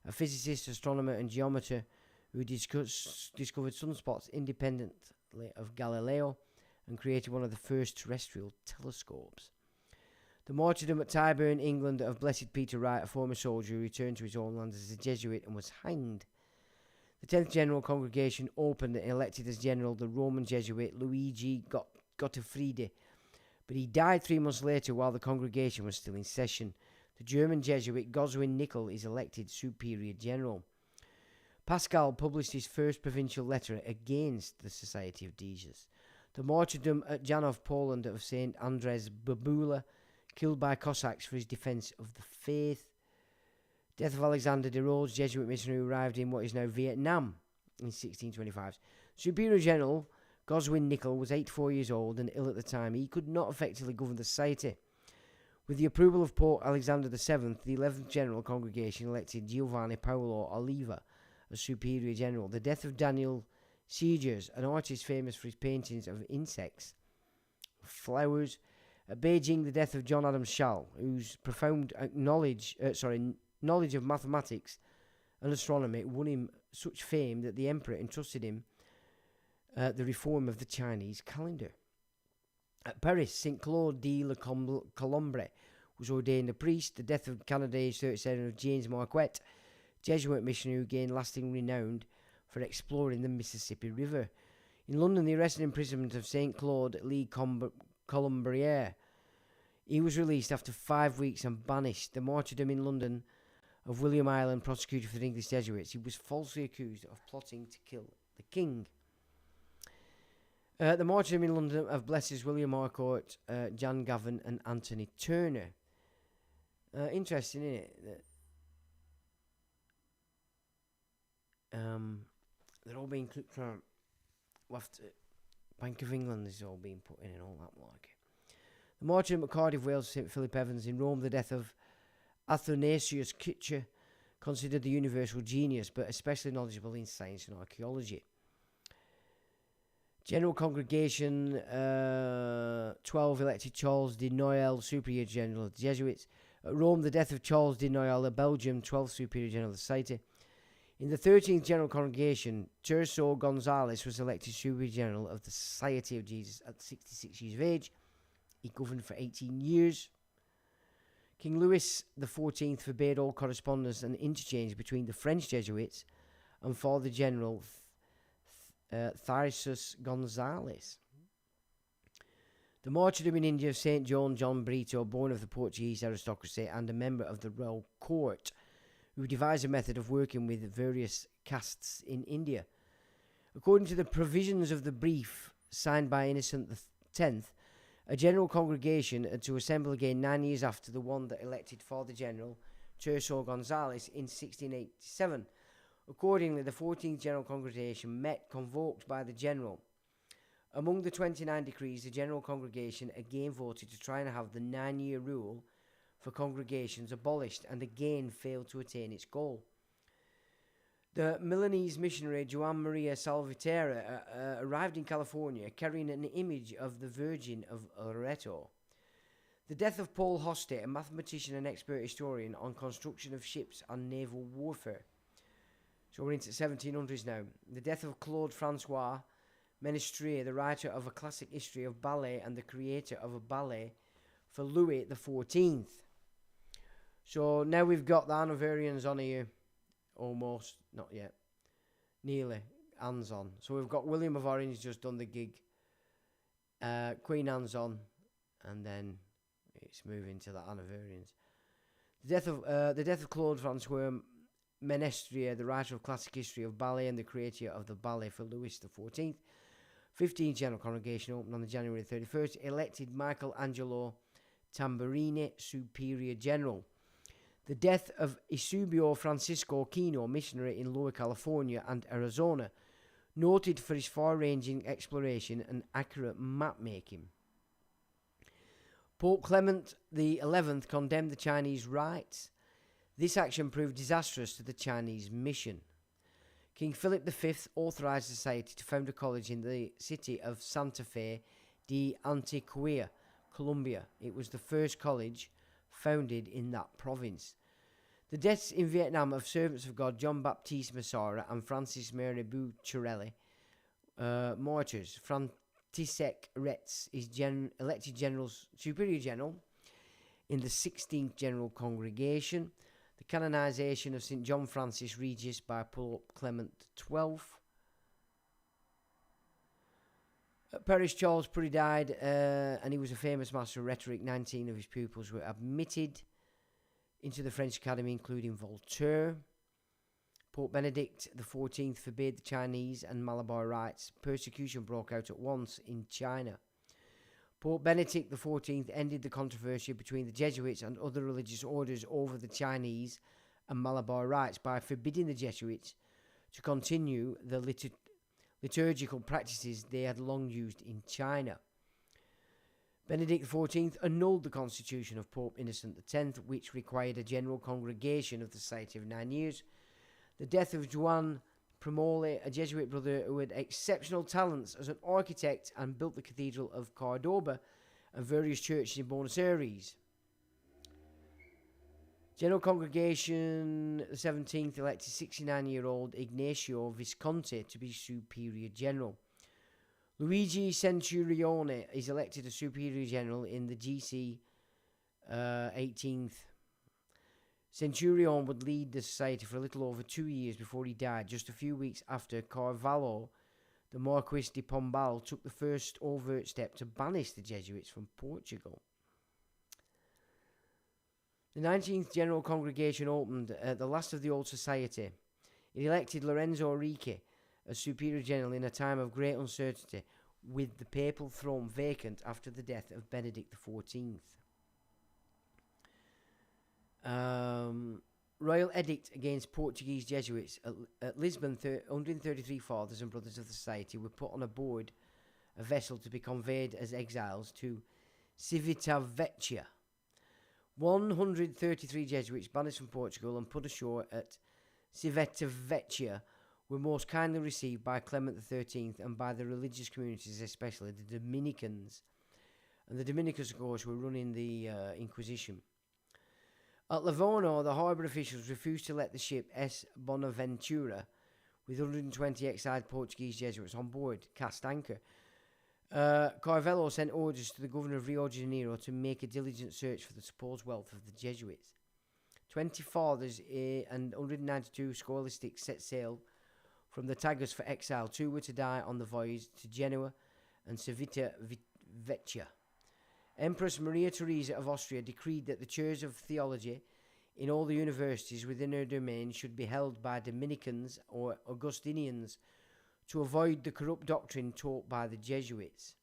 a physicist, astronomer, and geometer who discovered sunspots independently of Galileo and created one of the first terrestrial telescopes. The martyrdom at Tyburn, England, of Blessed Peter Wright, a former soldier who returned to his homeland as a Jesuit and was hanged. The 10th General Congregation opened and elected as general the Roman Jesuit Luigi Gottfriedi, but he died 3 months later while the congregation was still in session. The German Jesuit Goswin Nickel is elected Superior General. Pascal published his first provincial letter against the Society of Jesus. The martyrdom at Janov, Poland, of St. Andres Babula, killed by Cossacks for his defence of the faith. Death of Alexander de Rhodes, Jesuit missionary who arrived in what is now Vietnam in 1625. Superior General Goswin Nickel was 84 years old and ill at the time. He could not effectively govern the society. With the approval of Pope Alexander VII, the 11th General Congregation elected Giovanni Paolo Oliva as Superior General. The death of Daniel Siegers, an artist famous for his paintings of insects, flowers. At Beijing, the death of John Adams Schall, whose profound knowledge of mathematics and astronomy won him such fame that the emperor entrusted him the reform of the Chinese calendar. At Paris, St. Claude de la Colombre was ordained a priest. The death of Canada, aged 37, of James Marquette, Jesuit missionary who gained lasting renown for exploring the Mississippi River. In London, the arrest and imprisonment of St. Claude Lee Colombriere. He was released after 5 weeks and banished. The martyrdom in London of William Ireland, prosecuted for the English Jesuits. He was falsely accused of plotting to kill the king. The martyrdom in London of Blessers William Harcourt, Jan Gavin, and Anthony Turner. Interesting, isn't it? They're all being clipped from we'll have to, Bank of England is all being put in and all that like. The martyr at Cardiff, Wales, St Philip Evans. In Rome, the death of Athanasius Kitcher, considered the universal genius, but especially knowledgeable in science and archaeology. General Congregation 12 elected Charles de Noailles, Superior General of the Jesuits. At Rome, the death of Charles de Noailles of Belgium, 12th Superior General of the Society. In the 13th General Congregation, Tirso Gonzalez was elected Superior General of the Society of Jesus at 66 years of age. He governed for 18 years. King Louis XIV forbade all correspondence and interchange between the French Jesuits and Father General Thyrsus Gonzalez. The martyrdom in India of St. John Brito, born of the Portuguese aristocracy and a member of the royal court, who devised a method of working with various castes in India. According to the provisions of the brief signed by Innocent X, a general congregation had to assemble again 9 years after the one that elected Father General Tirso Gonzalez in 1687. Accordingly, the 14th General Congregation met, convoked by the General. Among the 29 decrees, the General Congregation again voted to try and have the 9-year rule for congregations abolished, and again failed to attain its goal. The Milanese missionary Juan Maria Salvatierra arrived in California carrying an image of the Virgin of Loreto. The death of Paul Hostet, a mathematician and expert historian on construction of ships and naval warfare. So we're into 1700s now. The death of Claude Francois Menestrier, the writer of a classic history of ballet and the creator of a ballet for Louis XIV. So now we've got the Hanoverians on here. Almost, not yet. Nearly, hands on. So we've got William of Orange just done the gig. Queen Anne's on. And then it's moving to the Hanoverians. The death of Claude Francois Menestrier, the writer of classic history of ballet and the creator of the ballet for Louis XIV. 15th General Congregation opened on the January 31st. Elected Michelangelo Tamburini, Superior General. The death of Eusebio Francisco Kino, missionary in Lower California and Arizona, noted for his far-ranging exploration and accurate map-making. Pope Clement XI condemned the Chinese rites. This action proved disastrous to the Chinese mission. King Philip V authorized the society to found a college in the city of Santa Fe de Antioquia, Colombia. It was the first college founded in that province. The deaths in Vietnam of servants of God John Baptiste Massara and Francis Mary Bucciarelli, martyrs. František Retz is elected Superior General in the 16th General Congregation. The canonization of St. John Francis Regis by Pope Clement XII. Parish Charles Purry died, and he was a famous master of rhetoric. 19 of his pupils were admitted into the French Academy, including Voltaire. Pope Benedict XIV forbade the Chinese and Malabar rites. Persecution broke out at once in China. Pope Benedict XIV ended the controversy between the Jesuits and other religious orders over the Chinese and Malabar rites by forbidding the Jesuits to continue the liturgical practices they had long used in China. Benedict XIV annulled the constitution of Pope Innocent X, which required a general congregation of the Society of 9 years. The death of Juan Promole, a Jesuit brother who had exceptional talents as an architect and built the Cathedral of Cordoba and various churches in Buenos Aires. General Congregation the 17th elected 69-year-old Ignacio Visconti to be Superior General. Luigi Centurione is elected a Superior General in the GC 18th. Centurion would lead the society for a little over 2 years before he died, just a few weeks after Carvalho, the Marquis de Pombal, took the first overt step to banish the Jesuits from Portugal. The 19th General Congregation opened at the last of the old society. It elected Lorenzo Ricci as Superior General in a time of great uncertainty, with the papal throne vacant after the death of Benedict XIV. Royal edict against Portuguese Jesuits at Lisbon. 133 fathers and brothers of the society were put on board a vessel to be conveyed as exiles to Civitavecchia. 133 Jesuits banished from Portugal and put ashore at Civitavecchia were most kindly received by Clement XIII and by the religious communities, especially the Dominicans. And the Dominicans, of course, were running the Inquisition. At Livorno, the harbour officials refused to let the ship S. Bonaventura, with 120 exiled Portuguese Jesuits on board, cast anchor. Carvalho sent orders to the governor of Rio de Janeiro to make a diligent search for the supposed wealth of the Jesuits. 20 fathers and 192 scholastics set sail from the Tagus for exile. 2 were to die on the voyage to Genoa and Civitavecchia. Empress Maria Theresa of Austria decreed that the chairs of theology in all the universities within her domain should be held by Dominicans or Augustinians to avoid the corrupt doctrine taught by the Jesuits.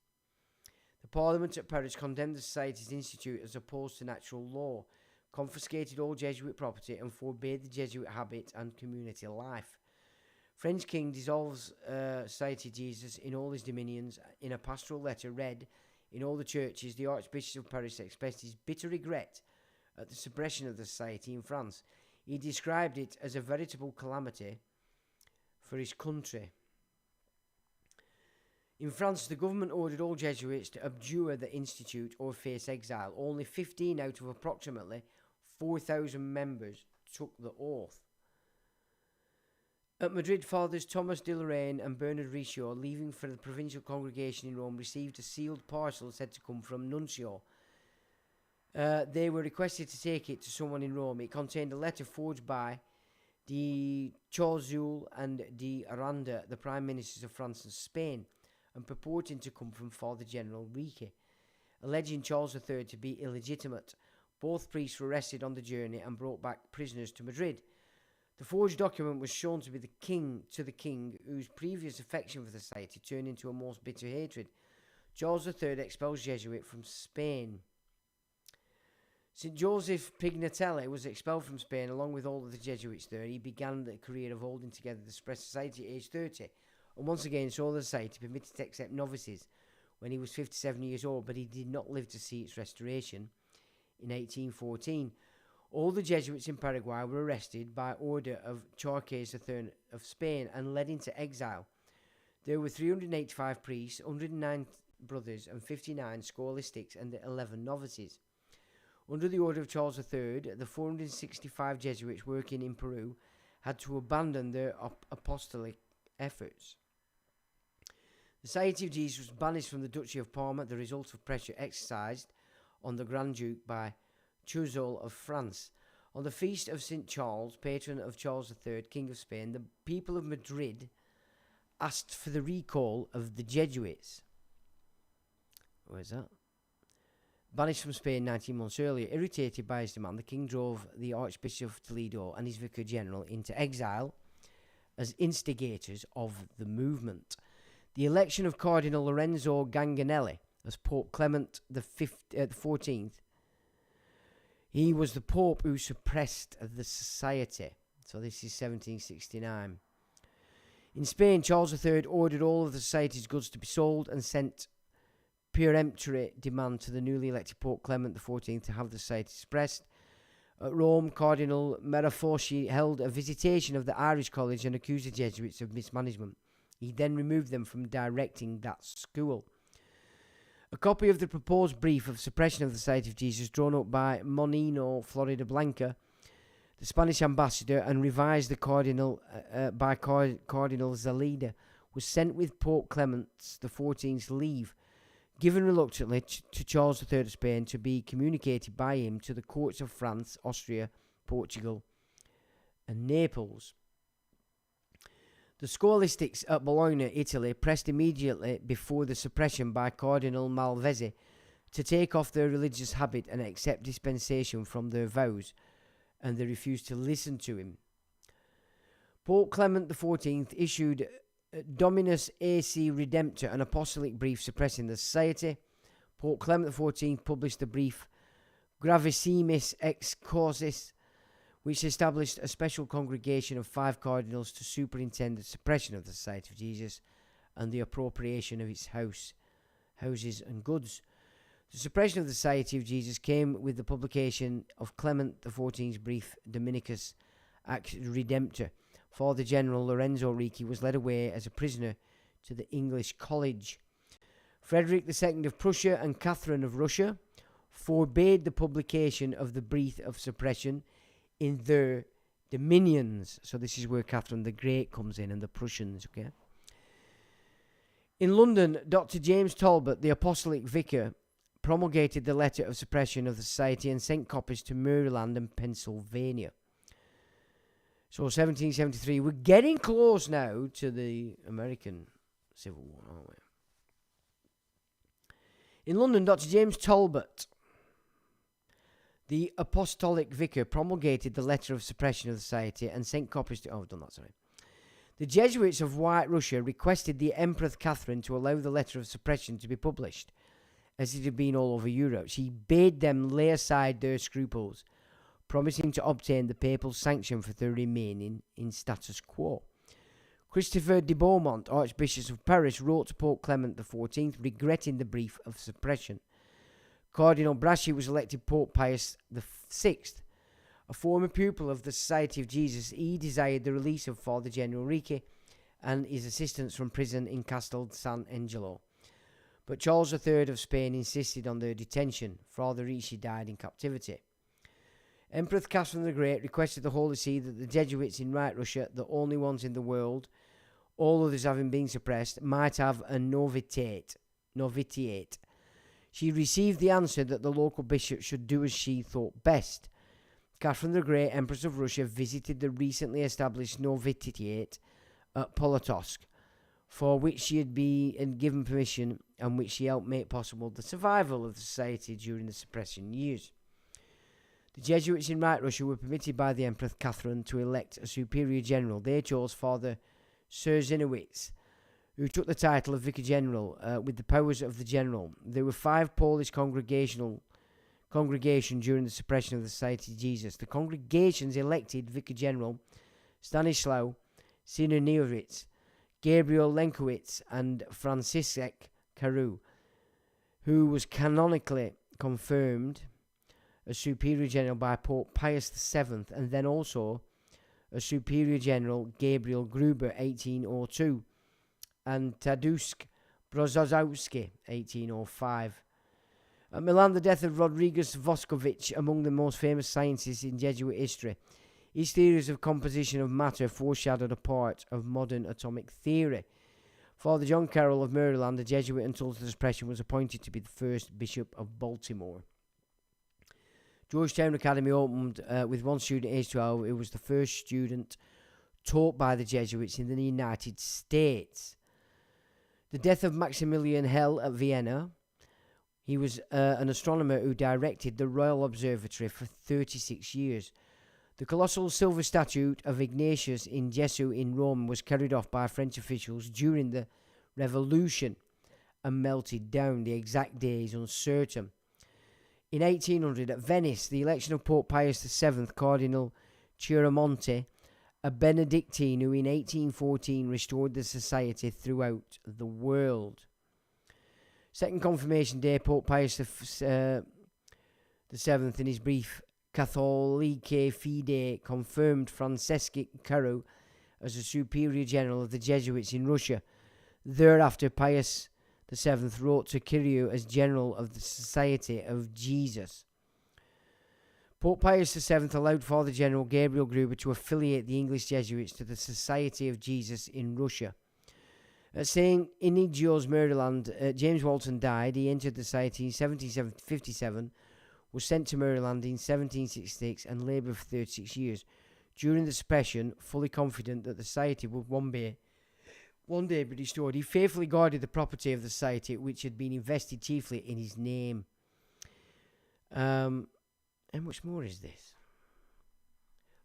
The Parliament at Paris condemned the Society's institute as opposed to natural law, confiscated all Jesuit property, and forbade the Jesuit habit and community life. French king dissolves Society of Jesus in all his dominions. In a pastoral letter read in all the churches, the Archbishop of Paris expressed his bitter regret at the suppression of the Society in France. He described it as a veritable calamity for his country. In France, the government ordered all Jesuits to abjure the institute or face exile. Only 15 out of approximately 4,000 members took the oath. At Madrid, Fathers Thomas de Lorraine and Bernard Riccio, leaving for the provincial congregation in Rome, received a sealed parcel said to come from Nuncio. They were requested to take it to someone in Rome. It contained a letter forged by de Choiseul and de Aranda, the Prime Ministers of France and Spain, and purporting to come from Father General Rique, alleging Charles III to be illegitimate. Both priests were arrested on the journey and brought back prisoners to Madrid. The forged document was shown to be the king, whose previous affection for the Society turned into a most bitter hatred. Charles III expelled Jesuit from Spain. St. Joseph Pignatelli was expelled from Spain along with all of the Jesuits there. He began the career of holding together the Suppressed Society at age 30, and once again saw the Society permitted to accept novices when he was 57 years old, but he did not live to see its restoration in 1814. All the Jesuits in Paraguay were arrested by order of Charques III of Spain and led into exile. There were 385 priests, 109 brothers and 59 scholastics and 11 novices. Under the order of Charles III, the 465 Jesuits working in Peru had to abandon their apostolic efforts. The Society of Jesus was banished from the Duchy of Parma, the result of pressure exercised on the Grand Duke by Choiseul of France. On the feast of St. Charles, patron of Charles III, King of Spain, the people of Madrid asked for the recall of the Jesuits. Where's that? Banished from Spain 19 months earlier, irritated by his demand, the king drove the Archbishop of Toledo and his Vicar General into exile as instigators of the movement. The election of Cardinal Lorenzo Ganganelli as Pope Clement XIV. He was the Pope who suppressed the Society. So this is 1769. In Spain, Charles III ordered all of the Society's goods to be sold and sent peremptory demand to the newly elected Pope Clement XIV to have the Society suppressed. At Rome, Cardinal Merafosci held a visitation of the Irish College and accused the Jesuits of mismanagement. He then removed them from directing that school. A copy of the proposed brief of suppression of the Society of Jesus, drawn up by Monino Floridablanca, the Spanish ambassador, and revised by Cardinal Zelida, was sent with Pope Clement XIV's leave, given reluctantly to Charles III of Spain to be communicated by him to the courts of France, Austria, Portugal, and Naples. The scholastics at Bologna, Italy, pressed immediately before the suppression by Cardinal Malvesi to take off their religious habit and accept dispensation from their vows, and they refused to listen to him. Pope Clement XIV issued Dominus Ac Redemptor, an apostolic brief suppressing the Society. Pope Clement XIV published the brief Gravissimis Ex Causis, which established a special congregation of 5 cardinals to superintend the suppression of the Society of Jesus and the appropriation of its houses and goods. The suppression of the Society of Jesus came with the publication of Clement XIV's brief Dominicus Ac Redemptor. Father General Lorenzo Ricci was led away as a prisoner to the English College. Frederick II of Prussia and Catherine of Russia forbade the publication of the brief of suppression in their dominions. So this is where Catherine the Great comes in and the Prussians, okay? In London, Dr. James Talbot, the apostolic vicar, promulgated the letter of suppression of the society and sent copies to Maryland and Pennsylvania. So 1773, we're getting close now to the American Civil War, aren't we? In London, Dr. James Talbot, the apostolic vicar, promulgated the letter of suppression of the society and sent copies to... Oh, I've done that, sorry. The Jesuits of White Russia requested the Empress Catherine to allow the letter of suppression to be published, as it had been all over Europe. She bade them lay aside their scruples, promising to obtain the papal sanction for their remaining in status quo. Christopher de Beaumont, Archbishop of Paris, wrote to Pope Clement XIV regretting the brief of suppression. Cardinal Braschi was elected Pope Pius VI. A former pupil of the Society of Jesus, he desired the release of Father General Ricci and his assistants from prison in Castel San Angelo. But Charles III of Spain insisted on their detention. Father Ricci died in captivity. Empress Catherine the Great requested the Holy See that the Jesuits in Right Russia, the only ones in the world, all others having been suppressed, might have a novitiate. She received the answer that the local bishop should do as she thought best. Catherine the Great, Empress of Russia, visited the recently established novitiate at Polotosk, for which she had been given permission and which she helped make possible the survival of the society during the suppression years. The Jesuits in Right Russia were permitted by the Empress Catherine to elect a superior general. They chose Father Szerzynowicz, who took the title of Vicar General with the powers of the general. There were 5 Polish congregations during the suppression of the Society of Jesus. The congregations elected Vicar General Stanislaw Sinoniewicz, Gabriel Lenkowitz, and Franciszek Carew, who was canonically confirmed a superior general by Pope Pius VII, and then also a superior general, Gabriel Gruber, 1802, and Tadeusz Brozowski, 1805. At Milan, the death of Rodriguez Voskovich, among the most famous scientists in Jesuit history. His theories of composition of matter foreshadowed a part of modern atomic theory. Father John Carroll of Maryland, a Jesuit until the suppression, was appointed to be the first Bishop of Baltimore. Georgetown Academy opened with one student aged 12. It was the first student taught by the Jesuits in the United States. The death of Maximilian Hell at Vienna. He was an astronomer who directed the Royal Observatory for 36 years. The colossal silver statue of Ignatius in Gesu in Rome was carried off by French officials during the Revolution and melted down. The exact day is uncertain. In 1800, at Venice, the election of Pope Pius VII, Cardinal Chiaramonte, a Benedictine who in 1814 restored the society throughout the world. Second Confirmation Day, Pope Pius VII, in his brief Catholicae Fide, confirmed Franciszek Carew as a superior general of the Jesuits in Russia. Thereafter, Pius VII wrote to Carew as general of the Society of Jesus. Pope Pius VII allowed Father General Gabriel Gruber to affiliate the English Jesuits to the Society of Jesus in Russia. At St. Inigio's, Maryland, James Walton died. He entered the society in 1757, was sent to Maryland in 1766, and laboured for 36 years. During the suppression, fully confident that the society would one day be restored, he faithfully guarded the property of the society, which had been invested chiefly in his name. How much more is this?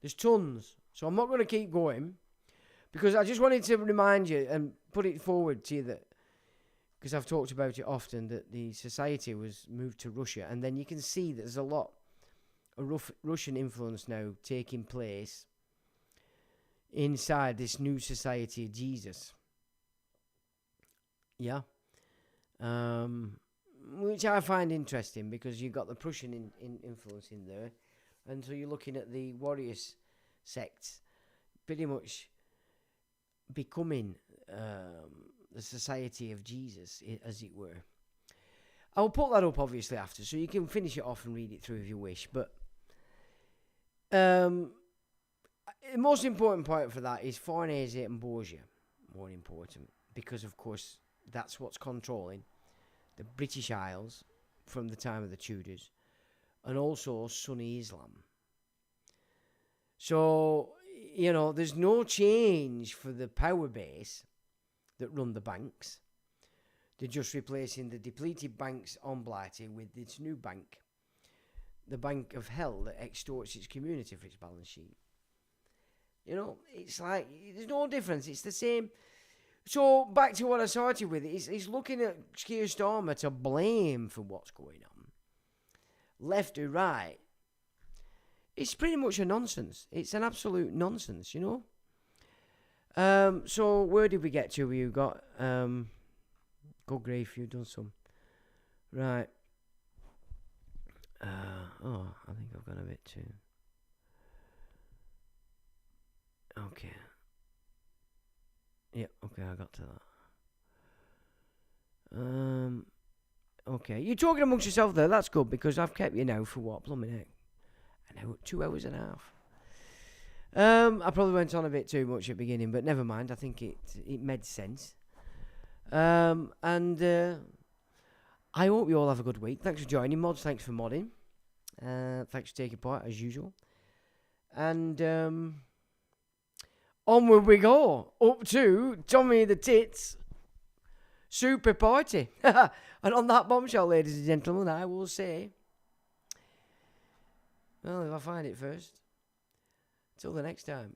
There's tons, so I'm not going to keep going, because I just wanted to remind you and put it forward to you that, because I've talked about it often, that the society was moved to Russia, and then you can see that there's a lot Russian influence now taking place inside this new society of Jesus. Yeah. Which I find interesting because you've got the Prussian influence in there. And so you're looking at the warriors sects pretty much becoming the society of Jesus, as it were. I'll put that up obviously after, so you can finish it off and read it through if you wish. But the most important point for that is Farnese and Borgia, more important, because of course that's what's controlling the British Isles from the time of the Tudors, and also Sunni Islam. So, you know, there's no change for the power base that run the banks. They're just replacing the depleted banks on Blighty with its new bank, the bank of hell that extorts its community for its balance sheet. You know, it's like, there's no difference. It's the same. So, back to what I started with, it's looking at Keir Starmer to blame for what's going on. Left or right. It's pretty much a nonsense. It's an absolute nonsense, you know. So, where did we get to? You got, good grief, you've done some. Right. I think I've gone a bit too. Okay. Yeah, okay, I got to that. Okay, you're talking amongst yourself there, that's good, because I've kept you now for what, blooming heck? 2 hours and a half. I probably went on a bit too much at the beginning, but never mind, I think it made sense. And I hope you all have a good week. Thanks for joining, mods, thanks for modding. Thanks for taking part, as usual. And onward we go, up to Tommy the Tits Super Party. And on that bombshell, ladies and gentlemen, I will say, well, if I find it first, till the next time.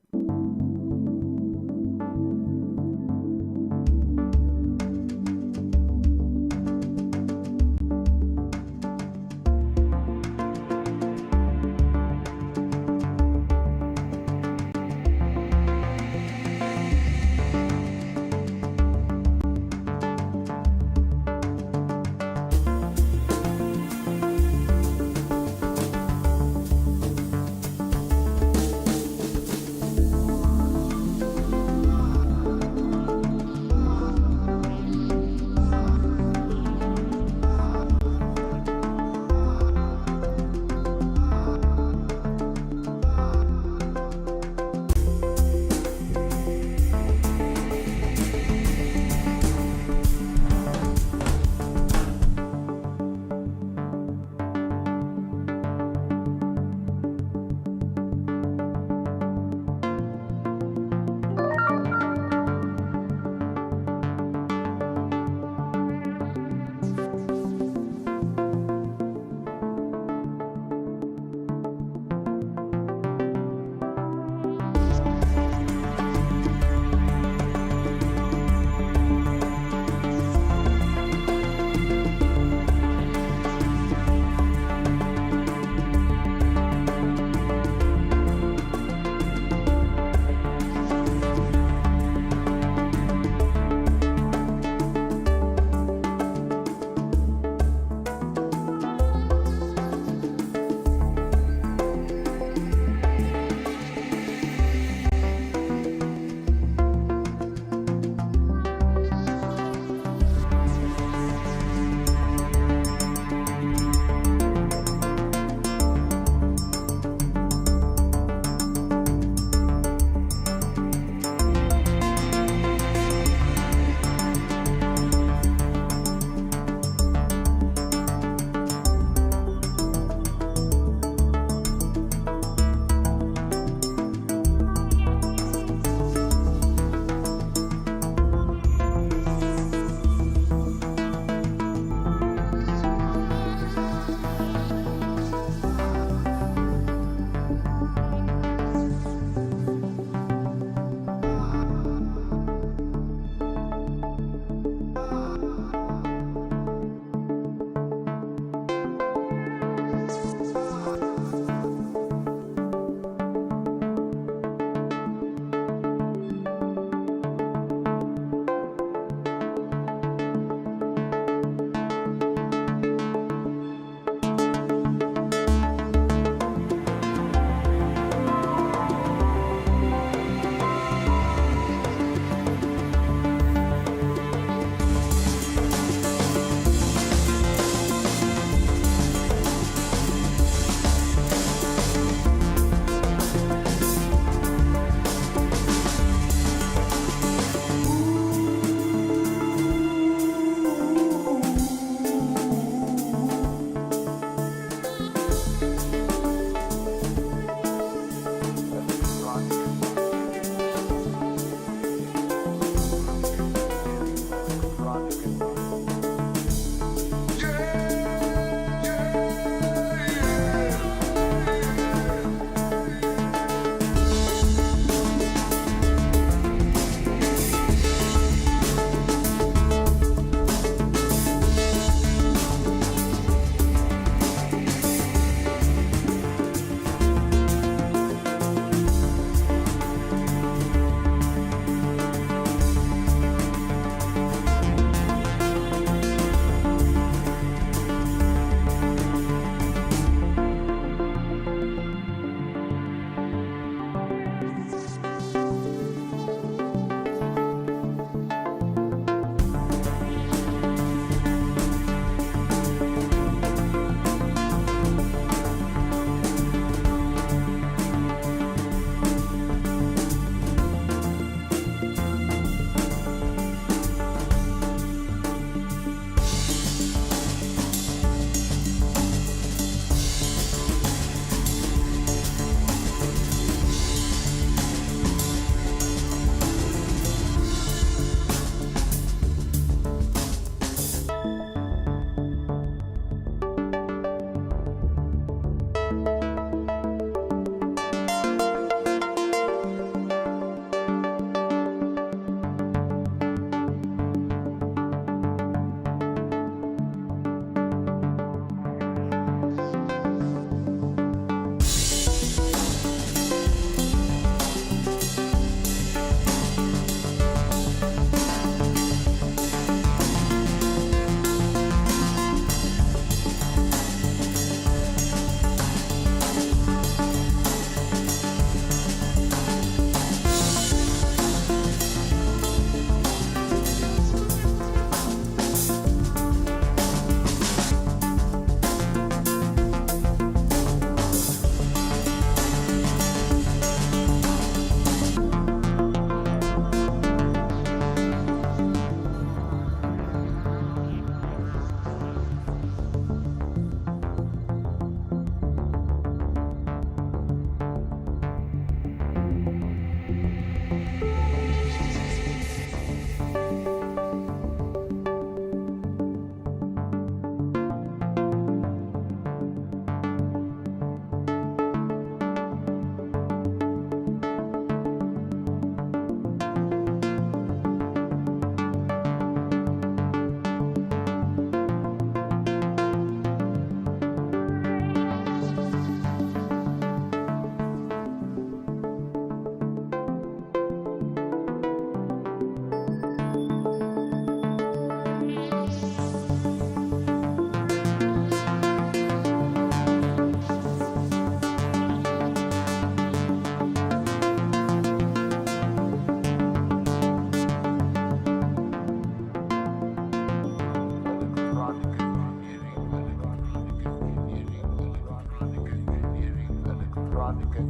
electronic